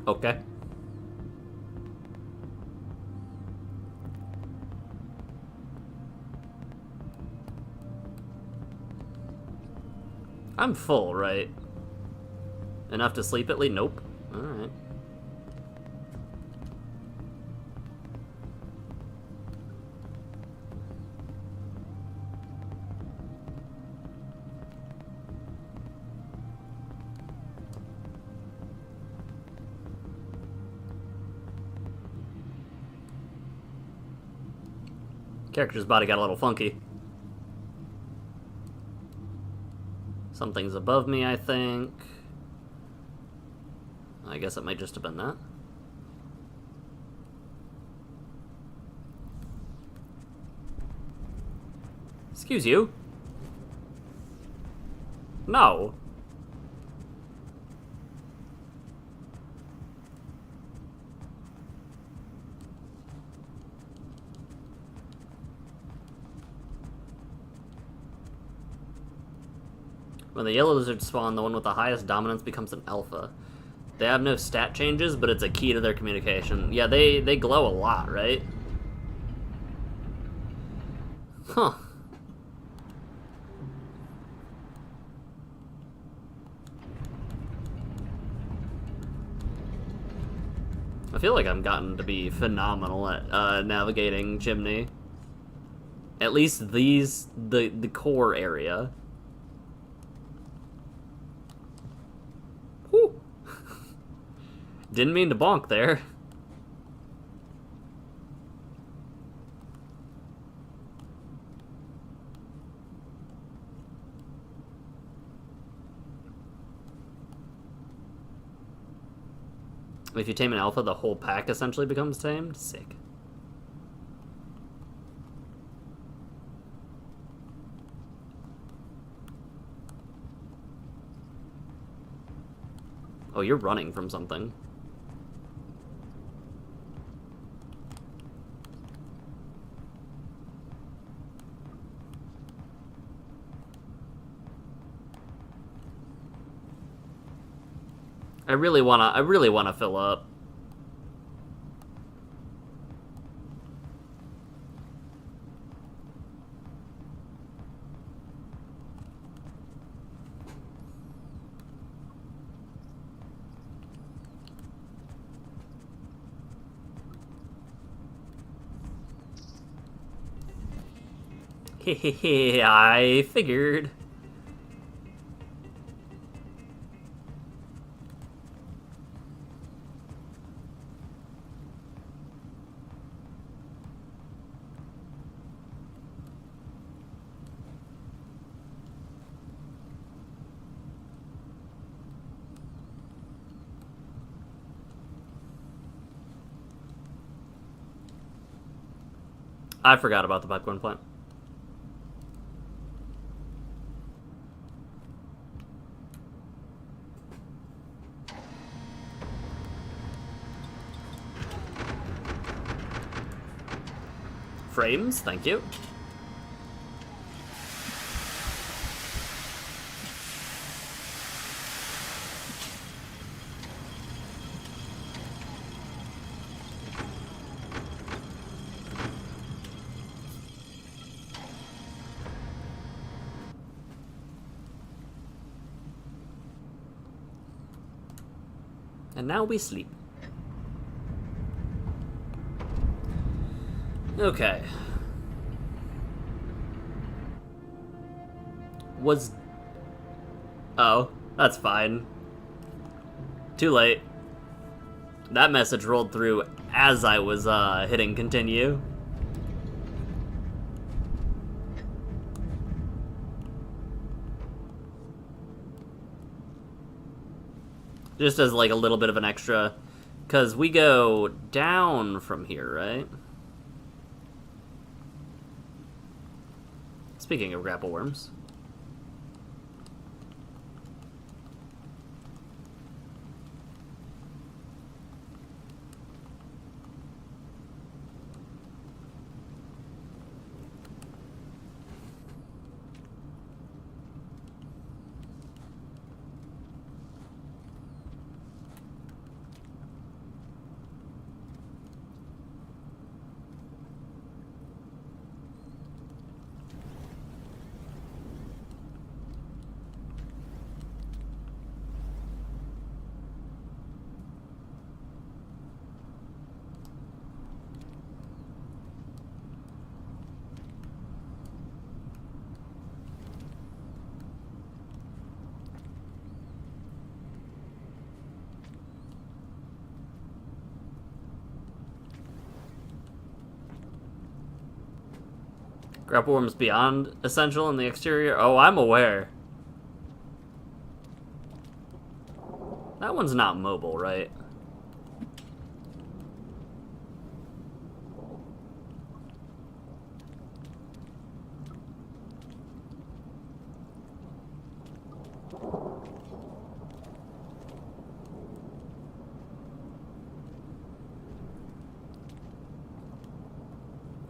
Okay. I'm full, right? Enough to sleep at least? Nope. Alright. Character's body got a little funky. Something's above me, I think. I guess it might just have been that. Excuse you? No. When the yellow lizards spawn, the one with the highest dominance becomes an alpha. They have no stat changes, but it's a key to their communication. Yeah, they glow a lot, right? Huh. I feel like I've gotten to be phenomenal at navigating Chimney. At least the core area. Whew. Didn't mean to bonk there. If you tame an alpha, the whole pack essentially becomes tamed? Sick. Oh, you're running from something. I really wanna fill up. Hehehe, I figured. I forgot about the popcorn plant. Frames, thank you. And now we sleep. Okay. Oh, that's fine. Too late. That message rolled through as I was hitting continue. Just as like a little bit of an extra, because we go down from here, right? Speaking of grapple worms. Grapple worms beyond essential in the exterior? Oh, I'm aware. That one's not mobile, right?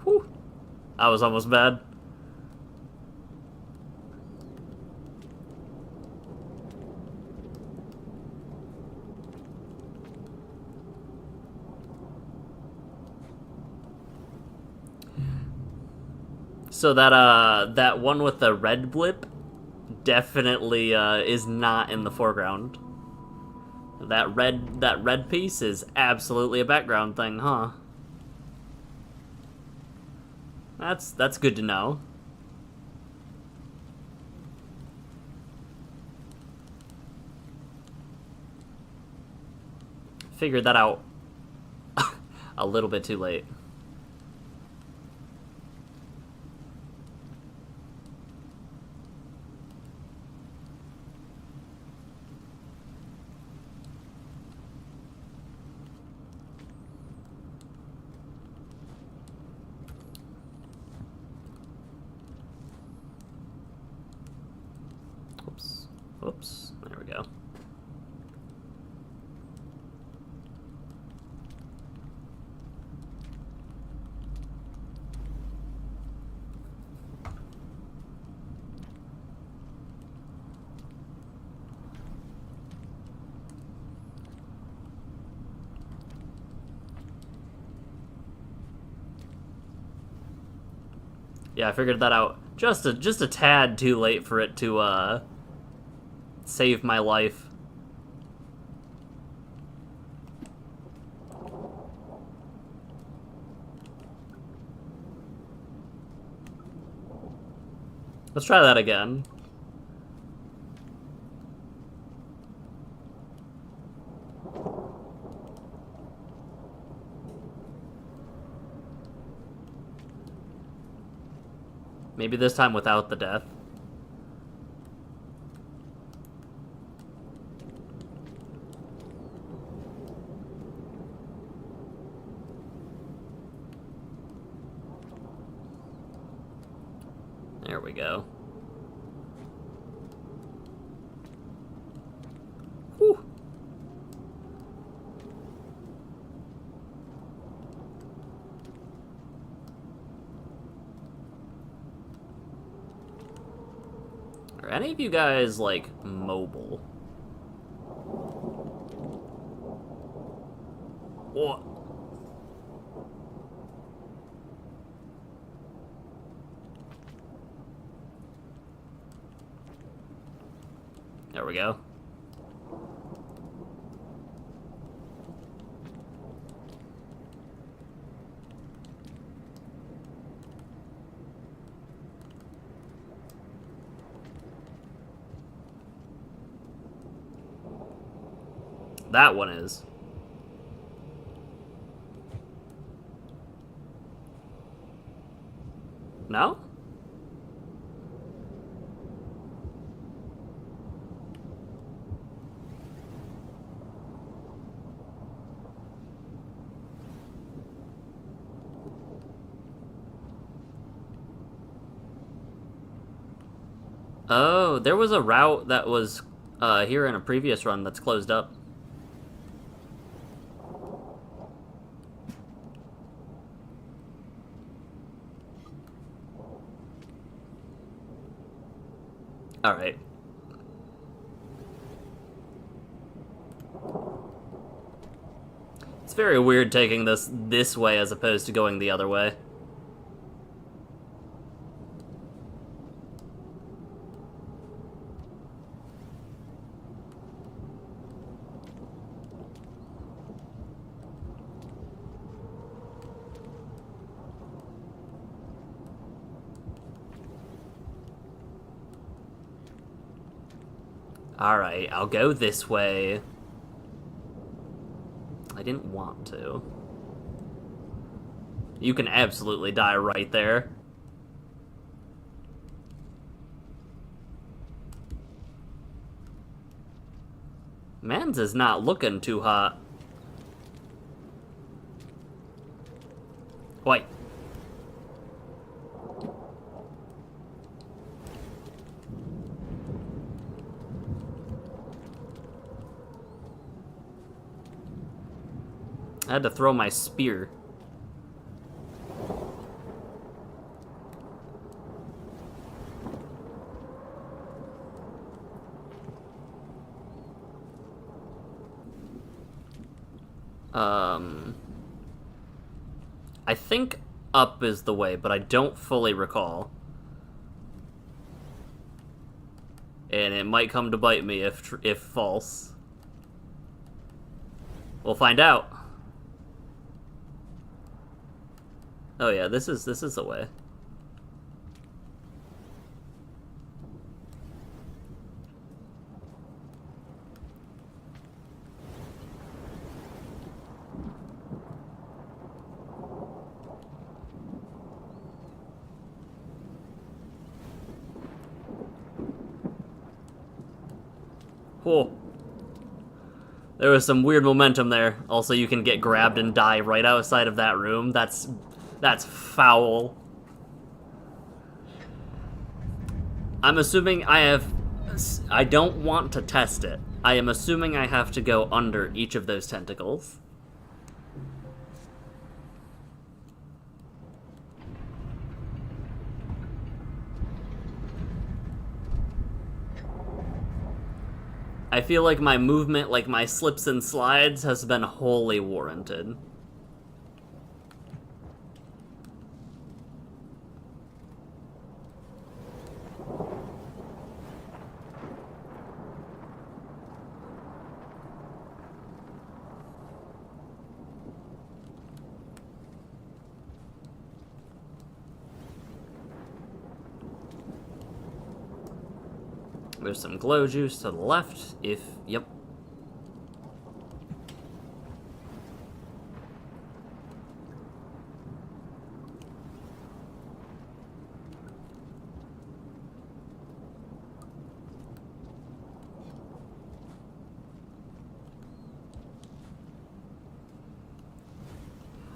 Whew. That was almost bad. So that one with the red blip definitely is not in the foreground. That red piece is absolutely a background thing, huh? That's good to know. Figured that out a little bit too late. Oops, there we go. Yeah, I figured that out just a tad too late for it to save my life. Let's try that again. Maybe this time without the death. There we go. Whew. Are any of you guys, like, mobile? What? There we go. That one is. No? Oh, there was a route that was here in a previous run that's closed up. Alright. It's very weird taking this way as opposed to going the other way. Alright, I'll go this way. I didn't want to. You can absolutely die right there. Mans is not looking too hot. Wait. I had to throw my spear. I think up is the way, but I don't fully recall. And it might come to bite me if false. We'll find out. Oh yeah, this is the way. Cool. There was some weird momentum there. Also, you can get grabbed and die right outside of that room. That's foul. I'm assuming I don't want to test it. I am assuming I have to go under each of those tentacles. I feel like my movement, like my slips and slides, has been wholly warranted. There's some glow juice to the left, yep.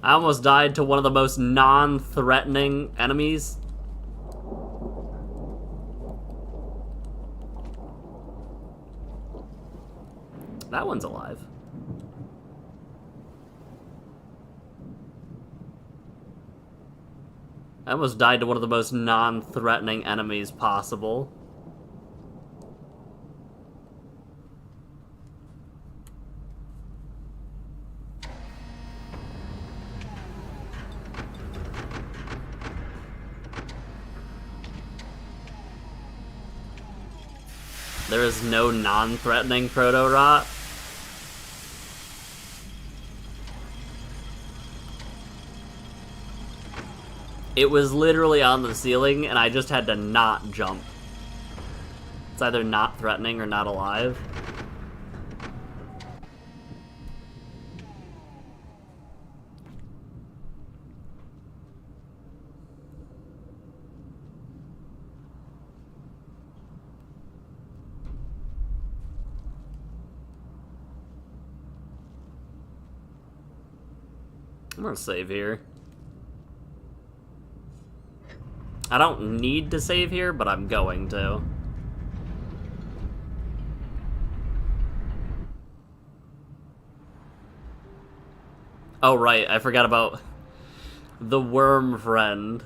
I almost died to one of the most non-threatening enemies. That one's alive. I almost died to one of the most non-threatening enemies possible. There is no non-threatening proto-rot. It was literally on the ceiling, and I just had to not jump. It's either not threatening or not alive. I'm gonna save here. I don't need to save here, but I'm going to. Oh, right, I forgot about the worm friend.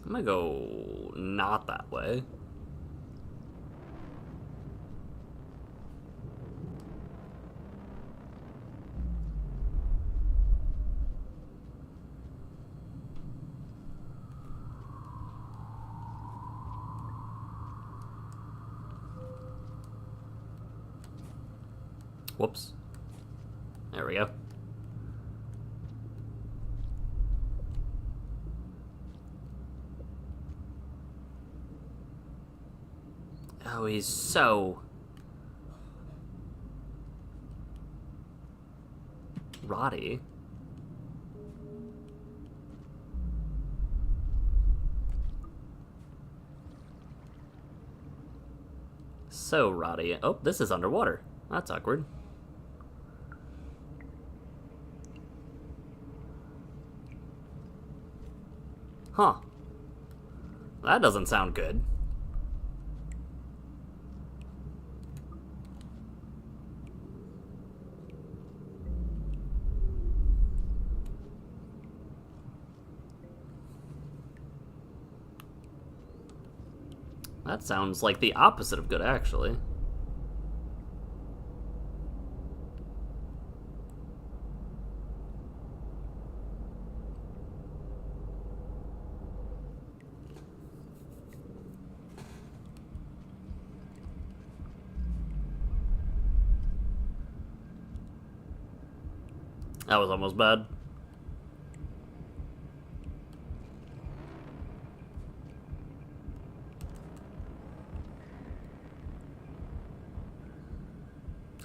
I'm gonna go not that way. Whoops. There we go. Oh, he's so rotty. So rotty. Oh, this is underwater. That's awkward. Huh. That doesn't sound good. That sounds like the opposite of good, actually. That was almost bad.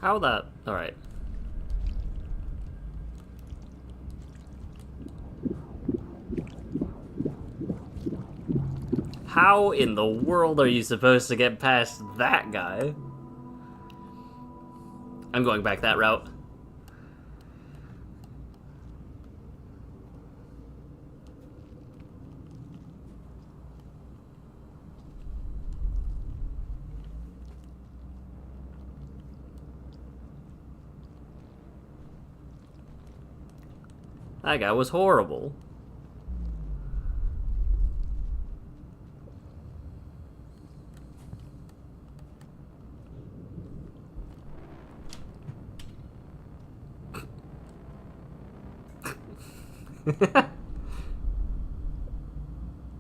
How that? Alright. How in the world are you supposed to get past that guy? I'm going back that route. That guy was horrible.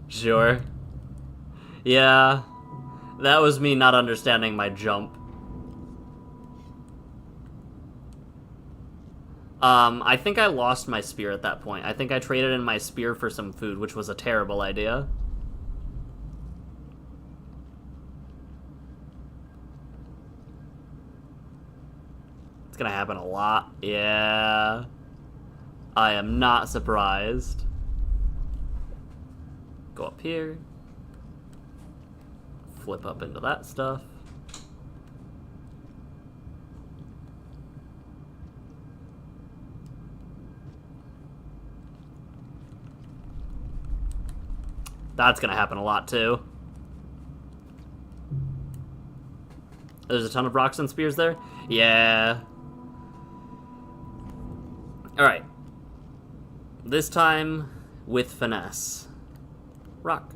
Sure. Yeah. That was me not understanding my jump. I think I lost my spear at that point. I think I traded in my spear for some food, which was a terrible idea. It's gonna happen a lot. Yeah. I am not surprised. Go up here. Flip up into that stuff. That's gonna happen a lot, too. There's a ton of rocks and spears there? Yeah. Alright. This time, with finesse. Rock.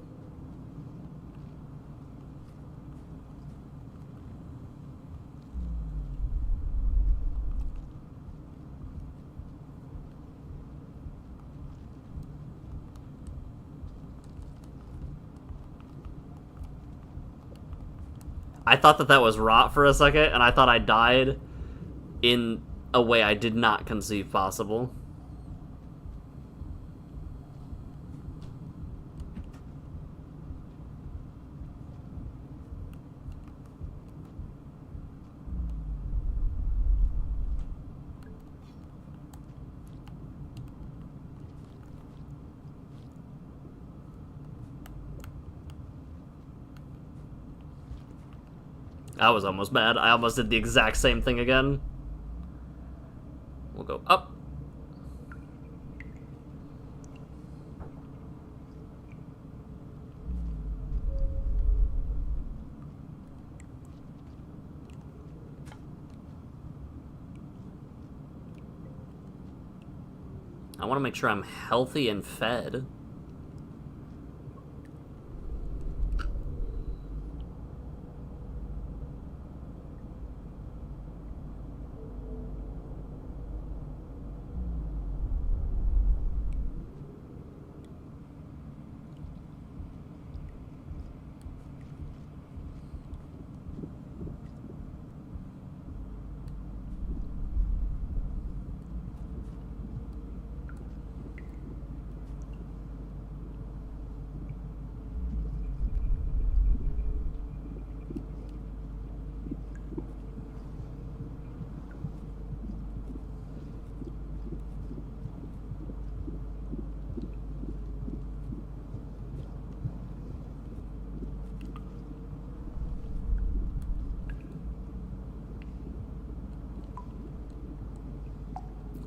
I thought that was rot for a second, and I thought I died in a way I did not conceive possible. That was almost bad. I almost did the exact same thing again. We'll go up. I want to make sure I'm healthy and fed.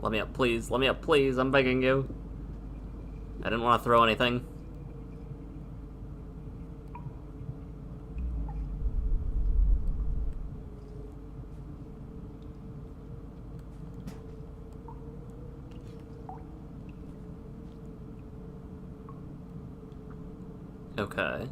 Let me up, please. Let me up, please. I'm begging you. I didn't want to throw anything. Okay.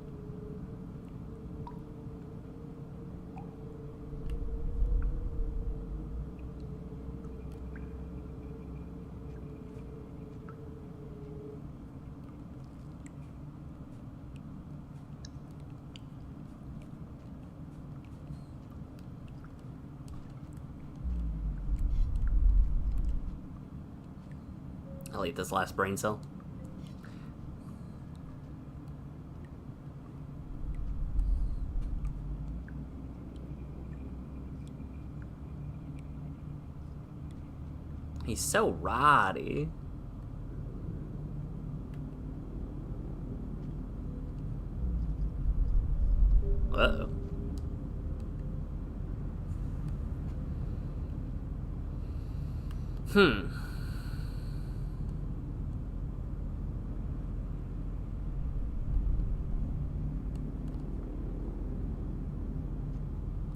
I'll eat this last brain cell. He's so roddy. Uh-oh.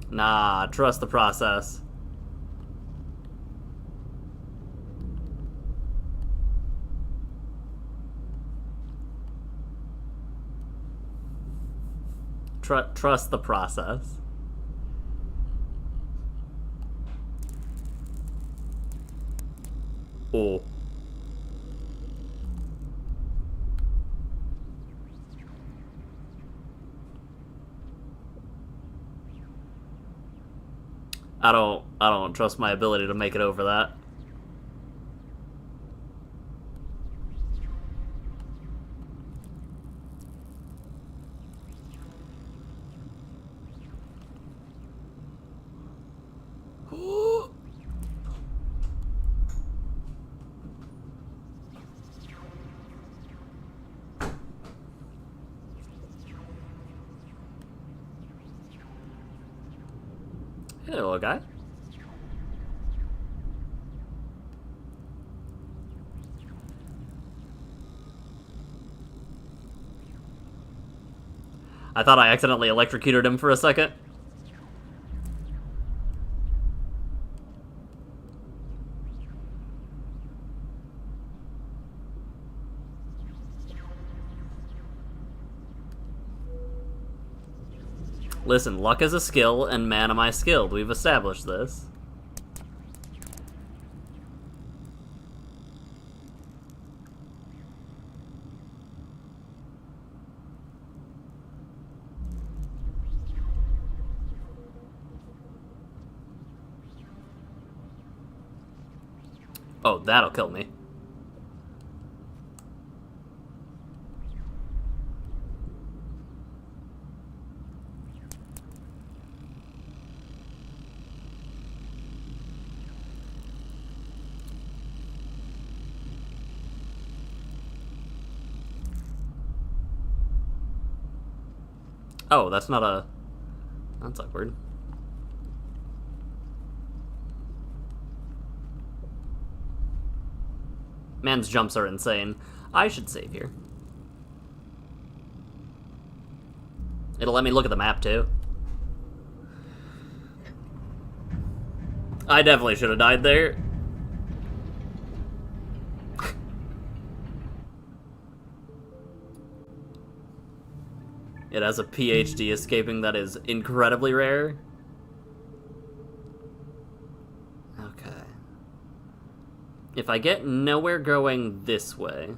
Nah, trust the process. Trust the process. Oh. I don't trust my ability to make it over that. Hey, little guy. I thought I accidentally electrocuted him for a second. Listen, luck is a skill, and man am I skilled. We've established this. Oh, that'll kill me. Oh, that's not a... That's awkward. Man's jumps are insane. I should save here. It'll let me look at the map, too. I definitely should have died there. It has a PhD escaping that is incredibly rare. Okay. If I get nowhere going this way,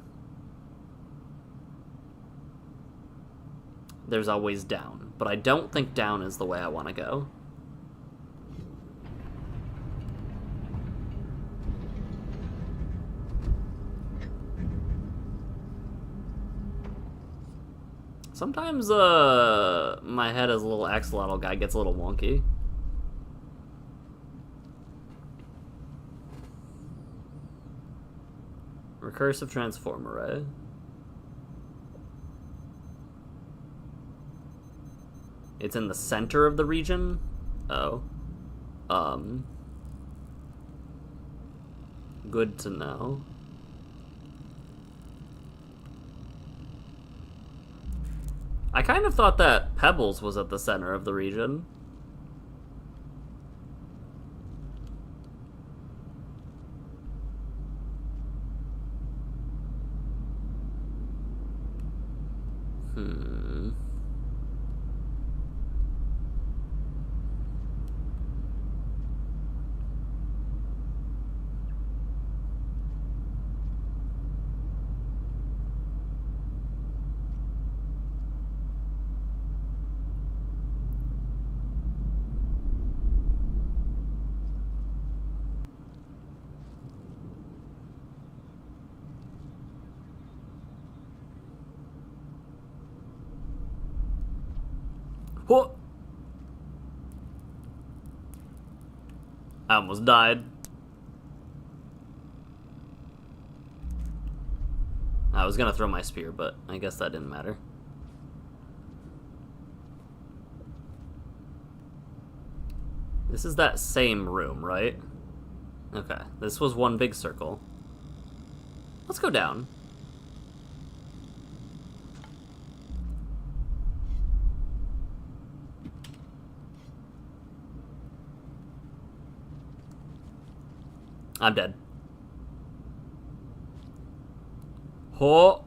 there's always down. But I don't think down is the way I want to go. Sometimes, my head as a little axolotl guy gets a little wonky. Recursive transform array. It's in the center of the region? Oh. Good to know. I kind of thought that Pebbles was at the center of the region. What? I almost died. I was gonna throw my spear, but I guess that didn't matter. This is that same room, right? Okay, this was one big circle. Let's go down. I'm dead. Oh.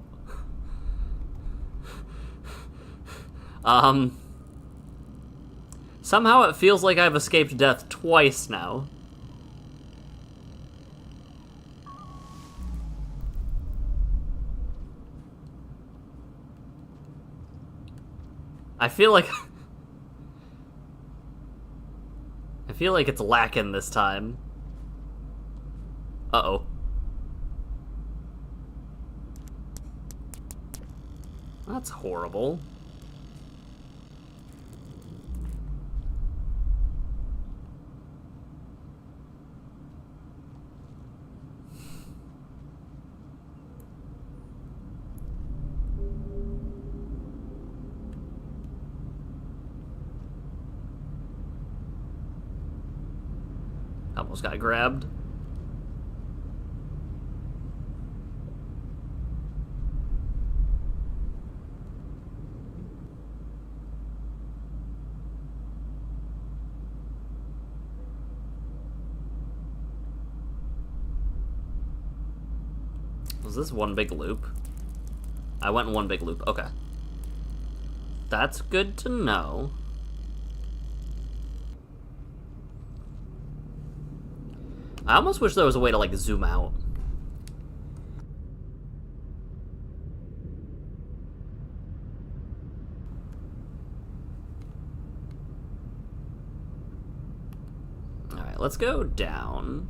Somehow it feels like I've escaped death twice now. I feel like it's lacking this time. Uh-oh. That's horrible. Almost got grabbed. Was this one big loop? I went in one big loop. Okay. That's good to know. I almost wish there was a way to, like, zoom out. Alright, let's go down.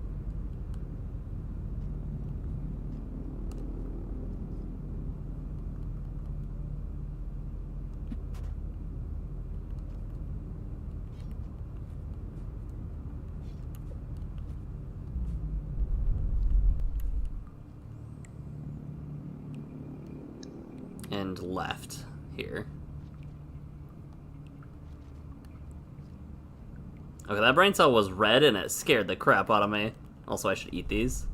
And left here. Okay, that brain cell was red and it scared the crap out of me. Also, I should eat these.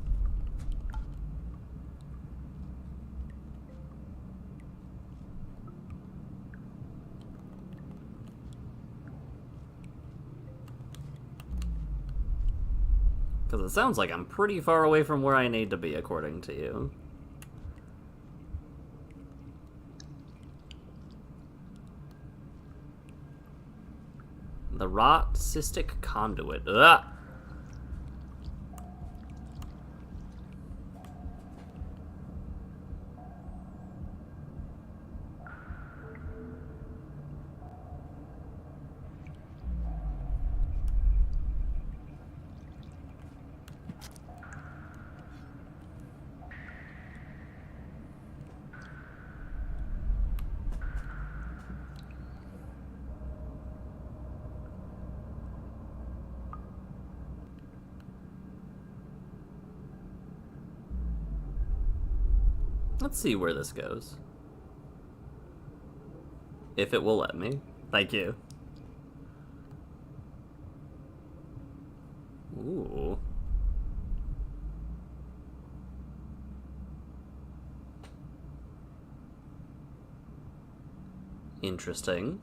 Because it sounds like I'm pretty far away from where I need to be, according to you. The rot cystic conduit. Ugh. Let's see where this goes. If it will let me. Thank you. Ooh. Interesting.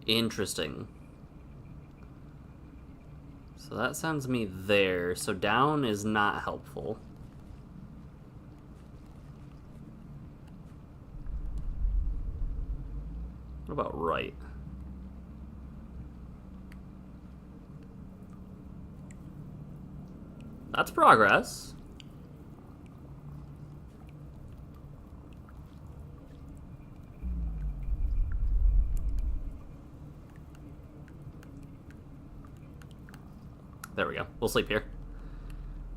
Interesting. So that sends me there. So down is not helpful. What about right? That's progress. There we go. We'll sleep here.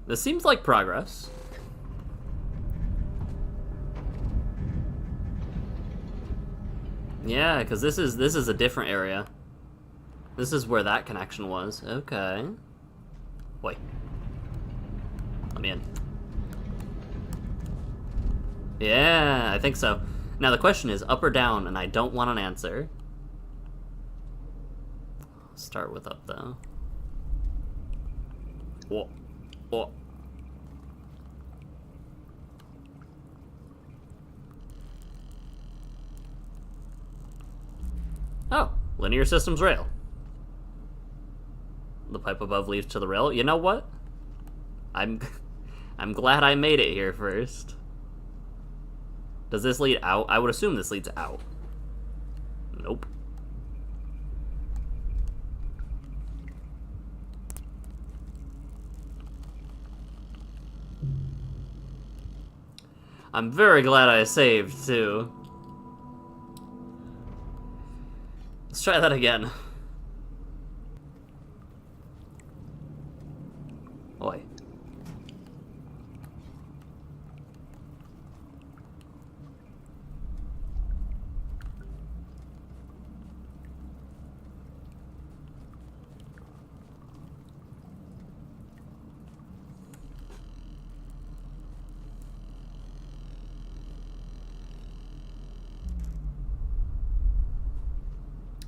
This seems like progress. Yeah, because this is a different area. This is where that connection was. Okay. Wait. Let me in. Yeah, I think so. Now the question is up or down, and I don't want an answer. I'll start with up, though. Whoa. Whoa. Oh, linear systems rail. The pipe above leads to the rail. You know what? I'm glad I made it here first. Does this lead out? I would assume this leads out. Nope. I'm very glad I saved, too. Let's try that again. Oi.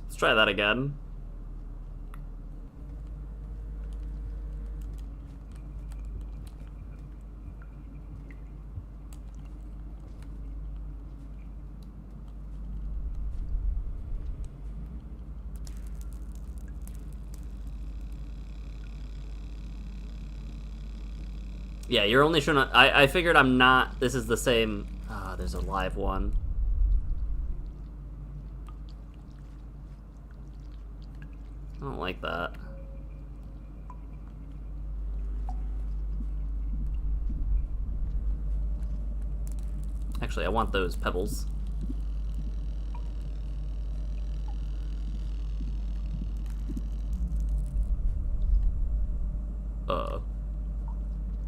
Let's try that again. Yeah, you're only showing... I figured I'm not... This is the same... Ah, there's a live one. I don't like that. Actually, I want those pebbles.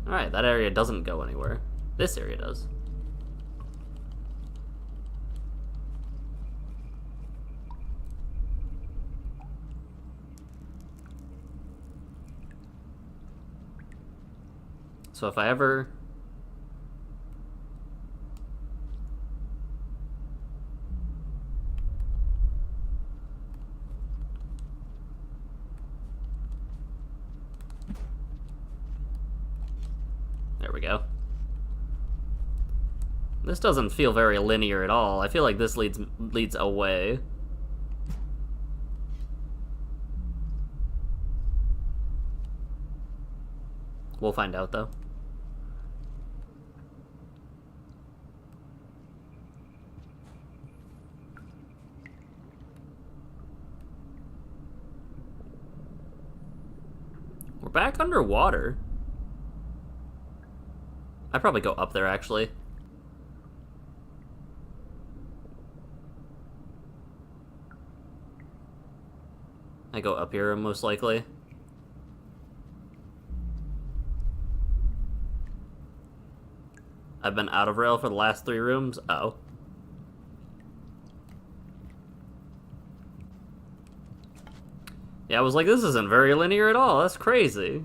Alright, that area doesn't go anywhere. This area does. So if I ever... There we go. This doesn't feel very linear at all. I feel like this leads away. We'll find out, though. We're back underwater. I'd probably go up there, actually. I go up here, most likely. I've been out of rail for the last 3 rooms. Oh. Yeah, I was like, this isn't very linear at all. That's crazy.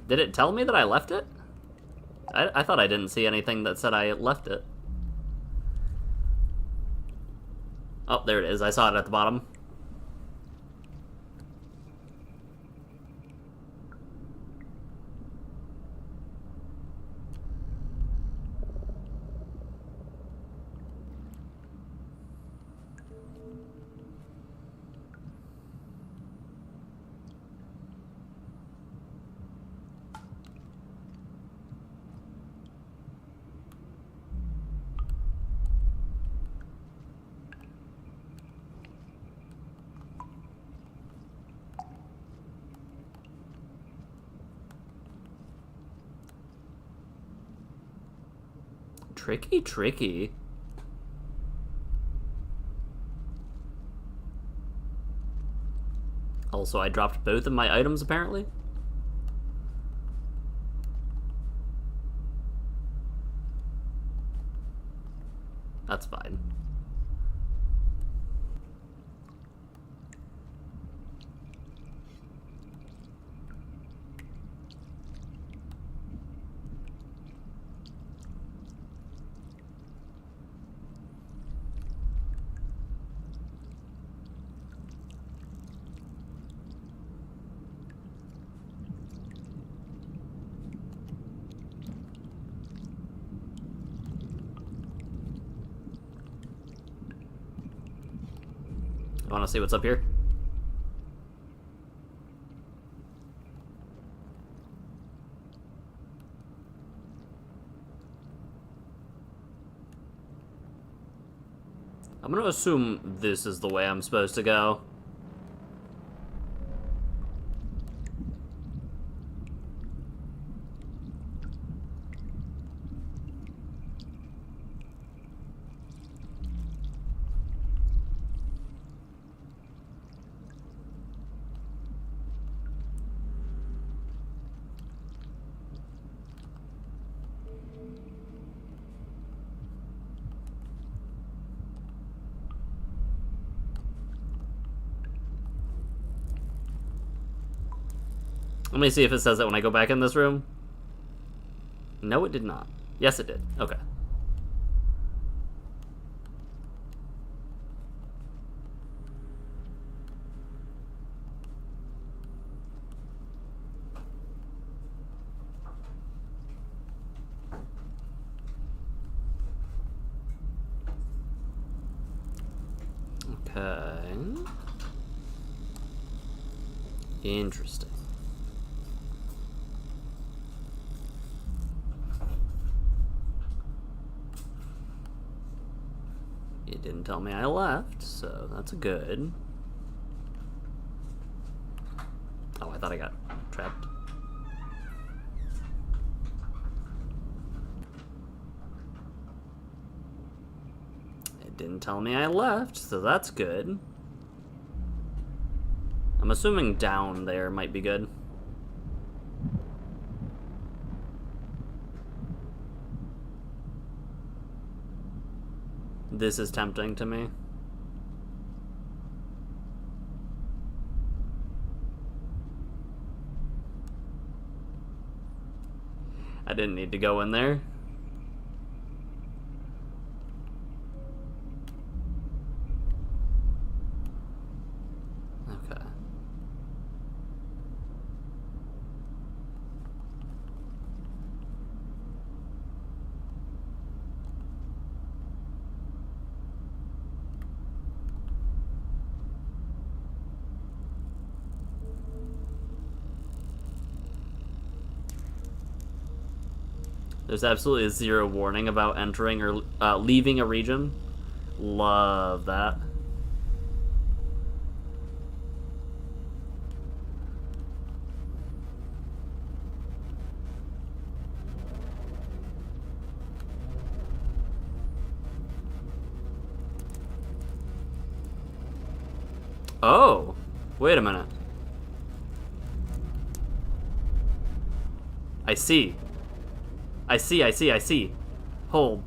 Did it tell me that I left it? I thought I didn't see anything that said I left it. Oh, there it is. I saw it at the bottom. Tricky, tricky. Also, I dropped both of my items, apparently. That's fine. I want to see what's up here. I'm gonna assume this is the way I'm supposed to go. Let me see if it says that when I go back in this room. No, it did not. Yes, it did. Okay. Okay. Interesting. It didn't tell me I left, so that's good. Oh, I thought I got trapped. It didn't tell me I left, so that's good. I'm assuming down there might be good. This is tempting to me. I didn't need to go in there. Okay. There's absolutely zero warning about entering or leaving a region. Love that. Oh, wait a minute. I see. I see. Hold.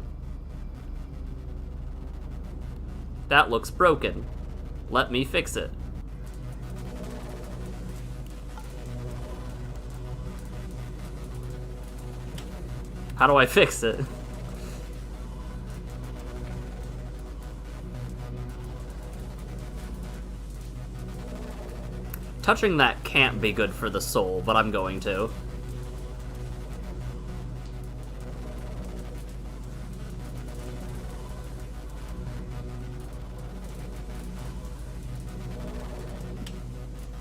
That looks broken. Let me fix it. How do I fix it? Touching that can't be good for the soul, but I'm going to.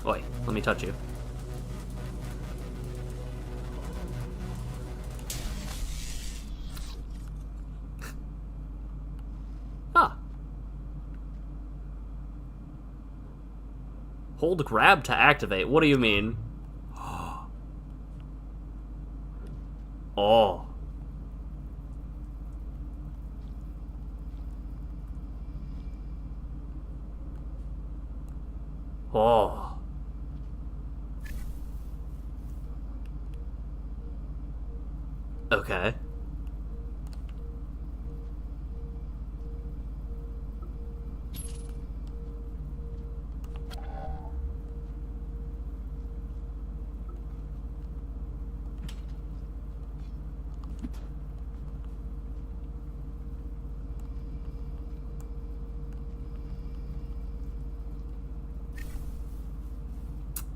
Oi, let me touch you. Ah. Hold grab to activate. What do you mean? Oh. Oh. Okay.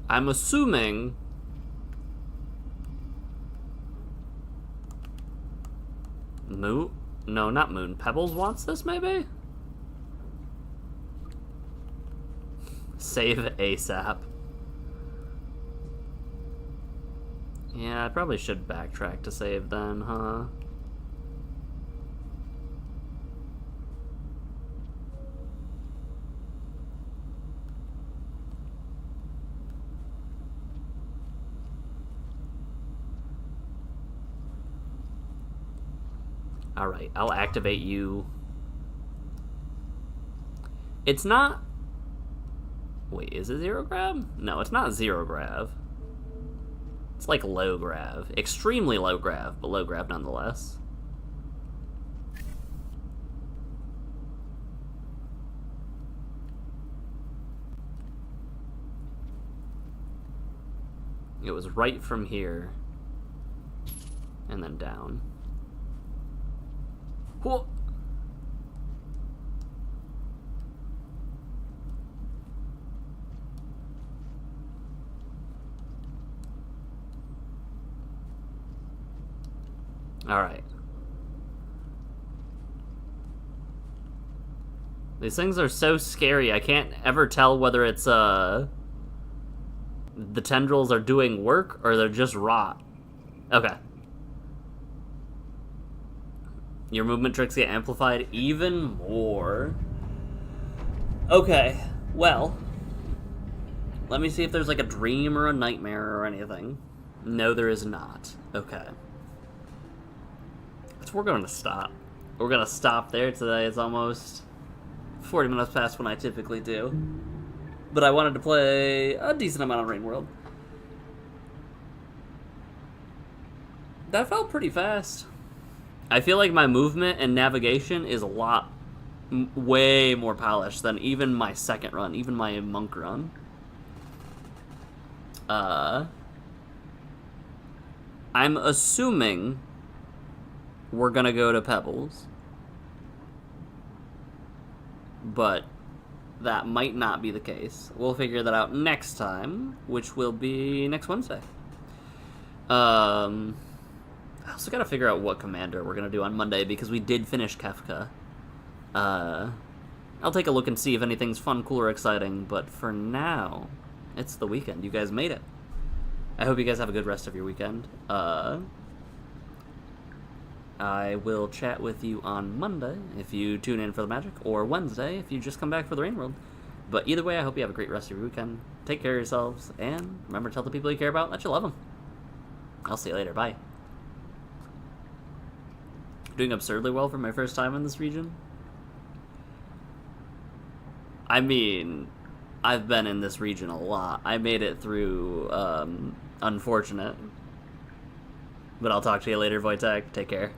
I'm assuming Moon? No, not Moon. Pebbles wants this, maybe? Save ASAP. Yeah, I probably should backtrack to save then, huh? Alright, I'll activate you. It's not... Wait, is it zero grav? No, it's not zero grav. It's like low grav. Extremely low grav, but low grav nonetheless. It was right from here. And then down. Whoa. All right. These things are so scary. I can't ever tell whether it's the tendrils are doing work or they're just rot. Okay. Your movement tricks get amplified even more. Okay, well. Let me see if there's like a dream or a nightmare or anything. No, there is not. Okay. So we're going to stop. We're going to stop there today. It's almost 40 minutes past when I typically do. But I wanted to play a decent amount of Rain World. That felt pretty fast. I feel like my movement and navigation is a lot, way more polished than even my second run, even my monk run. I'm assuming we're gonna go to Pebbles, but that might not be the case. We'll figure that out next time, which will be next Wednesday. I also gotta figure out what commander we're gonna do on Monday, because we did finish Kefka. I'll take a look and see if anything's fun, cool, or exciting, but for now, it's the weekend. You guys made it. I hope you guys have a good rest of your weekend. I will chat with you on Monday if you tune in for the Magic, or Wednesday if you just come back for the Rain World. But either way, I hope you have a great rest of your weekend. Take care of yourselves, and remember to tell the people you care about that you love them. I'll see you later. Bye. Doing absurdly well for my first time in this region. I mean, I've been in this region a lot. I made it through Unfortunate. But I'll talk to you later, Wojtek. Take care.